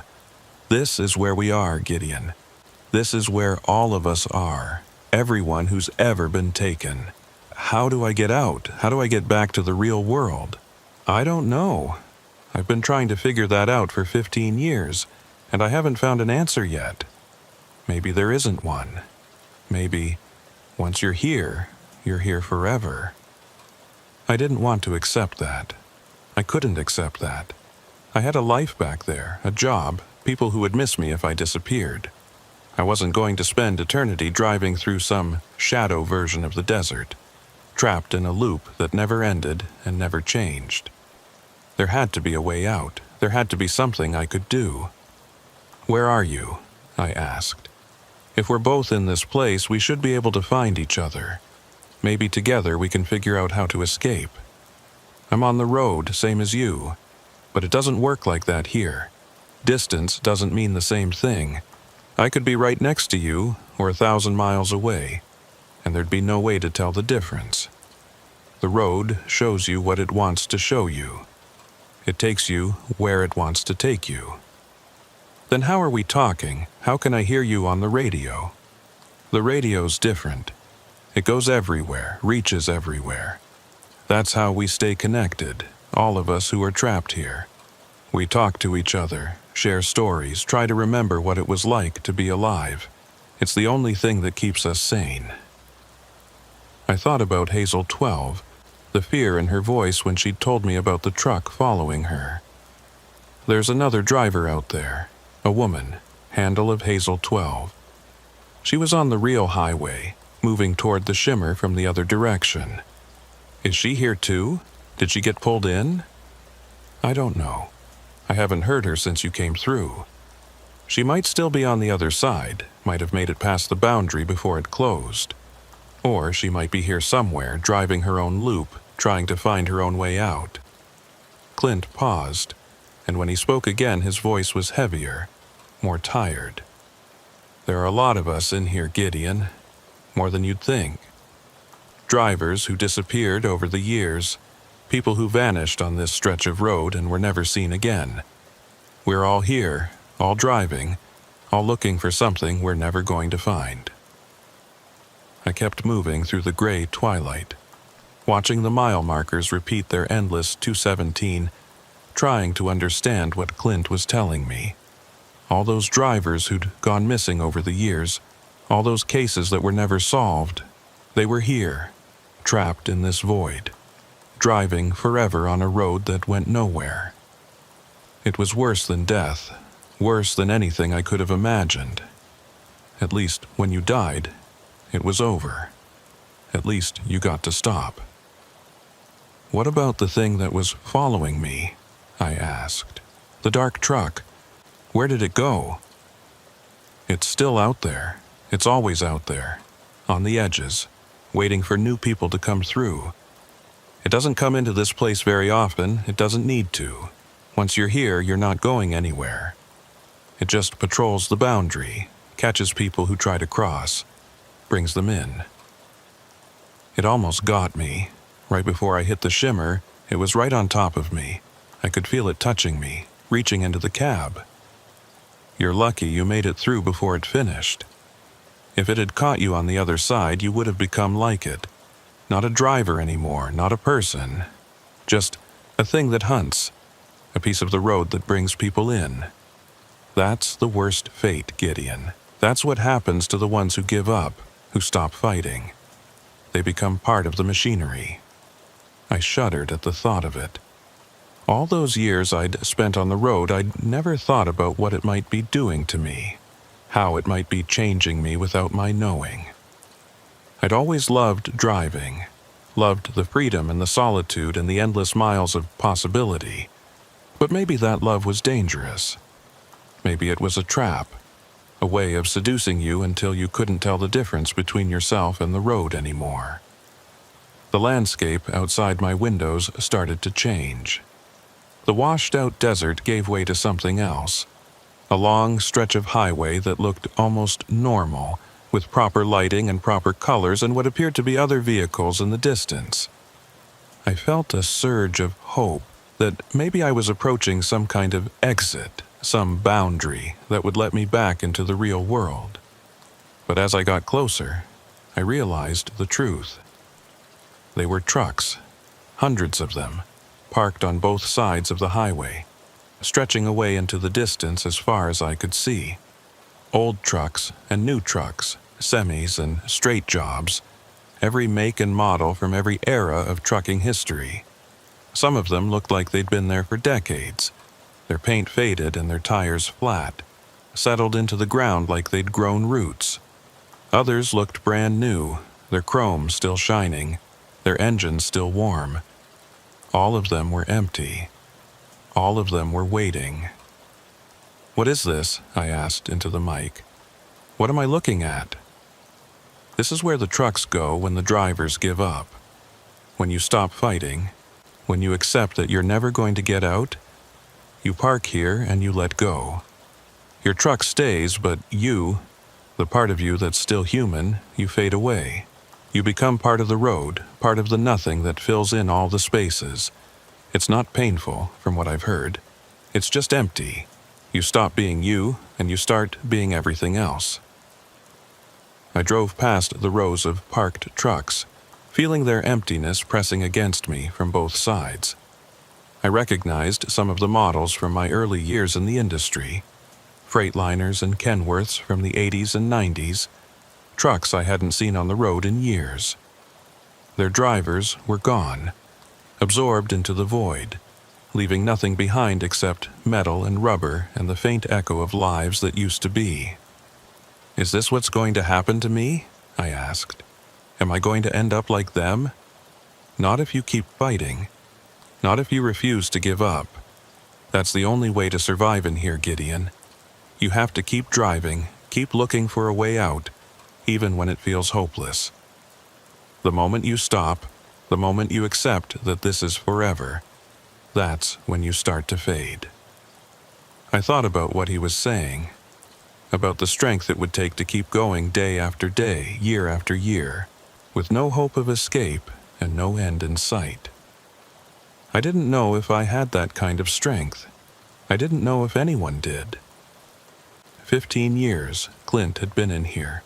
This is where we are, Gideon. This is where all of us are, everyone who's ever been taken. How do I get out? How do I get back to the real world? I don't know. I've been trying to figure that out for 15 years, and I haven't found an answer yet. Maybe there isn't one. Maybe, once you're here forever." I didn't want to accept that. I couldn't accept that. I had a life back there, a job, people who would miss me if I disappeared. I wasn't going to spend eternity driving through some shadow version of the desert, trapped in a loop that never ended and never changed. There had to be a way out. There had to be something I could do. "Where are you?" I asked. "If we're both in this place, we should be able to find each other. Maybe together we can figure out how to escape. I'm on the road, same as you, but it doesn't work like that here. Distance doesn't mean the same thing. I could be right next to you or 1,000 miles away, and there'd be no way to tell the difference. The road shows you what it wants to show you. It takes you where it wants to take you." Then how are we talking? How can I hear you on the radio? The radio's different. It goes everywhere, reaches everywhere. That's how we stay connected, all of us who are trapped here. We talk to each other, share stories, try to remember what it was like to be alive. It's the only thing that keeps us sane. I thought about Hazel 12, the fear in her voice when she'd told me about the truck following her. There's another driver out there, a woman, handle of Hazel 12. She was on the real highway, moving toward the shimmer from the other direction. Is she here too? Did she get pulled in? I don't know. I haven't heard her since you came through. She might still be on the other side, might have made it past the boundary before it closed. Or she might be here somewhere, driving her own loop, trying to find her own way out. Clint paused, and when he spoke again his voice was heavier, more tired. There are a lot of us in here, Gideon, more than you'd think. Drivers who disappeared over the years, people who vanished on this stretch of road and were never seen again. We're all here, all driving, all looking for something we're never going to find. I kept moving through the gray twilight, watching the mile markers repeat their endless 217, trying to understand what Clint was telling me. All those drivers who'd gone missing over the years, all those cases that were never solved, they were here, trapped in this void, driving forever on a road that went nowhere. It was worse than death, worse than anything I could have imagined. At least, when you died, it was over. At least you got to stop. What about the thing that was following me? I asked. The dark truck. Where did it go? It's still out there. It's always out there, on the edges, waiting for new people to come through. It doesn't come into this place very often. It doesn't need to. Once you're here, you're not going anywhere. It just patrols the boundary, catches people who try to cross, brings them in. It almost got me. Right before I hit the shimmer, it was right on top of me. I could feel it touching me, reaching into the cab. You're lucky you made it through before it finished. If it had caught you on the other side, you would have become like it. Not a driver anymore, not a person. Just a thing that hunts, a piece of the road that brings people in. That's the worst fate, Gideon. That's what happens to the ones who give up, who stop fighting. They become part of the machinery. I shuddered at the thought of it. All those years I'd spent on the road, I'd never thought about what it might be doing to me, how it might be changing me without my knowing. I'd always loved driving, loved the freedom and the solitude and the endless miles of possibility. But maybe that love was dangerous. Maybe it was a trap, a way of seducing you until you couldn't tell the difference between yourself and the road anymore. The landscape outside my windows started to change. The washed-out desert gave way to something else, a long stretch of highway that looked almost normal, with proper lighting and proper colors and what appeared to be other vehicles in the distance. I felt a surge of hope that maybe I was approaching some kind of exit, some boundary that would let me back into the real world. But as I got closer, I realized the truth. They were trucks, hundreds of them, parked on both sides of the highway, stretching away into the distance as far as I could see. Old trucks and new trucks, semis and straight jobs, every make and model from every era of trucking history. Some of them looked like they'd been there for decades, their paint faded and their tires flat, settled into the ground like they'd grown roots. Others looked brand new, their chrome still shining, their engines still warm. All of them were empty. All of them were waiting. "What is this?" I asked into the mic. "What am I looking at?" This is where the trucks go when the drivers give up. When you stop fighting, when you accept that you're never going to get out, you park here and you let go. Your truck stays, but you, the part of you that's still human, you fade away. You become part of the road, part of the nothing that fills in all the spaces. It's not painful, from what I've heard. It's just empty. You stop being you, and you start being everything else. I drove past the rows of parked trucks, feeling their emptiness pressing against me from both sides. I recognized some of the models from my early years in the industry, Freightliners and Kenworths from the 80s and 90s, trucks I hadn't seen on the road in years. Their drivers were gone, absorbed into the void, leaving nothing behind except metal and rubber and the faint echo of lives that used to be. Is this what's going to happen to me? I asked. Am I going to end up like them? Not if you keep fighting. Not if you refuse to give up. That's the only way to survive in here, Gideon. You have to keep driving, keep looking for a way out, even when it feels hopeless. The moment you stop, the moment you accept that this is forever, that's when you start to fade. I thought about what he was saying, about the strength it would take to keep going day after day, year after year, with no hope of escape and no end in sight. I didn't know if I had that kind of strength. I didn't know if anyone did. 15 years Clint had been in here.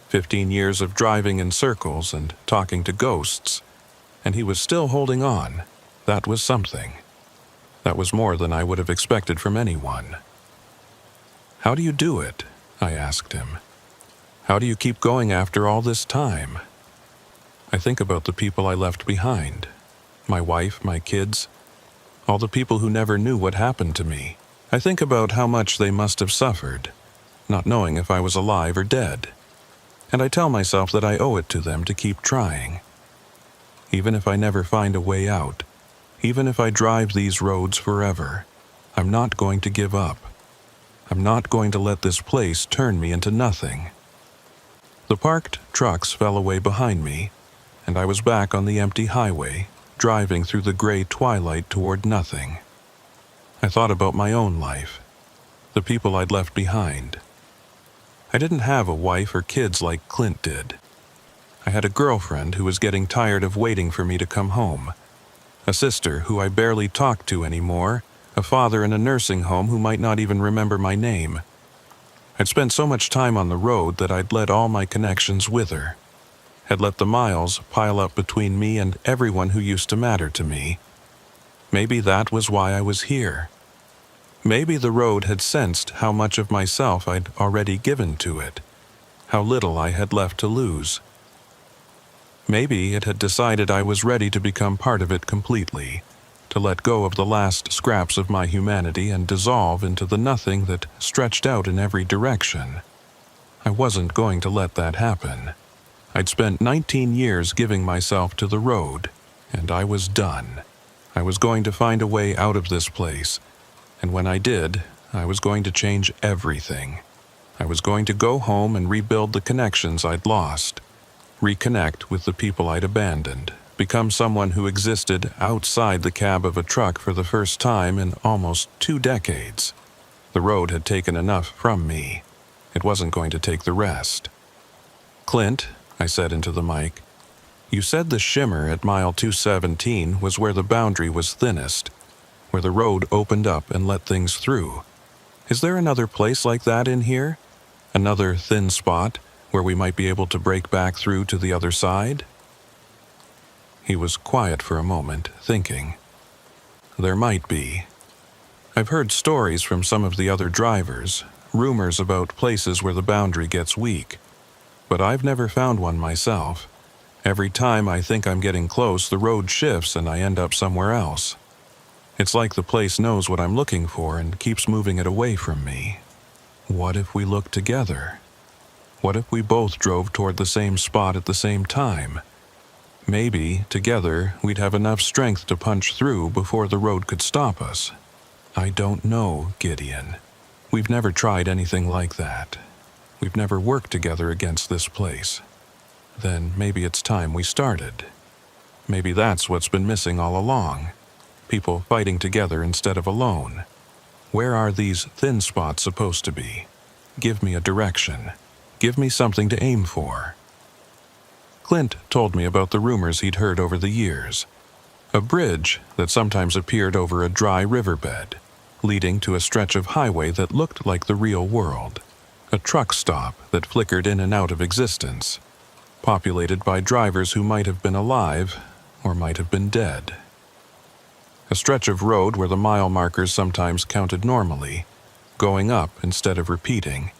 15 years of driving in circles and talking to ghosts, and he was still holding on. That was something. That was more than I would have expected from anyone. How do you do it? I asked him. How do you keep going after all this time? I think about the people I left behind. My wife, my kids, all the people who never knew what happened to me. I think about how much they must have suffered, not knowing if I was alive or dead. And I tell myself that I owe it to them to keep trying. Even if I never find a way out, even if I drive these roads forever, I'm not going to give up. I'm not going to let this place turn me into nothing. The parked trucks fell away behind me, and I was back on the empty highway, driving through the gray twilight toward nothing. I thought about my own life, the people I'd left behind. I didn't have a wife or kids like Clint did. I had a girlfriend who was getting tired of waiting for me to come home, a sister who I barely talked to anymore, a father in a nursing home who might not even remember my name. I'd spent so much time on the road that I'd let all my connections wither, had let the miles pile up between me and everyone who used to matter to me. Maybe that was why I was here. Maybe the road had sensed how much of myself I'd already given to it, how little I had left to lose. Maybe it had decided I was ready to become part of it completely, to let go of the last scraps of my humanity and dissolve into the nothing that stretched out in every direction. I wasn't going to let that happen. I'd spent 19 years giving myself to the road, and I was done. I was going to find a way out of this place, and when I did, I was going to change everything. I was going to go home and rebuild the connections I'd lost, reconnect with the people I'd abandoned, become someone who existed outside the cab of a truck for the first time in almost 2 decades. The road had taken enough from me. It wasn't going to take the rest. Clint, I said into the mic, you said the shimmer at mile 217 was where the boundary was thinnest, where the road opened up and let things through. Is there another place like that in here? Another thin spot where we might be able to break back through to the other side? He was quiet for a moment, thinking. There might be. I've heard stories from some of the other drivers, rumors about places where the boundary gets weak, but I've never found one myself. Every time I think I'm getting close, the road shifts and I end up somewhere else. It's like the place knows what I'm looking for and keeps moving it away from me. What if we looked together? What if we both drove toward the same spot at the same time? Maybe, together, we'd have enough strength to punch through before the road could stop us. I don't know, Gideon. We've never tried anything like that. We've never worked together against this place. Then maybe it's time we started. Maybe that's what's been missing all along. People fighting together instead of alone. Where are these thin spots supposed to be? Give me a direction. Give me something to aim for. Clint told me about the rumors he'd heard over the years. A bridge that sometimes appeared over a dry riverbed. leading to a stretch of highway that looked like the real world, a truck stop that flickered in and out of existence, populated by drivers who might have been alive or might have been dead. A stretch of road where the mile markers sometimes counted normally, going up instead of repeating,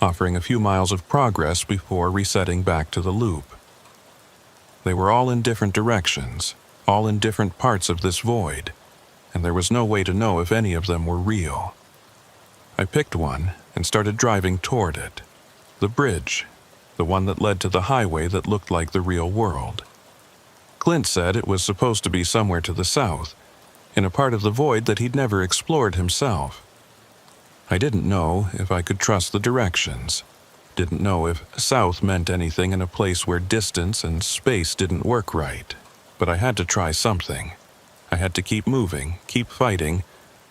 offering a few miles of progress before resetting back to the loop. They were all in different directions, all in different parts of this void, and there was no way to know if any of them were real. I picked one and started driving toward it, the bridge, the one that led to the highway that looked like the real world. Clint said it was supposed to be somewhere to the south, in a part of the void that he'd never explored himself. I didn't know if I could trust the directions, didn't know if south meant anything in a place where distance and space didn't work right, but I had to try something. I had to keep moving, keep fighting,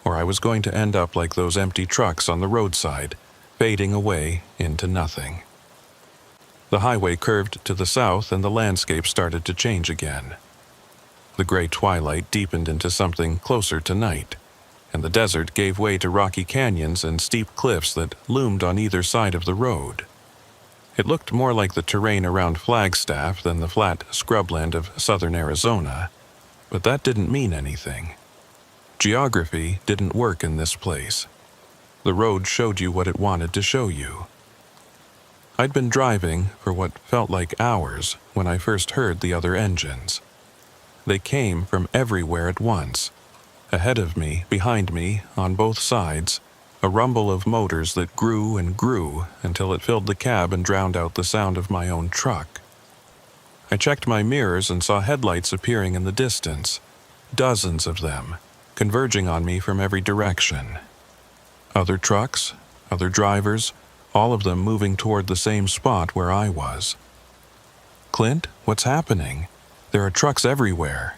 or I was going to end up like those empty trucks on the roadside, fading away into nothing. The highway curved to the south and the landscape started to change again. The gray twilight deepened into something closer to night, and the desert gave way to rocky canyons and steep cliffs that loomed on either side of the road. It looked more like the terrain around Flagstaff than the flat scrubland of southern Arizona, but that didn't mean anything. Geography didn't work in this place. The road showed you what it wanted to show you. I'd been driving for what felt like hours when I first heard the other engines. They came from everywhere at once. Ahead of me, behind me, on both sides, a rumble of motors that grew and grew until it filled the cab and drowned out the sound of my own truck. I checked my mirrors and saw headlights appearing in the distance, dozens of them, converging on me from every direction. Other trucks, other drivers, all of them moving toward the same spot where I was. "Clint, what's happening? There are trucks everywhere."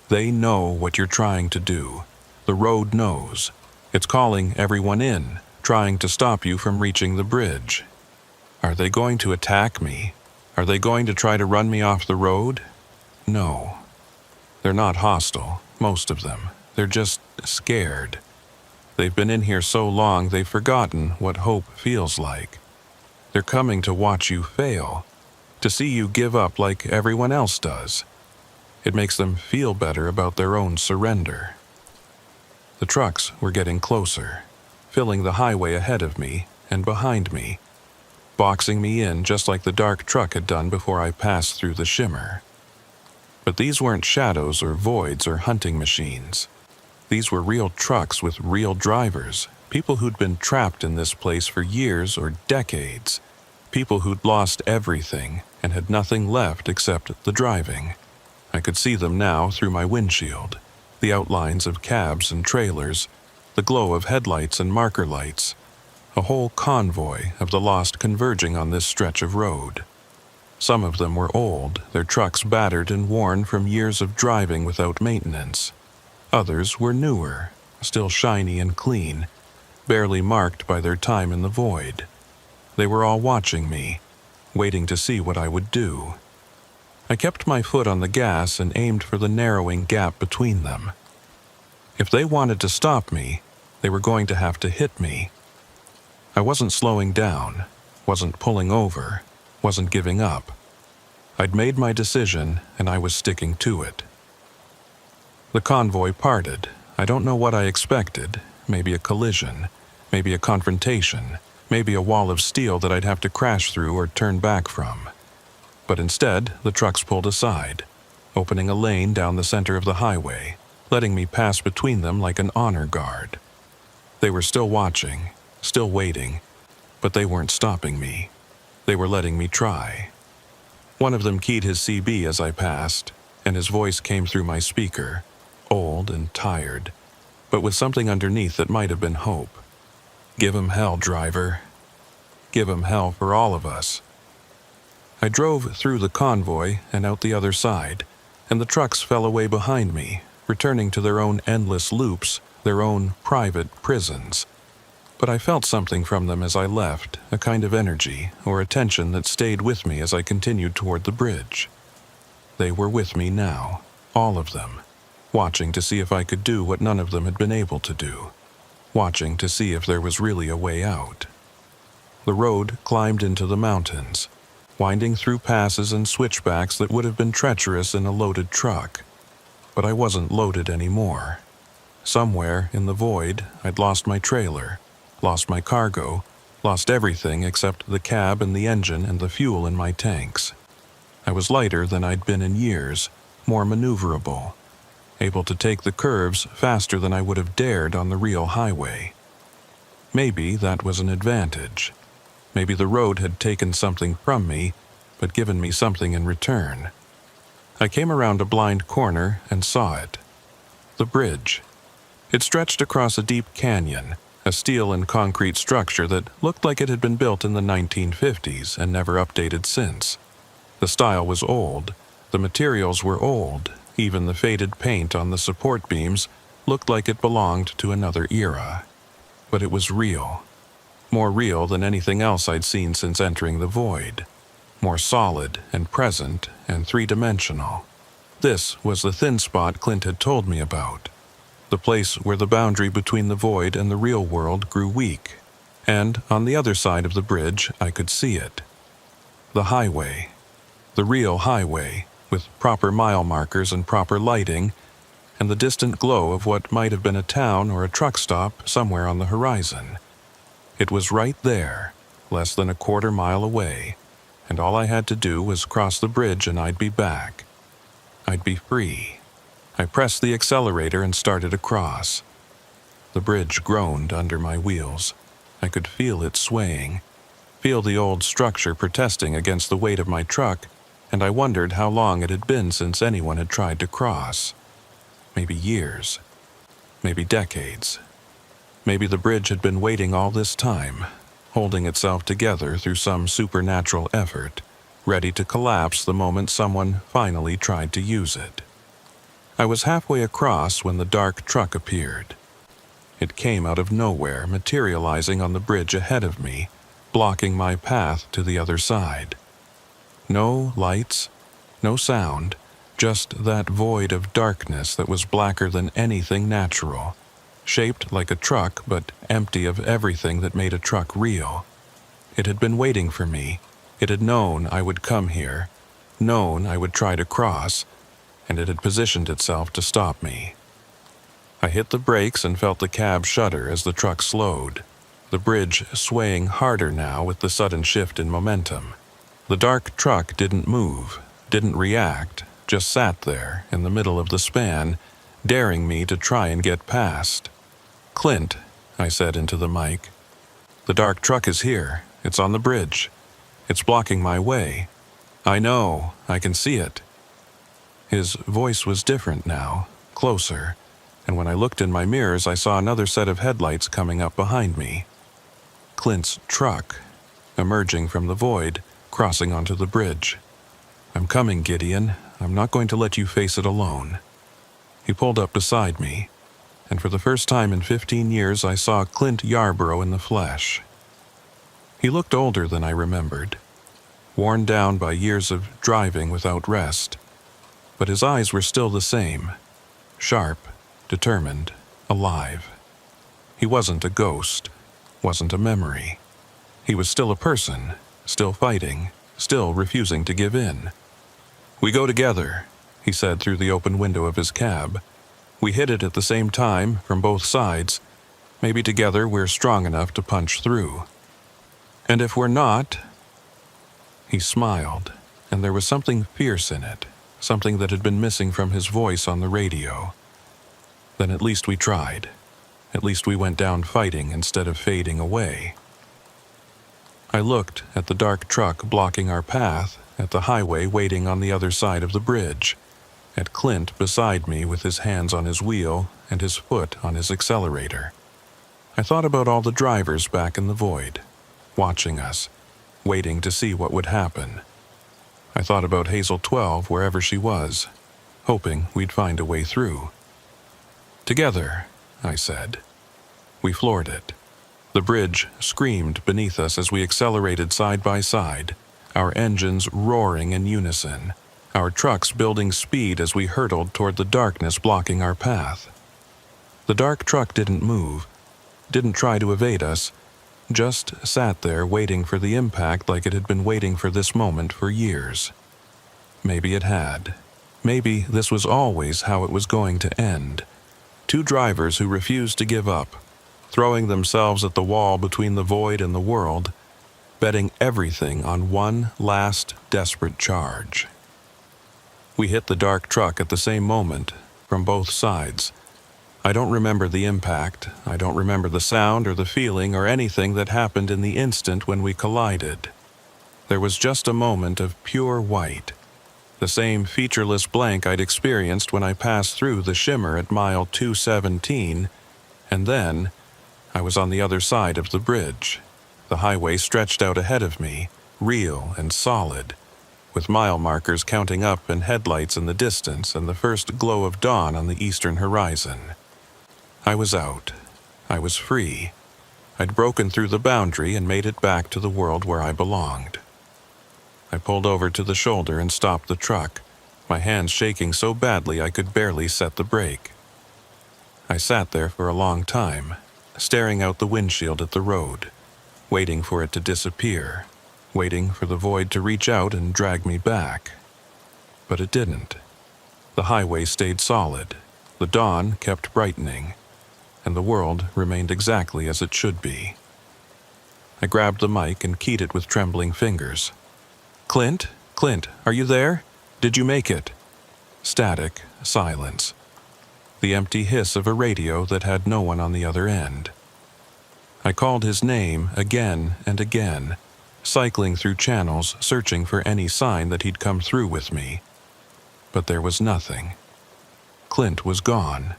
They know what you're trying to do. The road knows. It's calling everyone in, trying to stop you from reaching the bridge. Are they going to attack me? Are they going to try to run me off the road? No. They're not hostile, most of them. They're just scared. They've been in here so long they've forgotten what hope feels like. They're coming to watch you fail, to see you give up like everyone else does. It makes them feel better about their own surrender. The trucks were getting closer, filling the highway ahead of me and behind me, boxing me in just like the dark truck had done before I passed through the shimmer. But these weren't shadows or voids or hunting machines. These were real trucks with real drivers, people who'd been trapped in this place for years or decades, people who'd lost everything and had nothing left except the driving. I could see them now through my windshield, the outlines of cabs and trailers, the glow of headlights and marker lights, a whole convoy of the lost converging on this stretch of road. Some of them were old, their trucks battered and worn from years of driving without maintenance. Others were newer, still shiny and clean, barely marked by their time in the void. They were all watching me, waiting to see what I would do. I kept my foot on the gas and aimed for the narrowing gap between them. If they wanted to stop me, they were going to have to hit me. I wasn't slowing down, wasn't pulling over, wasn't giving up. I'd made my decision and I was sticking to it. The convoy parted. I don't know what I expected. Maybe a collision, maybe a confrontation, maybe a wall of steel that I'd have to crash through or turn back from. But instead, the trucks pulled aside, opening a lane down the center of the highway, letting me pass between them like an honor guard. They were still watching, still waiting, but they weren't stopping me. They were letting me try. One of them keyed his CB as I passed, and his voice came through my speaker, old and tired, but with something underneath that might have been hope. "Give 'em hell, driver. Give 'em hell for all of us." I drove through the convoy and out the other side, and the trucks fell away behind me, returning to their own endless loops, their own private prisons. But I felt something from them as I left, a kind of energy or a tension that stayed with me as I continued toward the bridge. They were with me now, all of them, watching to see if I could do what none of them had been able to do, watching to see if there was really a way out. The road climbed into the mountains, winding through passes and switchbacks that would have been treacherous in a loaded truck. But I wasn't loaded anymore. Somewhere in the void, I'd lost my trailer, lost my cargo, lost everything except the cab and the engine and the fuel in my tanks. I was lighter than I'd been in years, more maneuverable, able to take the curves faster than I would have dared on the real highway. Maybe that was an advantage. Maybe the road had taken something from me, but given me something in return. I came around a blind corner and saw it. The bridge. It stretched across a deep canyon, a steel and concrete structure that looked like it had been built in the 1950s and never updated since. The style was old, the materials were old, even the faded paint on the support beams looked like it belonged to another era. But it was real. More real than anything else I'd seen since entering the void. More solid and present and three-dimensional. This was the thin spot Clint had told me about. The place where the boundary between the void and the real world grew weak. And on the other side of the bridge, I could see it. The highway. The real highway, with proper mile markers and proper lighting, and the distant glow of what might have been a town or a truck stop somewhere on the horizon. It was right there, less than a quarter mile away, and all I had to do was cross the bridge and I'd be back. I'd be free. I pressed the accelerator and started across. The bridge groaned under my wheels. I could feel it swaying, feel the old structure protesting against the weight of my truck, and I wondered how long it had been since anyone had tried to cross. Maybe years. Maybe decades. Maybe the bridge had been waiting all this time, holding itself together through some supernatural effort, ready to collapse the moment someone finally tried to use it. I was halfway across when the dark truck appeared. It came out of nowhere, materializing on the bridge ahead of me, blocking my path to the other side. No lights, no sound, just that void of darkness that was blacker than anything natural, shaped like a truck but empty of everything that made a truck real. It had been waiting for me. It had known I would come here, known I would try to cross, and it had positioned itself to stop me. I hit the brakes and felt the cab shudder as the truck slowed, the bridge swaying harder now with the sudden shift in momentum. The dark truck didn't move, didn't react, just sat there in the middle of the span, daring me to try and get past. "Clint," I said into the mic, "the dark truck is here. It's on the bridge. It's blocking my way. I know, I can see it." His voice was different now, closer, and when I looked in my mirrors I saw another set of headlights coming up behind me. Clint's truck, emerging from the void, crossing onto the bridge. "I'm coming, Gideon. I'm not going to let you face it alone." He pulled up beside me, and for the first time in 15 years I saw Clint Yarborough in the flesh. He looked older than I remembered, worn down by years of driving without rest, but his eyes were still the same, sharp, determined, alive. He wasn't a ghost, wasn't a memory. He was still a person, still fighting, still refusing to give in. "We go together," he said through the open window of his cab. "We hit it at the same time, from both sides. Maybe together we're strong enough to punch through. And if we're not—" He smiled, and there was something fierce in it, something that had been missing from his voice on the radio. "Then at least we tried. At least we went down fighting instead of fading away." I looked at the dark truck blocking our path, at the highway waiting on the other side of the bridge, at Clint beside me with his hands on his wheel and his foot on his accelerator. I thought about all the drivers back in the void, watching us, waiting to see what would happen. I thought about Hazel 12 wherever she was, hoping we'd find a way through. "Together," I said. We floored it. The bridge screamed beneath us as we accelerated side by side, our engines roaring in unison, our trucks building speed as we hurtled toward the darkness blocking our path. The dark truck didn't move. didn't try to evade us, just sat there waiting for the impact like it had been waiting for this moment for years. Maybe it had. Maybe this was always how it was going to end. Two drivers who refused to give up, throwing themselves at the wall between the void and the world, betting everything on one last desperate charge. We hit the dark truck at the same moment, from both sides. I don't remember the impact. I don't remember the sound or the feeling or anything that happened in the instant when we collided. There was just a moment of pure white, the same featureless blank I'd experienced when I passed through the shimmer at mile 217, and then I was on the other side of the bridge. The highway stretched out ahead of me, real and solid, with mile markers counting up and headlights in the distance and the first glow of dawn on the eastern horizon. I was out. I was free. I'd broken through the boundary and made it back to the world where I belonged. I pulled over to the shoulder and stopped the truck, my hands shaking so badly I could barely set the brake. I sat there for a long time, staring out the windshield at the road, waiting for it to disappear, waiting for the void to reach out and drag me back. But it didn't. The highway stayed solid, the dawn kept brightening, and the world remained exactly as it should be. I grabbed the mic and keyed it with trembling fingers. "Clint? Clint, are you there? Did you make it?" Static, silence. The empty hiss of a radio that had no one on the other end. I called his name again and again, cycling through channels searching for any sign that he'd come through with me. But there was nothing. Clint was gone,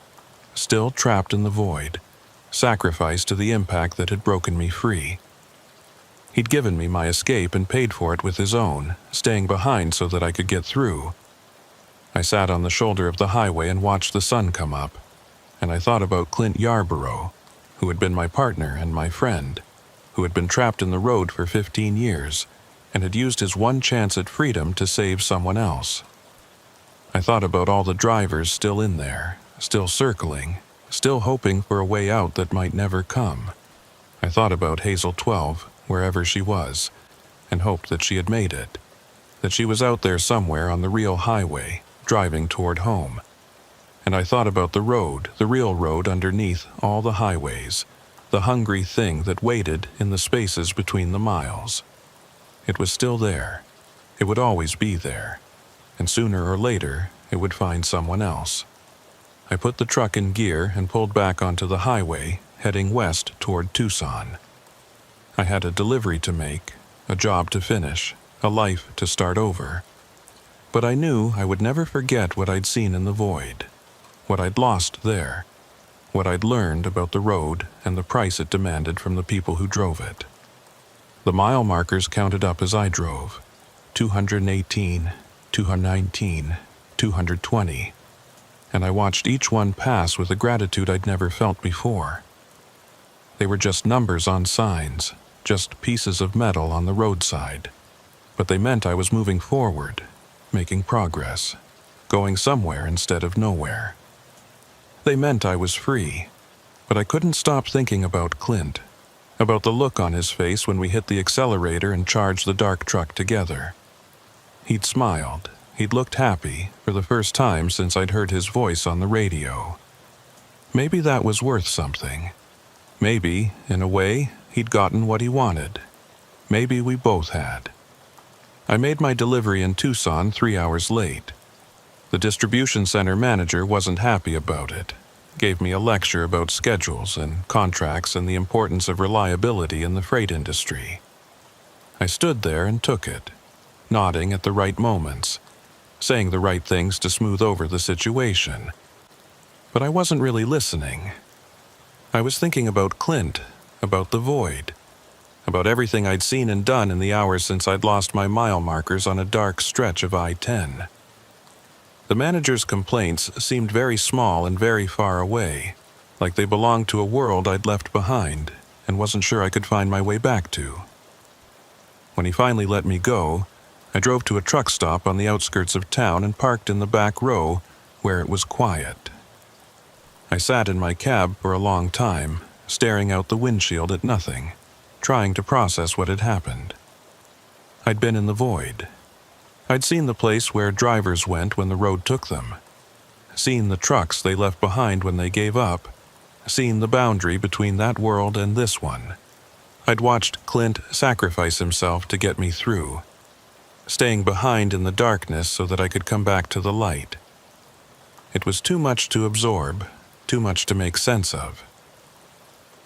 still trapped in the void, sacrificed to the impact that had broken me free. He'd given me my escape and paid for it with his own, staying behind so that I could get through. I sat on the shoulder of the highway and watched the sun come up, and I thought about Clint Yarborough, who had been my partner and my friend, who had been trapped in the road for 15 years and had used his one chance at freedom to save someone else. I thought about all the drivers still in there, still circling, still hoping for a way out that might never come. I thought about Hazel 12, wherever she was, and hoped that she had made it, that she was out there somewhere on the real highway, driving toward home. And I thought about the road, the real road underneath all the highways, the hungry thing that waited in the spaces between the miles. It was still there. It would always be there. And sooner or later, it would find someone else. I put the truck in gear and pulled back onto the highway, heading west toward Tucson. I had a delivery to make, a job to finish, a life to start over. But I knew I would never forget what I'd seen in the void, what I'd lost there, what I'd learned about the road and the price it demanded from the people who drove it. The mile markers counted up as I drove, 218, 219, 220, and I watched each one pass with a gratitude I'd never felt before. They were just numbers on signs, just pieces of metal on the roadside, but they meant I was moving forward, making progress, going somewhere instead of nowhere. They meant I was free, but I couldn't stop thinking about Clint, about the look on his face when we hit the accelerator and charged the dark truck together. He'd smiled, he'd looked happy for the first time since I'd heard his voice on the radio. Maybe that was worth something. Maybe, in a way, he'd gotten what he wanted. Maybe we both had. I made my delivery in Tucson 3 hours late. The distribution center manager wasn't happy about it, gave me a lecture about schedules and contracts and the importance of reliability in the freight industry. I stood there and took it, nodding at the right moments, saying the right things to smooth over the situation. But I wasn't really listening. I was thinking about Clint, about the void, about everything I'd seen and done in the hours since I'd lost my mile markers on a dark stretch of I-10. The manager's complaints seemed very small and very far away, like they belonged to a world I'd left behind and wasn't sure I could find my way back to. When he finally let me go, I drove to a truck stop on the outskirts of town and parked in the back row where it was quiet. I sat in my cab for a long time, staring out the windshield at nothing, trying to process what had happened. I'd been in the void. I'd seen the place where drivers went when the road took them, seen the trucks they left behind when they gave up, seen the boundary between that world and this one. I'd watched Clint sacrifice himself to get me through, staying behind in the darkness so that I could come back to the light. It was too much to absorb, too much to make sense of.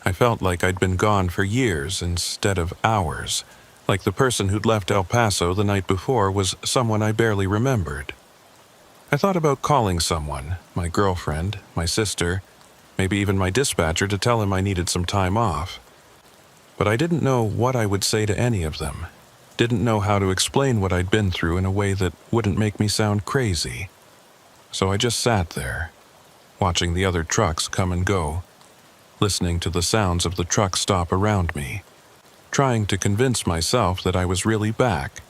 I felt like I'd been gone for years instead of hours, like the person who'd left El Paso the night before was someone I barely remembered. I thought about calling someone, my girlfriend, my sister, maybe even my dispatcher, to tell him I needed some time off. But I didn't know what I would say to any of them, didn't know how to explain what I'd been through in a way that wouldn't make me sound crazy. So I just sat there, watching the other trucks come and go, listening to the sounds of the truck stop around me, trying to convince myself that I was really back,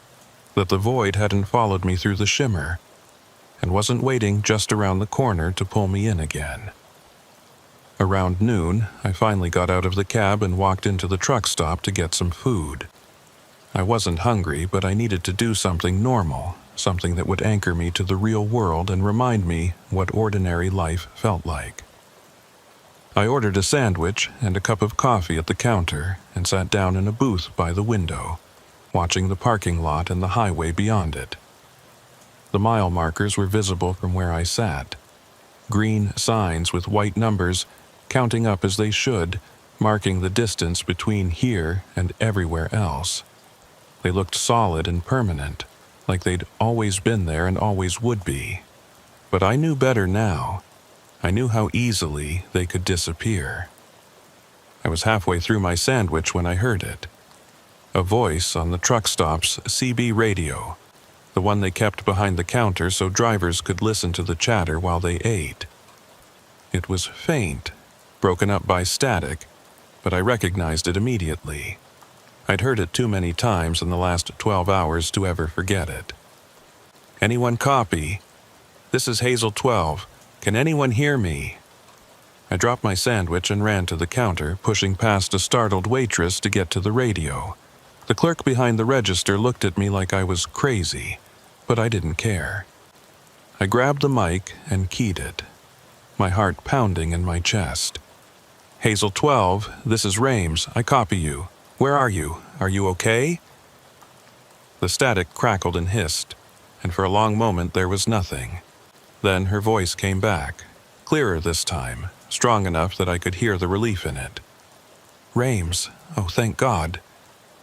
that the void hadn't followed me through the shimmer, and wasn't waiting just around the corner to pull me in again. Around noon, I finally got out of the cab and walked into the truck stop to get some food. I wasn't hungry, but I needed to do something normal, something that would anchor me to the real world and remind me what ordinary life felt like. I ordered a sandwich and a cup of coffee at the counter and sat down in a booth by the window, watching the parking lot and the highway beyond it. The mile markers were visible from where I sat. Green signs with white numbers, counting up as they should, marking the distance between here and everywhere else. They looked solid and permanent, like they'd always been there and always would be. But I knew better now. I knew how easily they could disappear. I was halfway through my sandwich when I heard it. A voice on the truck stop's CB radio, the one they kept behind the counter so drivers could listen to the chatter while they ate. It was faint, broken up by static, but I recognized it immediately. I'd heard it too many times in the last 12 hours to ever forget it. "Anyone copy? This is Hazel 12. Can anyone hear me?" I dropped my sandwich and ran to the counter, pushing past a startled waitress to get to the radio. The clerk behind the register looked at me like I was crazy, but I didn't care. I grabbed the mic and keyed it, my heart pounding in my chest. "Hazel 12, this is Rames. I copy you. Where are you? Are you okay?" The static crackled and hissed, and for a long moment there was nothing. Then her voice came back, clearer this time, strong enough that I could hear the relief in it. "Rames, oh thank God.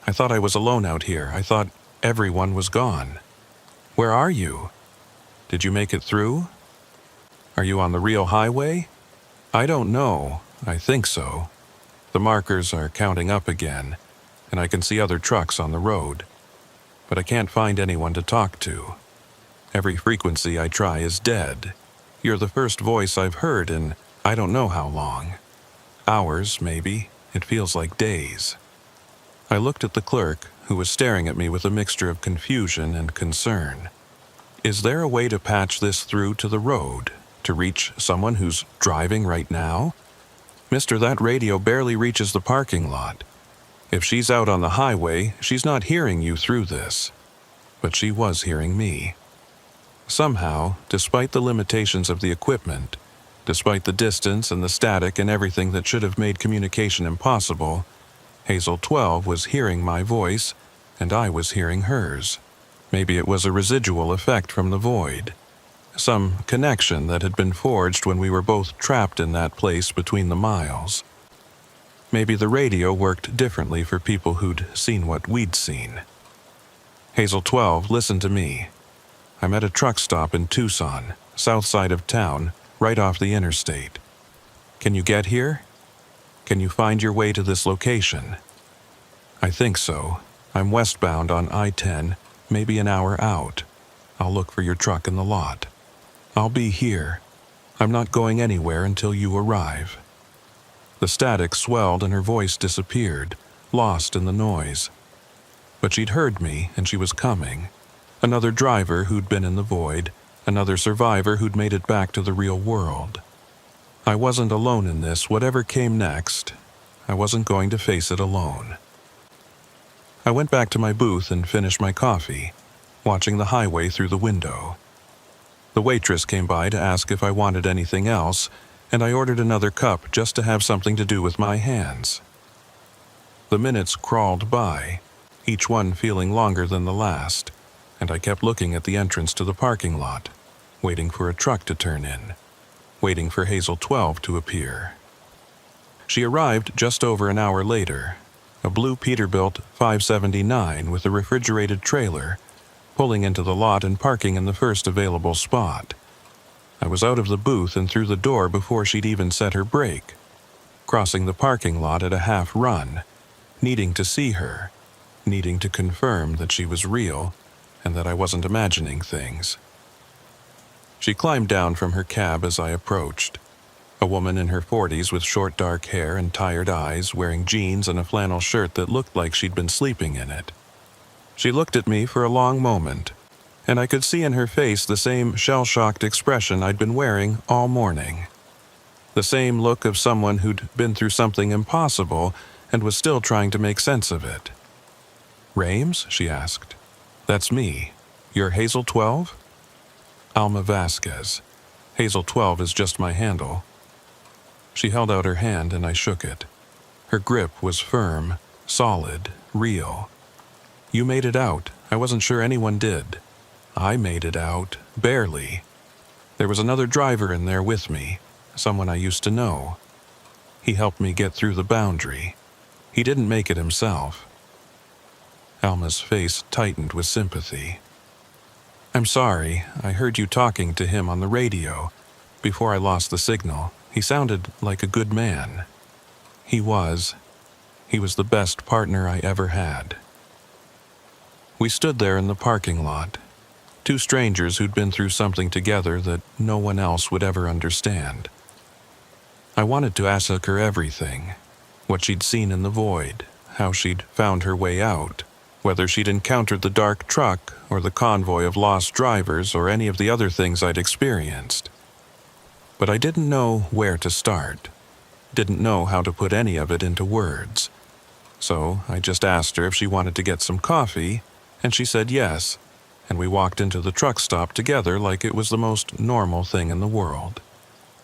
I thought I was alone out here. I thought everyone was gone. Where are you? Did you make it through? Are you on the real highway? I don't know. I think so. The markers are counting up again, and I can see other trucks on the road. But I can't find anyone to talk to. Every frequency I try is dead. You're the first voice I've heard in I don't know how long. Hours, maybe. It feels like days." I looked at the clerk, who was staring at me with a mixture of confusion and concern. "Is there a way to patch this through to the road, to reach someone who's driving right now? Mister, that radio barely reaches the parking lot. If she's out on the highway, she's not hearing you through this." But she was hearing me. Somehow, despite the limitations of the equipment, despite the distance and the static and everything that should have made communication impossible, Hazel 12 was hearing my voice, and I was hearing hers. Maybe it was a residual effect from the void. Some connection that had been forged when we were both trapped in that place between the miles. Maybe the radio worked differently for people who'd seen what we'd seen. "Hazel 12, listen to me. I'm at a truck stop in Tucson, south side of town, right off the interstate. Can you get here? Can you find your way to this location?" "I think so. I'm westbound on I-10, maybe an hour out. I'll look for your truck in the lot. I'll be here. I'm not going anywhere until you arrive." The static swelled and her voice disappeared, lost in the noise. But she'd heard me and she was coming. Another driver who'd been in the void, another survivor who'd made it back to the real world. I wasn't alone in this, whatever came next. I wasn't going to face it alone. I went back to my booth and finished my coffee, watching the highway through the window. The waitress came by to ask if I wanted anything else, and I ordered another cup just to have something to do with my hands. The minutes crawled by, each one feeling longer than the last, and I kept looking at the entrance to the parking lot, waiting for a truck to turn in, waiting for Hazel 12 to appear. She arrived just over an hour later, a blue Peterbilt 579 with a refrigerated trailer, pulling into the lot and parking in the first available spot. I was out of the booth and through the door before she'd even set her brake, crossing the parking lot at a half run, needing to see her, needing to confirm that she was real and that I wasn't imagining things. She climbed down from her cab as I approached, a woman in her 40s with short dark hair and tired eyes, wearing jeans and a flannel shirt that looked like she'd been sleeping in it. She looked at me for a long moment, and I could see in her face the same shell-shocked expression I'd been wearing all morning. The same look of someone who'd been through something impossible and was still trying to make sense of it. "Rames?" she asked. "That's me. You're Hazel 12? "Alma Vasquez. Hazel 12 is just my handle." She held out her hand and I shook it. Her grip was firm, solid, real. "You made it out. I wasn't sure anyone did. I made it out, barely. There was another driver in there with me, someone I used to know. He helped me get through the boundary. He didn't make it himself." Alma's face tightened with sympathy. "I'm sorry. I heard you talking to him on the radio. Before I lost the signal, he sounded like a good man. He was. He was the best partner I ever had." We stood there in the parking lot, two strangers who'd been through something together that no one else would ever understand. I wanted to ask her everything, what she'd seen in the void, how she'd found her way out, whether she'd encountered the dark truck or the convoy of lost drivers or any of the other things I'd experienced. But I didn't know where to start, didn't know how to put any of it into words. So I just asked her if she wanted to get some coffee, and she said yes, and we walked into the truck stop together like it was the most normal thing in the world.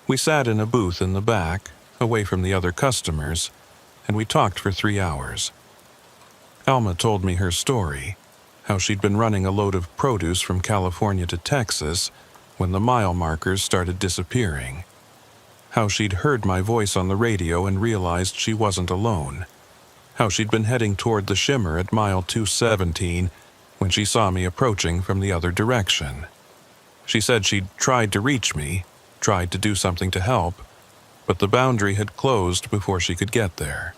We sat in a booth in the back, away from the other customers, and we talked for 3 hours. Alma told me her story, how she'd been running a load of produce from California to Texas when the mile markers started disappearing, how she'd heard my voice on the radio and realized she wasn't alone, how she'd been heading toward the shimmer at mile 217 when she saw me approaching from the other direction. She said she'd tried to reach me, tried to do something to help, but the boundary had closed before she could get there.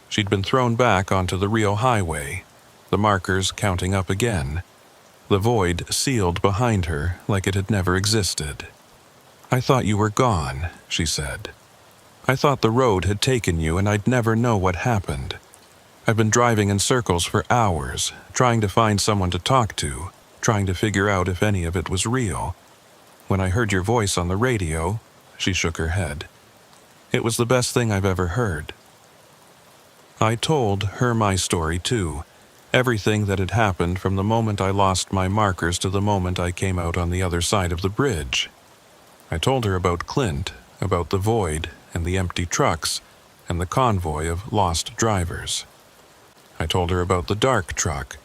She'd been thrown back onto the real highway, the markers counting up again, the void sealed behind her like it had never existed. "I thought you were gone," she said. "I thought the road had taken you and I'd never know what happened. I've been driving in circles for hours, trying to find someone to talk to, trying to figure out if any of it was real. When I heard your voice on the radio," she shook her head, "it was the best thing I've ever heard." I told her my story too, everything that had happened from the moment I lost my markers to the moment I came out on the other side of the bridge. I told her about Clint, about the void and the empty trucks and the convoy of lost drivers. I told her about the dark truck,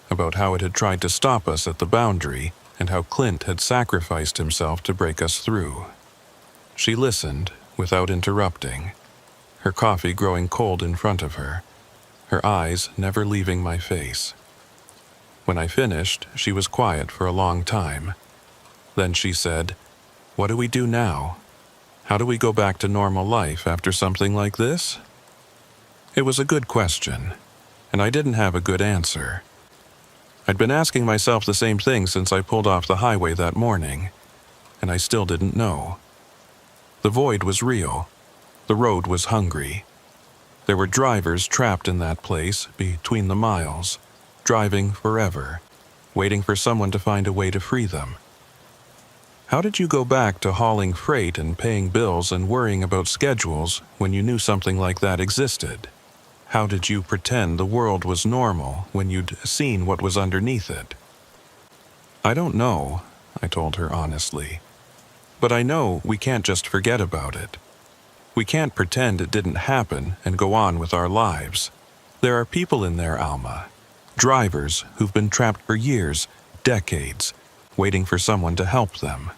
about how it had tried to stop us at the boundary and how Clint had sacrificed himself to break us through. She listened without interrupting, her coffee growing cold in front of her, her eyes never leaving my face. When I finished, she was quiet for a long time. Then she said, "What do we do now? How do we go back to normal life after something like this?" It was a good question, and I didn't have a good answer. I'd been asking myself the same thing since I pulled off the highway that morning, and I still didn't know. The void was real. The road was hungry. There were drivers trapped in that place between the miles, driving forever, waiting for someone to find a way to free them. How did you go back to hauling freight and paying bills and worrying about schedules when you knew something like that existed? How did you pretend the world was normal when you'd seen what was underneath it? I don't know, I told her honestly. But I know we can't just forget about it. We can't pretend it didn't happen and go on with our lives. There are people in there, Alma. Drivers who've been trapped for years, decades, waiting for someone to help them.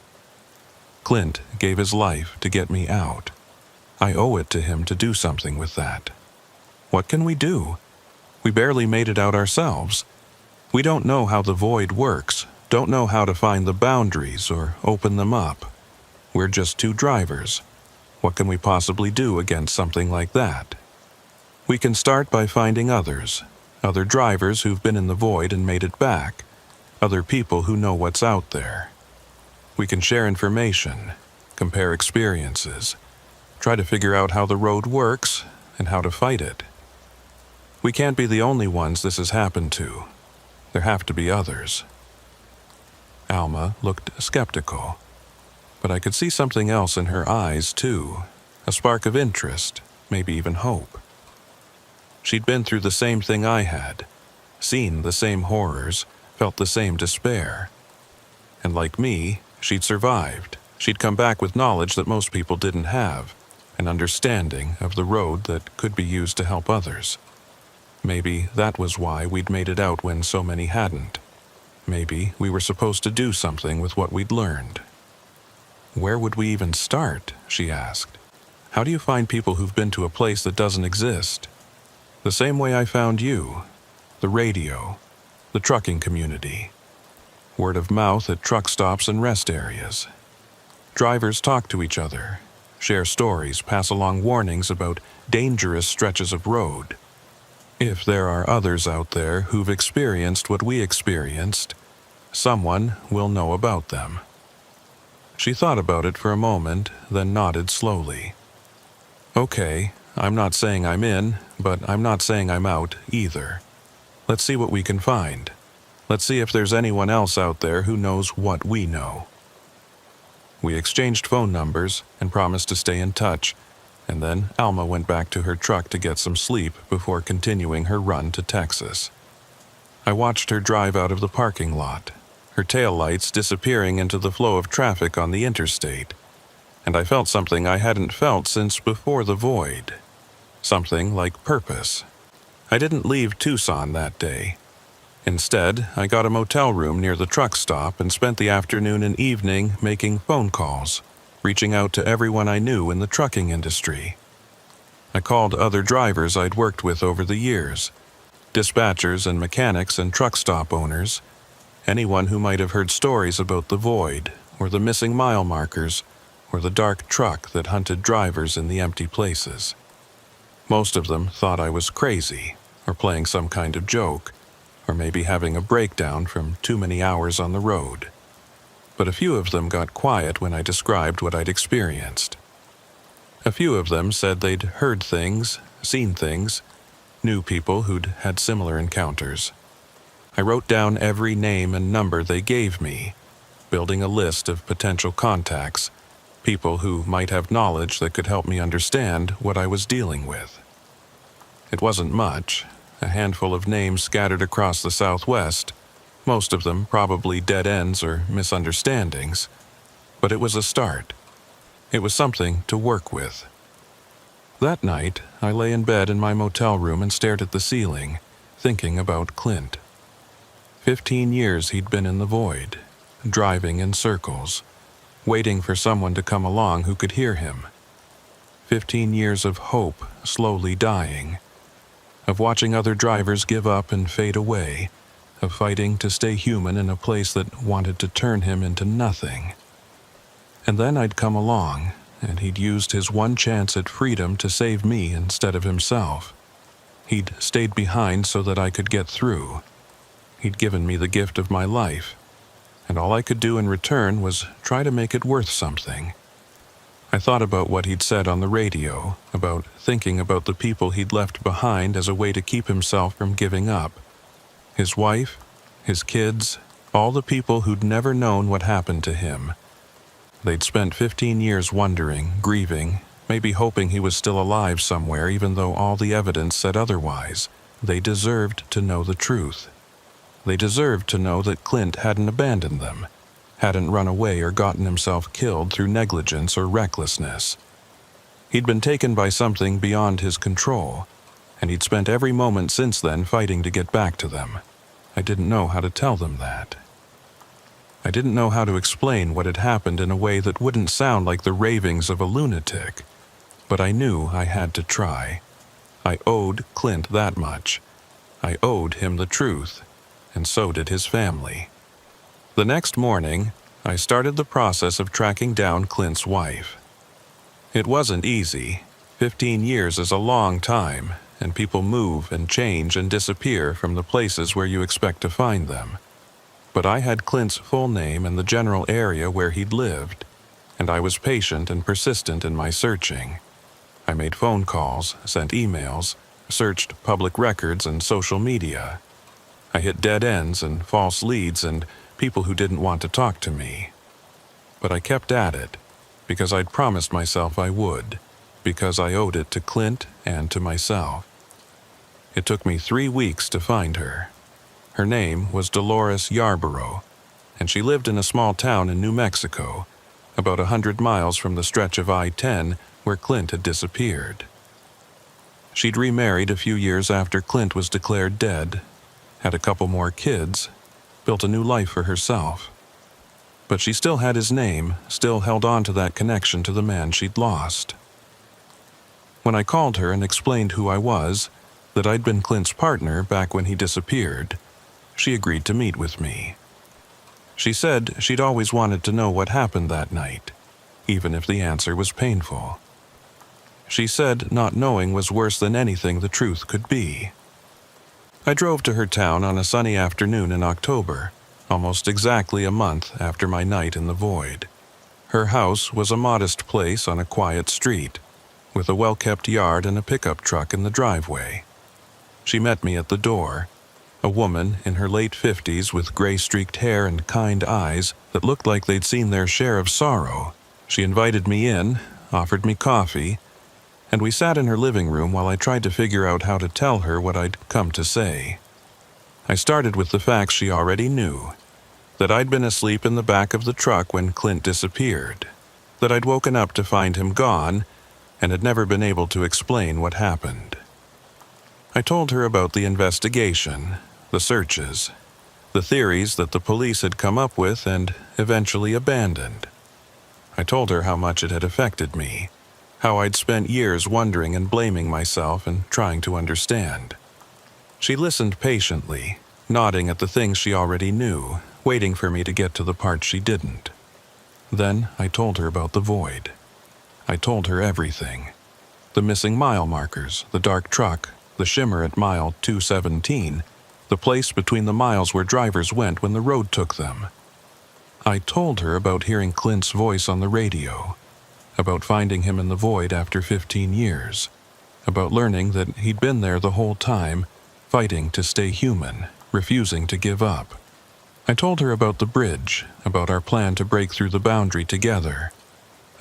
Clint gave his life to get me out. I owe it to him to do something with that. What can we do? We barely made it out ourselves. We don't know how the void works, don't know how to find the boundaries or open them up. We're just two drivers. What can we possibly do against something like that? We can start by finding others, other drivers who've been in the void and made it back, other people who know what's out there. We can share information, compare experiences, try to figure out how the road works and how to fight it. We can't be the only ones this has happened to. There have to be others. Alma looked skeptical, but I could see something else in her eyes too, a spark of interest, maybe even hope. She'd been through the same thing I had, seen the same horrors, felt the same despair. And like me, she'd survived. She'd come back with knowledge that most people didn't have, an understanding of the road that could be used to help others. Maybe that was why we'd made it out when so many hadn't. Maybe we were supposed to do something with what we'd learned. Where would we even start? She asked. How do you find people who've been to a place that doesn't exist? The same way I found you. The radio. The trucking community. Word of mouth at truck stops and rest areas. Drivers talk to each other, share stories, pass along warnings about dangerous stretches of road. If there are others out there who've experienced what we experienced, someone will know about them. She thought about it for a moment, then nodded slowly. Okay, I'm not saying I'm in, but I'm not saying I'm out either. Let's see what we can find. Let's see if there's anyone else out there who knows what we know. We exchanged phone numbers and promised to stay in touch, and then Alma went back to her truck to get some sleep before continuing her run to Texas. I watched her drive out of the parking lot, her taillights disappearing into the flow of traffic on the interstate, and I felt something I hadn't felt since before the void. Something like purpose. I didn't leave Tucson that day. Instead, I got a motel room near the truck stop and spent the afternoon and evening making phone calls, reaching out to everyone I knew in the trucking industry. I called other drivers I'd worked with over the years, dispatchers and mechanics and truck stop owners, anyone who might have heard stories about the void, or the missing mile markers, or the dark truck that hunted drivers in the empty places. Most of them thought I was crazy, or playing some kind of joke, or maybe having a breakdown from too many hours on the road. But a few of them got quiet when I described what I'd experienced. A few of them said they'd heard things, seen things, knew people who'd had similar encounters. I wrote down every name and number they gave me, building a list of potential contacts, people who might have knowledge that could help me understand what I was dealing with. It wasn't much, a handful of names scattered across the Southwest, most of them probably dead ends or misunderstandings, but it was a start. It was something to work with. That night, I lay in bed in my motel room and stared at the ceiling, thinking about Clint. 15 years he'd been in the void, driving in circles, waiting for someone to come along who could hear him. 15 years of hope slowly dying, of watching other drivers give up and fade away, of fighting to stay human in a place that wanted to turn him into nothing. And then I'd come along, and he'd used his one chance at freedom to save me instead of himself. He'd stayed behind so that I could get through. He'd given me the gift of my life, and all I could do in return was try to make it worth something. I thought about what he'd said on the radio, about thinking about the people he'd left behind as a way to keep himself from giving up. His wife, his kids, all the people who'd never known what happened to him. They'd spent 15 years wondering, grieving, maybe hoping he was still alive somewhere even though all the evidence said otherwise. They deserved to know the truth. They deserved to know that Clint hadn't abandoned them, hadn't run away or gotten himself killed through negligence or recklessness. He'd been taken by something beyond his control, and he'd spent every moment since then fighting to get back to them. I didn't know how to tell them that. I didn't know how to explain what had happened in a way that wouldn't sound like the ravings of a lunatic, but I knew I had to try. I owed Clint that much. I owed him the truth, and so did his family. The next morning, I started the process of tracking down Clint's wife. It wasn't easy. 15 years is a long time, and people move and change and disappear from the places where you expect to find them. But I had Clint's full name and the general area where he'd lived, and I was patient and persistent in my searching. I made phone calls, sent emails, searched public records and social media. I hit dead ends and false leads and people who didn't want to talk to me. But I kept at it, because I'd promised myself I would, because I owed it to Clint and to myself. It took me 3 weeks to find her. Her name was Dolores Yarborough, and she lived in a small town in New Mexico, about 100 miles from the stretch of I-10 where Clint had disappeared. She'd remarried a few years after Clint was declared dead, had a couple more kids, built a new life for herself. But she still had his name, still held on to that connection to the man she'd lost. When I called her and explained who I was, that I'd been Clint's partner back when he disappeared, she agreed to meet with me. She said she'd always wanted to know what happened that night, even if the answer was painful. She said not knowing was worse than anything the truth could be. I drove to her town on a sunny afternoon in October, almost exactly a month after my night in the void. Her house was a modest place on a quiet street, with a well-kept yard and a pickup truck in the driveway. She met me at the door, a woman in her late 50s with gray-streaked hair and kind eyes that looked like they'd seen their share of sorrow. She invited me in, offered me coffee, and we sat in her living room while I tried to figure out how to tell her what I'd come to say. I started with the facts she already knew, that I'd been asleep in the back of the truck when Clint disappeared, that I'd woken up to find him gone, and had never been able to explain what happened. I told her about the investigation, the searches, the theories that the police had come up with and eventually abandoned. I told her how much it had affected me, how I'd spent years wondering and blaming myself and trying to understand. She listened patiently, nodding at the things she already knew, waiting for me to get to the part she didn't. Then I told her about the void. I told her everything. The missing mile markers, the dark truck, the shimmer at mile 217, the place between the miles where drivers went when the road took them. I told her about hearing Clint's voice on the radio, about finding him in the void after 15 years, about learning that he'd been there the whole time, fighting to stay human, refusing to give up. I told her about the bridge, about our plan to break through the boundary together,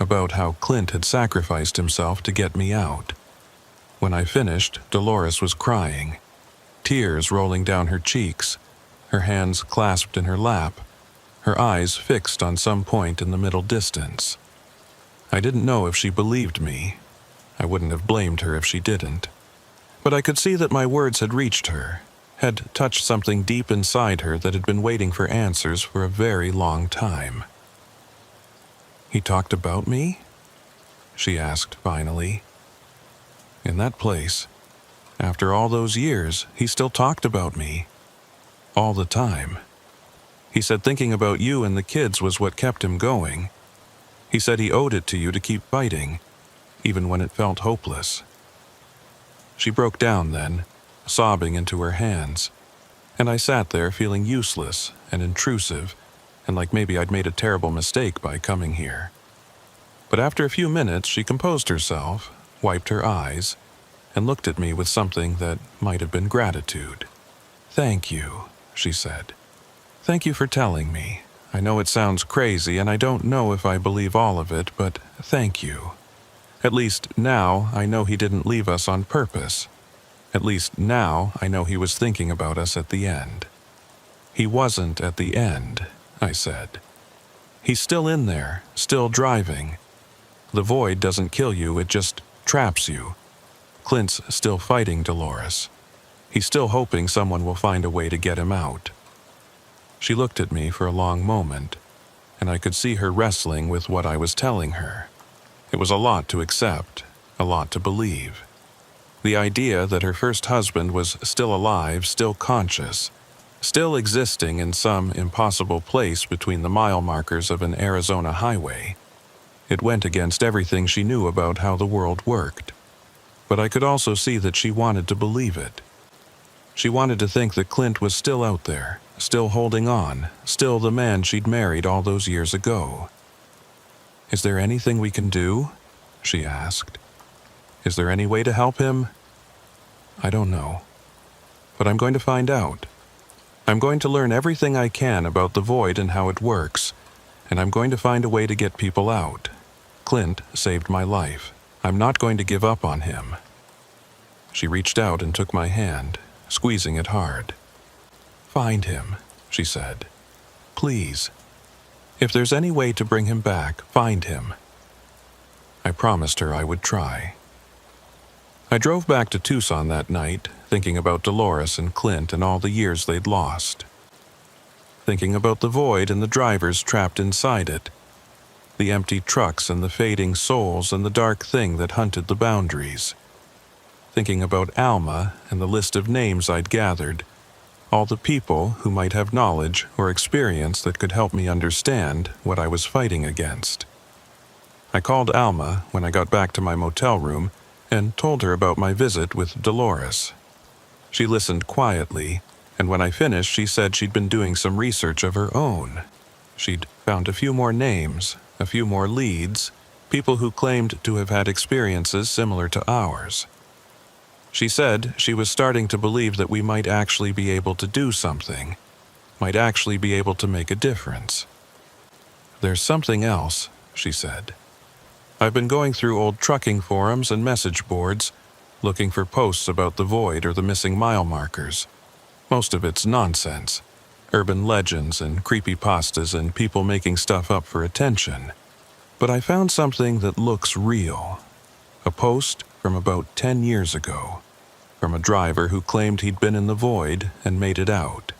about how Clint had sacrificed himself to get me out. When I finished, Dolores was crying, tears rolling down her cheeks, her hands clasped in her lap, her eyes fixed on some point in the middle distance. I didn't know if she believed me. I wouldn't have blamed her if she didn't. But I could see that my words had reached her, had touched something deep inside her that had been waiting for answers for a very long time. "He talked about me?" she asked finally. In that place, after all those years, he still talked about me. All the time. He said thinking about you and the kids was what kept him going. He said he owed it to you to keep fighting, even when it felt hopeless. She broke down then, sobbing into her hands, and I sat there feeling useless and intrusive, and like maybe I'd made a terrible mistake by coming here. But after a few minutes, she composed herself, wiped her eyes, and looked at me with something that might have been gratitude. "Thank you," she said. "Thank you for telling me. I know it sounds crazy, and I don't know if I believe all of it, but thank you. At least now I know he didn't leave us on purpose. At least now I know he was thinking about us at the end." "He wasn't at the end," I said. "He's still in there, still driving. The void doesn't kill you, it just traps you. Clint's still fighting Dolores. He's still hoping someone will find a way to get him out." She looked at me for a long moment, and I could see her wrestling with what I was telling her. It was a lot to accept, a lot to believe. The idea that her first husband was still alive, still conscious, still existing in some impossible place between the mile markers of an Arizona highway. It went against everything she knew about how the world worked. But I could also see that she wanted to believe it. She wanted to think that Clint was still out there, still holding on, still the man she'd married all those years ago. "Is there anything we can do?" she asked. "Is there any way to help him?" "I don't know. But I'm going to find out. I'm going to learn everything I can about the void and how it works, and I'm going to find a way to get people out. Clint saved my life. I'm not going to give up on him." She reached out and took my hand, squeezing it hard. "Find him," she said. "Please. If there's any way to bring him back, find him." I promised her I would try. I drove back to Tucson that night, thinking about Dolores and Clint and all the years they'd lost. Thinking about the void and the drivers trapped inside it. The empty trucks and the fading souls and the dark thing that hunted the boundaries. Thinking about Alma and the list of names I'd gathered, all the people who might have knowledge or experience that could help me understand what I was fighting against. I called Alma when I got back to my motel room and told her about my visit with Dolores. She listened quietly, and when I finished she said she'd been doing some research of her own. She'd found a few more names, a few more leads, people who claimed to have had experiences similar to ours. She said she was starting to believe that we might actually be able to do something, might actually be able to make a difference. "There's something else," she said. "I've been going through old trucking forums and message boards, looking for posts about the void or the missing mile markers. Most of it's nonsense. Urban legends and creepypastas and people making stuff up for attention. But I found something that looks real. A post from about 10 years ago, from a driver who claimed he'd been in the void and made it out.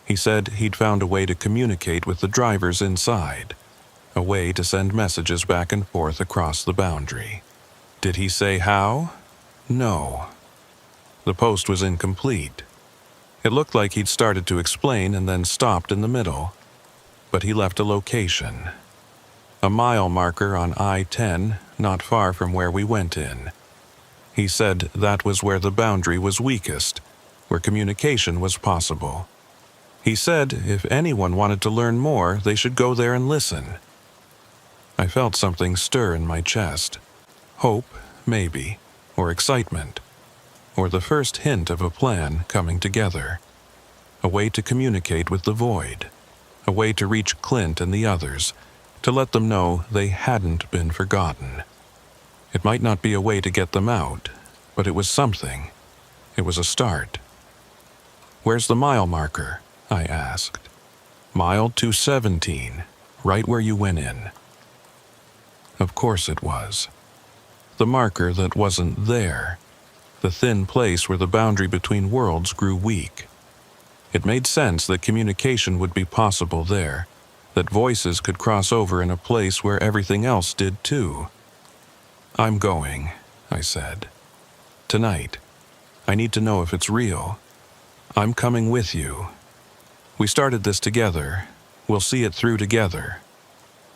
He said he'd found a way to communicate with the drivers inside, a way to send messages back and forth across the boundary. Did he say how? No. The post was incomplete. It looked like he'd started to explain and then stopped in the middle. But he left a location. A mile marker on I-10, not far from where we went in. He said that was where the boundary was weakest, where communication was possible. He said if anyone wanted to learn more, they should go there and listen. I felt something stir in my chest. Hope, maybe, or excitement, or the first hint of a plan coming together. A way to communicate with the void, a way to reach Clint and the others, to let them know they hadn't been forgotten. It might not be a way to get them out, but it was something. It was a start. "Where's the mile marker?" I asked. "Mile 217, right where you went in." Of course it was. The marker that wasn't there. The thin place where the boundary between worlds grew weak. It made sense that communication would be possible there, that voices could cross over in a place where everything else did too. "I'm going," I said. "Tonight. I need to know if it's real. I'm coming with you. We started this together. We'll see it through together."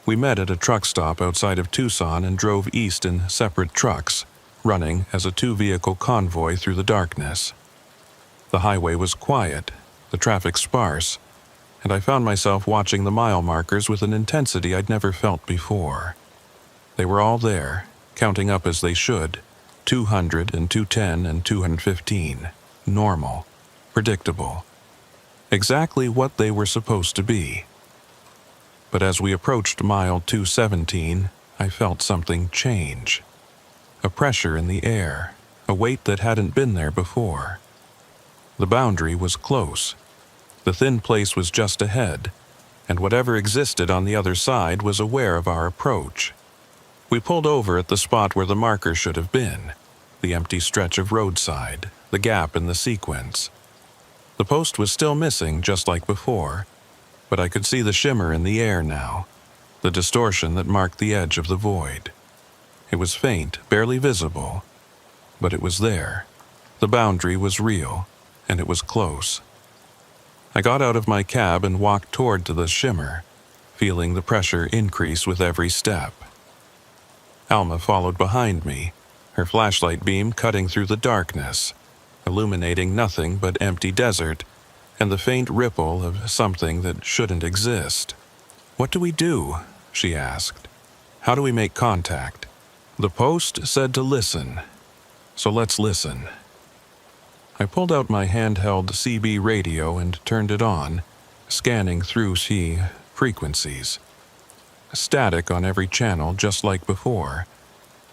We met at a truck stop outside of Tucson and drove east in separate trucks, running as a two-vehicle convoy through the darkness. The highway was quiet, the traffic sparse, and I found myself watching the mile markers with an intensity I'd never felt before. They were all there, counting up as they should, 200 and 210 and 215, normal, predictable. Exactly what they were supposed to be. But as we approached mile 217, I felt something change. A pressure in the air, a weight that hadn't been there before. The boundary was close. The thin place was just ahead, and whatever existed on the other side was aware of our approach. We pulled over at the spot where the marker should have been, the empty stretch of roadside, the gap in the sequence. The post was still missing, just like before, but I could see the shimmer in the air now, the distortion that marked the edge of the void. It was faint, barely visible, but it was there. The boundary was real, and it was close. I got out of my cab and walked toward the shimmer, feeling the pressure increase with every step. Alma followed behind me, her flashlight beam cutting through the darkness, illuminating nothing but empty desert and the faint ripple of something that shouldn't exist. "What do we do?" she asked. "How do we make contact?" The post said to listen, so let's listen. I pulled out my handheld CB radio and turned it on, scanning through frequencies. Static on every channel just like before,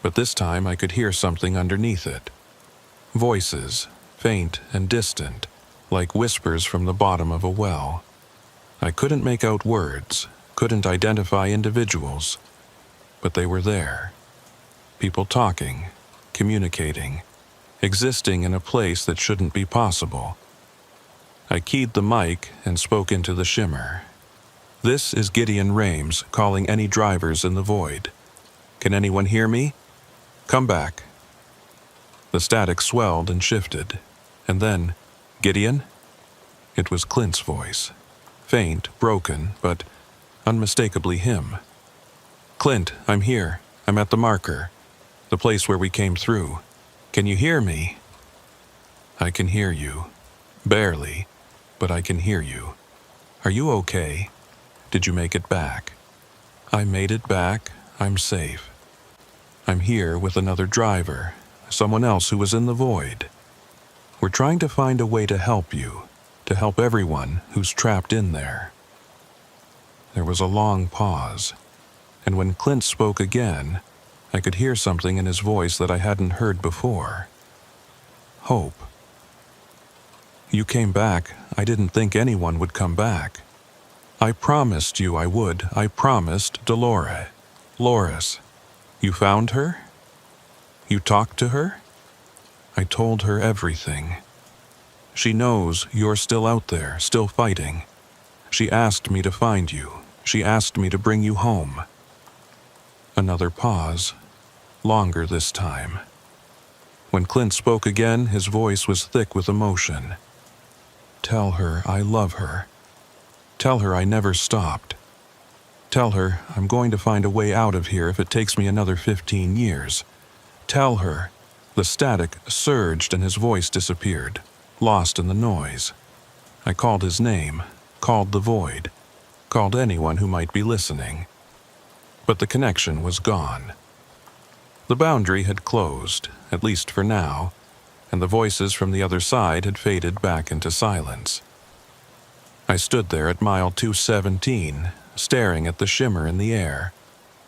but this time I could hear something underneath it. Voices, faint and distant, like whispers from the bottom of a well. I couldn't make out words, couldn't identify individuals, but they were there. People talking, communicating, existing in a place that shouldn't be possible. I keyed the mic and spoke into the shimmer. "This is Gideon Rames calling any drivers in the void. Can anyone hear me? Come back." The static swelled and shifted, and then, "Gideon?" It was Clint's voice. Faint, broken, but unmistakably him. "Clint, I'm here. I'm at the marker. The place where we came through. Can you hear me?" "I can hear you. Barely, but I can hear you. Are you okay? Did you make it back?" "I made it back. I'm safe. I'm here with another driver, someone else who was in the void. We're trying to find a way to help you, to help everyone who's trapped in there." There was a long pause, and when Clint spoke again, I could hear something in his voice that I hadn't heard before. Hope. "You came back. I didn't think anyone would come back. I promised you I would. I promised Dolores. Loris. You found her? You talked to her?" "I told her everything. She knows you're still out there, still fighting. She asked me to find you. She asked me to bring you home." Another pause, longer this time. When Clint spoke again, his voice was thick with emotion. "Tell her I love her. Tell her I never stopped. Tell her I'm going to find a way out of here if it takes me another 15 years. Tell her." The static surged and his voice disappeared, lost in the noise. I called his name, called the void, called anyone who might be listening. But the connection was gone. The boundary had closed, at least for now, and the voices from the other side had faded back into silence. I stood there at mile 217, staring at the shimmer in the air,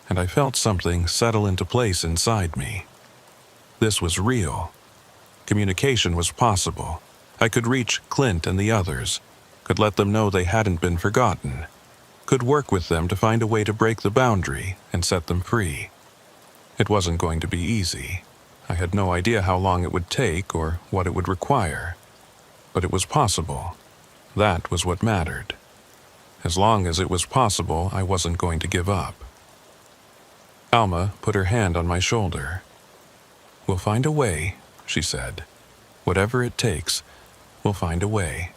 and I felt something settle into place inside me. This was real. Communication was possible. I could reach Clint and the others, could let them know they hadn't been forgotten, could work with them to find a way to break the boundary and set them free. It wasn't going to be easy. I had no idea how long it would take or what it would require. But it was possible. That was what mattered. As long as it was possible, I wasn't going to give up. Alma put her hand on my shoulder. "We'll find a way," she said. "Whatever it takes, we'll find a way.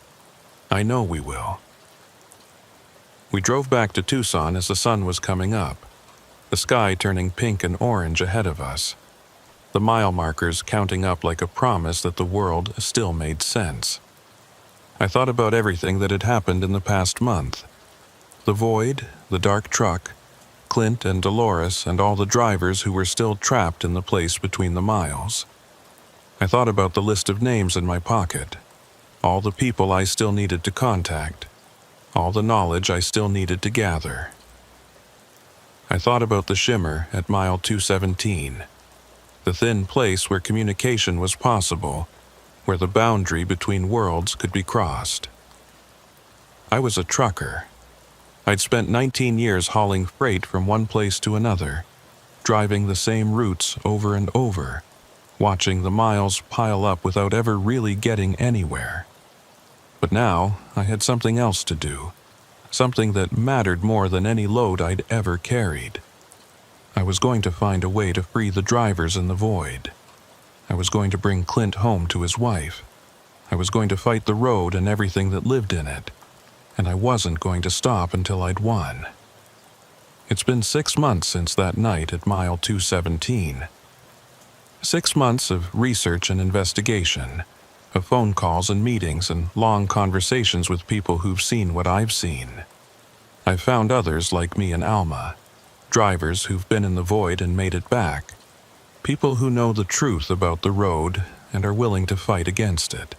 I know we will." We drove back to Tucson as the sun was coming up, the sky turning pink and orange ahead of us, the mile markers counting up like a promise that the world still made sense. I thought about everything that had happened in the past month. The void, the dark truck, Clint and Dolores and all the drivers who were still trapped in the place between the miles. I thought about the list of names in my pocket, all the people I still needed to contact, all the knowledge I still needed to gather. I thought about the shimmer at mile 217, the thin place where communication was possible, where the boundary between worlds could be crossed. I was a trucker. I'd spent 19 years hauling freight from one place to another, driving the same routes over and over, watching the miles pile up without ever really getting anywhere. But now I had something else to do, something that mattered more than any load I'd ever carried. I was going to find a way to free the drivers in the void. I was going to bring Clint home to his wife. I was going to fight the road and everything that lived in it. And I wasn't going to stop until I'd won. It's been 6 months since that night at mile 217. 6 months of research and investigation, of phone calls and meetings and long conversations with people who've seen what I've seen. I've found others like me and Alma, drivers who've been in the void and made it back, people who know the truth about the road and are willing to fight against it.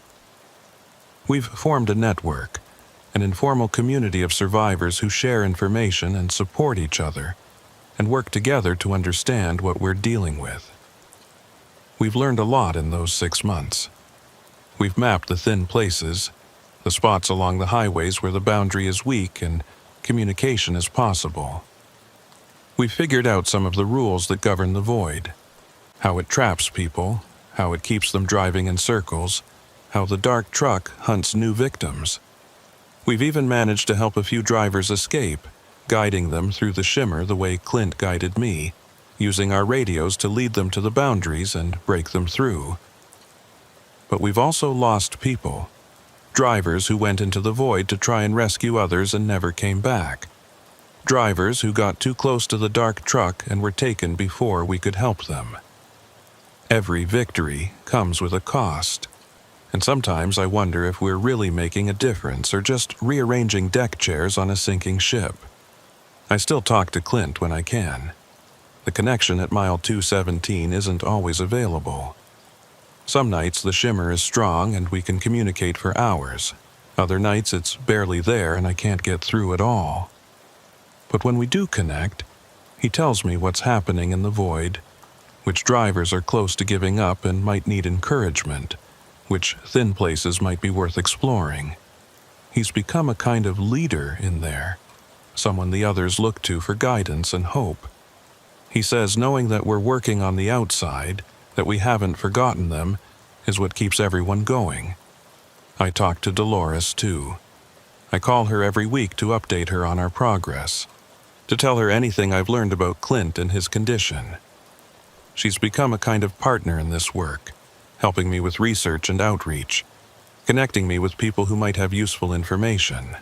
We've formed a network, an informal community of survivors who share information and support each other, and work together to understand what we're dealing with. We've learned a lot in those 6 months. We've mapped the thin places, the spots along the highways where the boundary is weak and communication is possible. We've figured out some of the rules that govern the void, how it traps people, how it keeps them driving in circles, how the dark truck hunts new victims. We've even managed to help a few drivers escape, guiding them through the shimmer the way Clint guided me, using our radios to lead them to the boundaries and break them through. But we've also lost people, drivers who went into the void to try and rescue others and never came back, drivers who got too close to the dark truck and were taken before we could help them. Every victory comes with a cost, and sometimes I wonder if we're really making a difference or just rearranging deck chairs on a sinking ship. I still talk to Clint when I can. The connection at mile 217 isn't always available. Some nights the shimmer is strong and we can communicate for hours. Other nights it's barely there and I can't get through at all. But when we do connect, he tells me what's happening in the void, which drivers are close to giving up and might need encouragement, which thin places might be worth exploring. He's become a kind of leader in there, someone the others look to for guidance and hope. He says knowing that we're working on the outside, that we haven't forgotten them, is what keeps everyone going. I talk to Dolores too. I call her every week to update her on our progress, to tell her anything I've learned about Clint and his condition. She's become a kind of partner in this work, helping me with research and outreach, connecting me with people who might have useful information.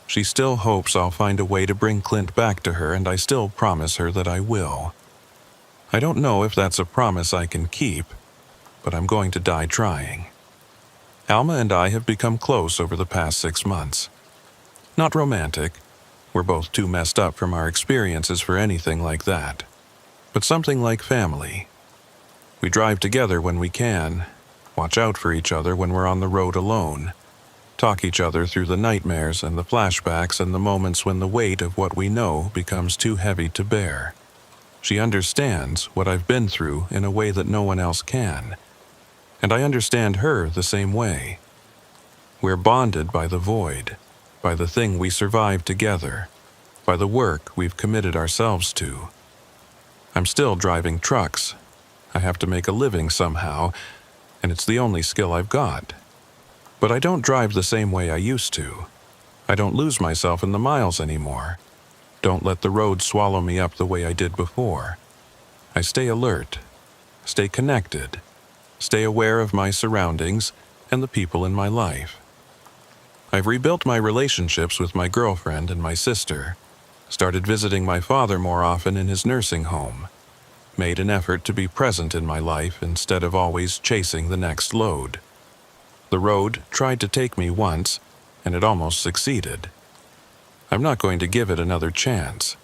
She still hopes I'll find a way to bring Clint back to her, and I still promise her that I will. I don't know if that's a promise I can keep, but I'm going to die trying. Alma and I have become close over the past 6 months. Not romantic. We're both too messed up from our experiences for anything like that. But something like family. We drive together when we can, watch out for each other when we're on the road alone, talk each other through the nightmares and the flashbacks and the moments when the weight of what we know becomes too heavy to bear. She understands what I've been through in a way that no one else can, and I understand her the same way. We're bonded by the void, by the thing we survived together, by the work we've committed ourselves to. I'm still driving trucks. I have to make a living somehow, and it's the only skill I've got. But I don't drive the same way I used to. I don't lose myself in the miles anymore. Don't let the road swallow me up the way I did before. I stay alert, stay connected, stay aware of my surroundings and the people in my life. I've rebuilt my relationships with my girlfriend and my sister, started visiting my father more often in his nursing home, made an effort to be present in my life instead of always chasing the next load. The road tried to take me once, and it almost succeeded. I'm not going to give it another chance,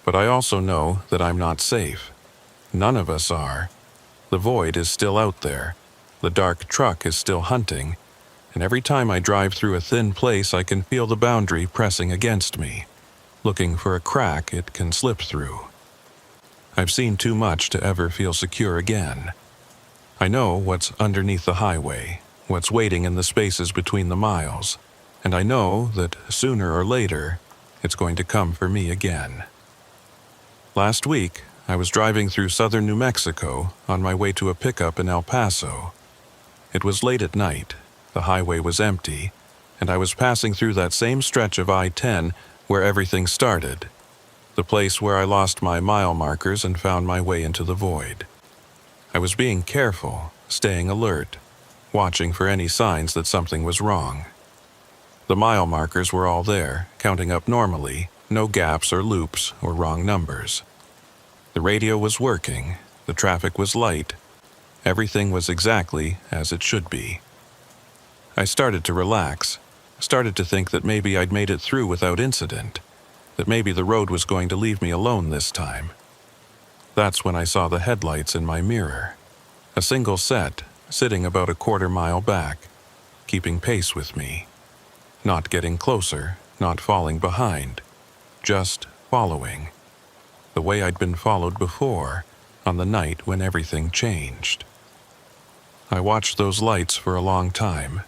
but I also know that I'm not safe. None of us are. The void is still out there. The dark truck is still hunting, and every time I drive through a thin place I can feel the boundary pressing against me. looking for a crack it can slip through. I've seen too much to ever feel secure again. I know what's underneath the highway, what's waiting in the spaces between the miles, and I know that sooner or later, it's going to come for me again. Last week, I was driving through southern New Mexico on my way to a pickup in El Paso. It was late at night, the highway was empty, and I was passing through that same stretch of I-10 where everything started, the place where I lost my mile markers and found my way into the void. I was being careful, staying alert, watching for any signs that something was wrong. The mile markers were all there, counting up normally, no gaps or loops or wrong numbers. The radio was working, the traffic was light, everything was exactly as it should be. I started to relax, started to think that maybe I'd made it through without incident, that maybe the road was going to leave me alone this time. That's when I saw the headlights in my mirror, a single set, sitting about a quarter-mile back, keeping pace with me, not getting closer, not falling behind, just following, the way I'd been followed before, on the night when everything changed. I watched those lights for a long time,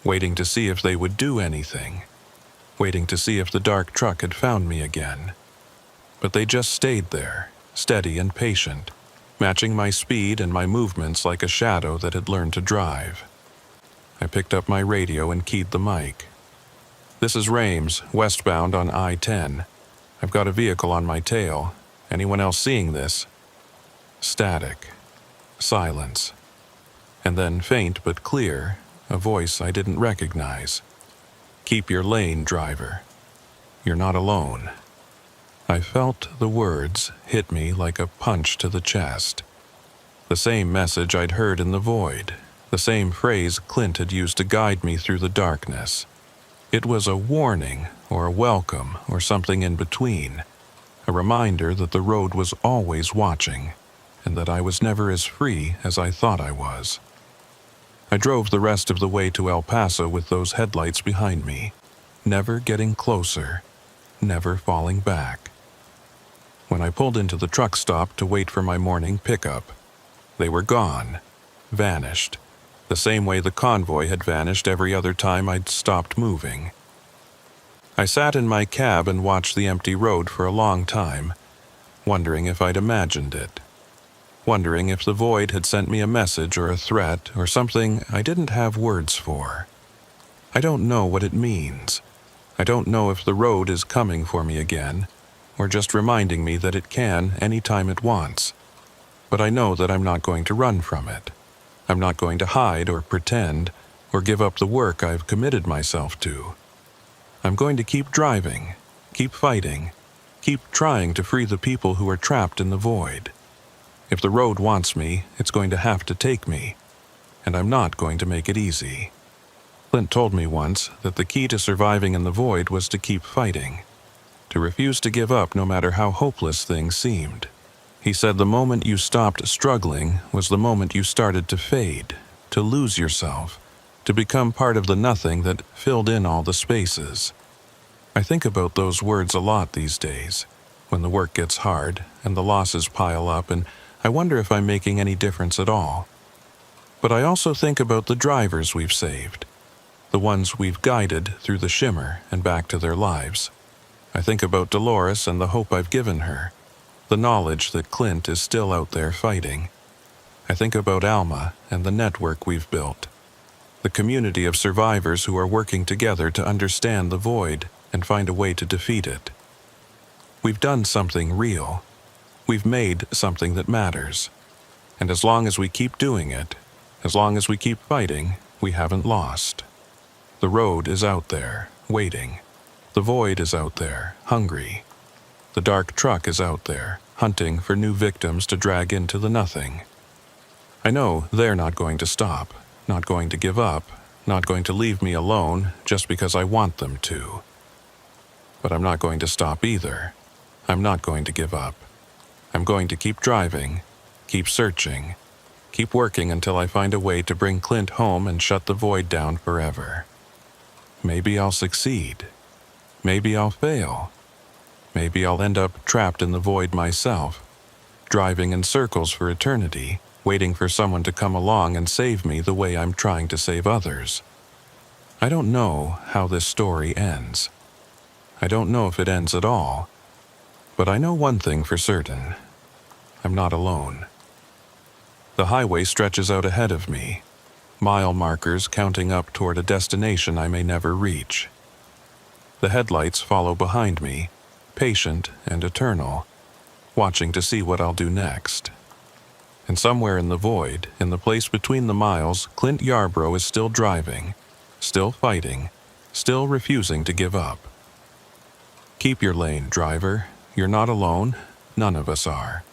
waiting to see if they would do anything, waiting to see if the dark truck had found me again. But they just stayed there, steady and patient, matching my speed and my movements like a shadow that had learned to drive. I picked up my radio and keyed the mic. "This is Rames, westbound on I-10. I've got a vehicle on my tail. Anyone else seeing this?" Static. Silence. And then faint but clear, a voice I didn't recognize. "Keep your lane, driver. You're not alone." I felt the words hit me like a punch to the chest. The same message I'd heard in the void, the same phrase Clint had used to guide me through the darkness. It was a warning, or a welcome, or something in between, a reminder that the road was always watching, and that I was never as free as I thought I was. I drove the rest of the way to El Paso with those headlights behind me, never getting closer, never falling back. When I pulled into the truck stop to wait for my morning pickup, they were gone, vanished, the same way the convoy had vanished every other time I'd stopped moving. I sat in my cab and watched the empty road for a long time, wondering if I'd imagined it, wondering if the void had sent me a message or a threat or something I didn't have words for. I don't know what it means. I don't know if the road is coming for me again, or just reminding me that it can any time it wants. But I know that I'm not going to run from it. I'm not going to hide or pretend or give up the work I've committed myself to. I'm going to keep driving, keep fighting, keep trying to free the people who are trapped in the void. If the road wants me, it's going to have to take me, and I'm not going to make it easy. Clint told me once that the key to surviving in the void was to keep fighting, to refuse to give up no matter how hopeless things seemed. He said the moment you stopped struggling was the moment you started to fade, to lose yourself, to become part of the nothing that filled in all the spaces. I think about those words a lot these days, when the work gets hard and the losses pile up, and I wonder if I'm making any difference at all. But I also think about the drivers we've saved, the ones we've guided through the shimmer and back to their lives. I think about Dolores and the hope I've given her, the knowledge that Clint is still out there fighting. I think about Alma and the network we've built, the community of survivors who are working together to understand the void and find a way to defeat it. We've done something real. We've made something that matters. And as long as we keep doing it, as long as we keep fighting, we haven't lost. The road is out there, waiting. The void is out there, hungry. The dark truck is out there, hunting for new victims to drag into the nothing. I know they're not going to stop, not going to give up, not going to leave me alone just because I want them to. But I'm not going to stop either. I'm not going to give up. I'm going to keep driving, keep searching, keep working until I find a way to bring Clint home and shut the void down forever. Maybe I'll succeed. Maybe I'll fail. Maybe I'll end up trapped in the void myself, driving in circles for eternity, waiting for someone to come along and save me the way I'm trying to save others. I don't know how this story ends. I don't know if it ends at all. But I know one thing for certain. I'm not alone. The highway stretches out ahead of me, mile markers counting up toward a destination I may never reach. The headlights follow behind me, patient and eternal, watching to see what I'll do next. And somewhere in the void, in the place between the miles, Clint Yarbrough is still driving, still fighting, still refusing to give up. Keep your lane, driver. You're not alone. None of us are.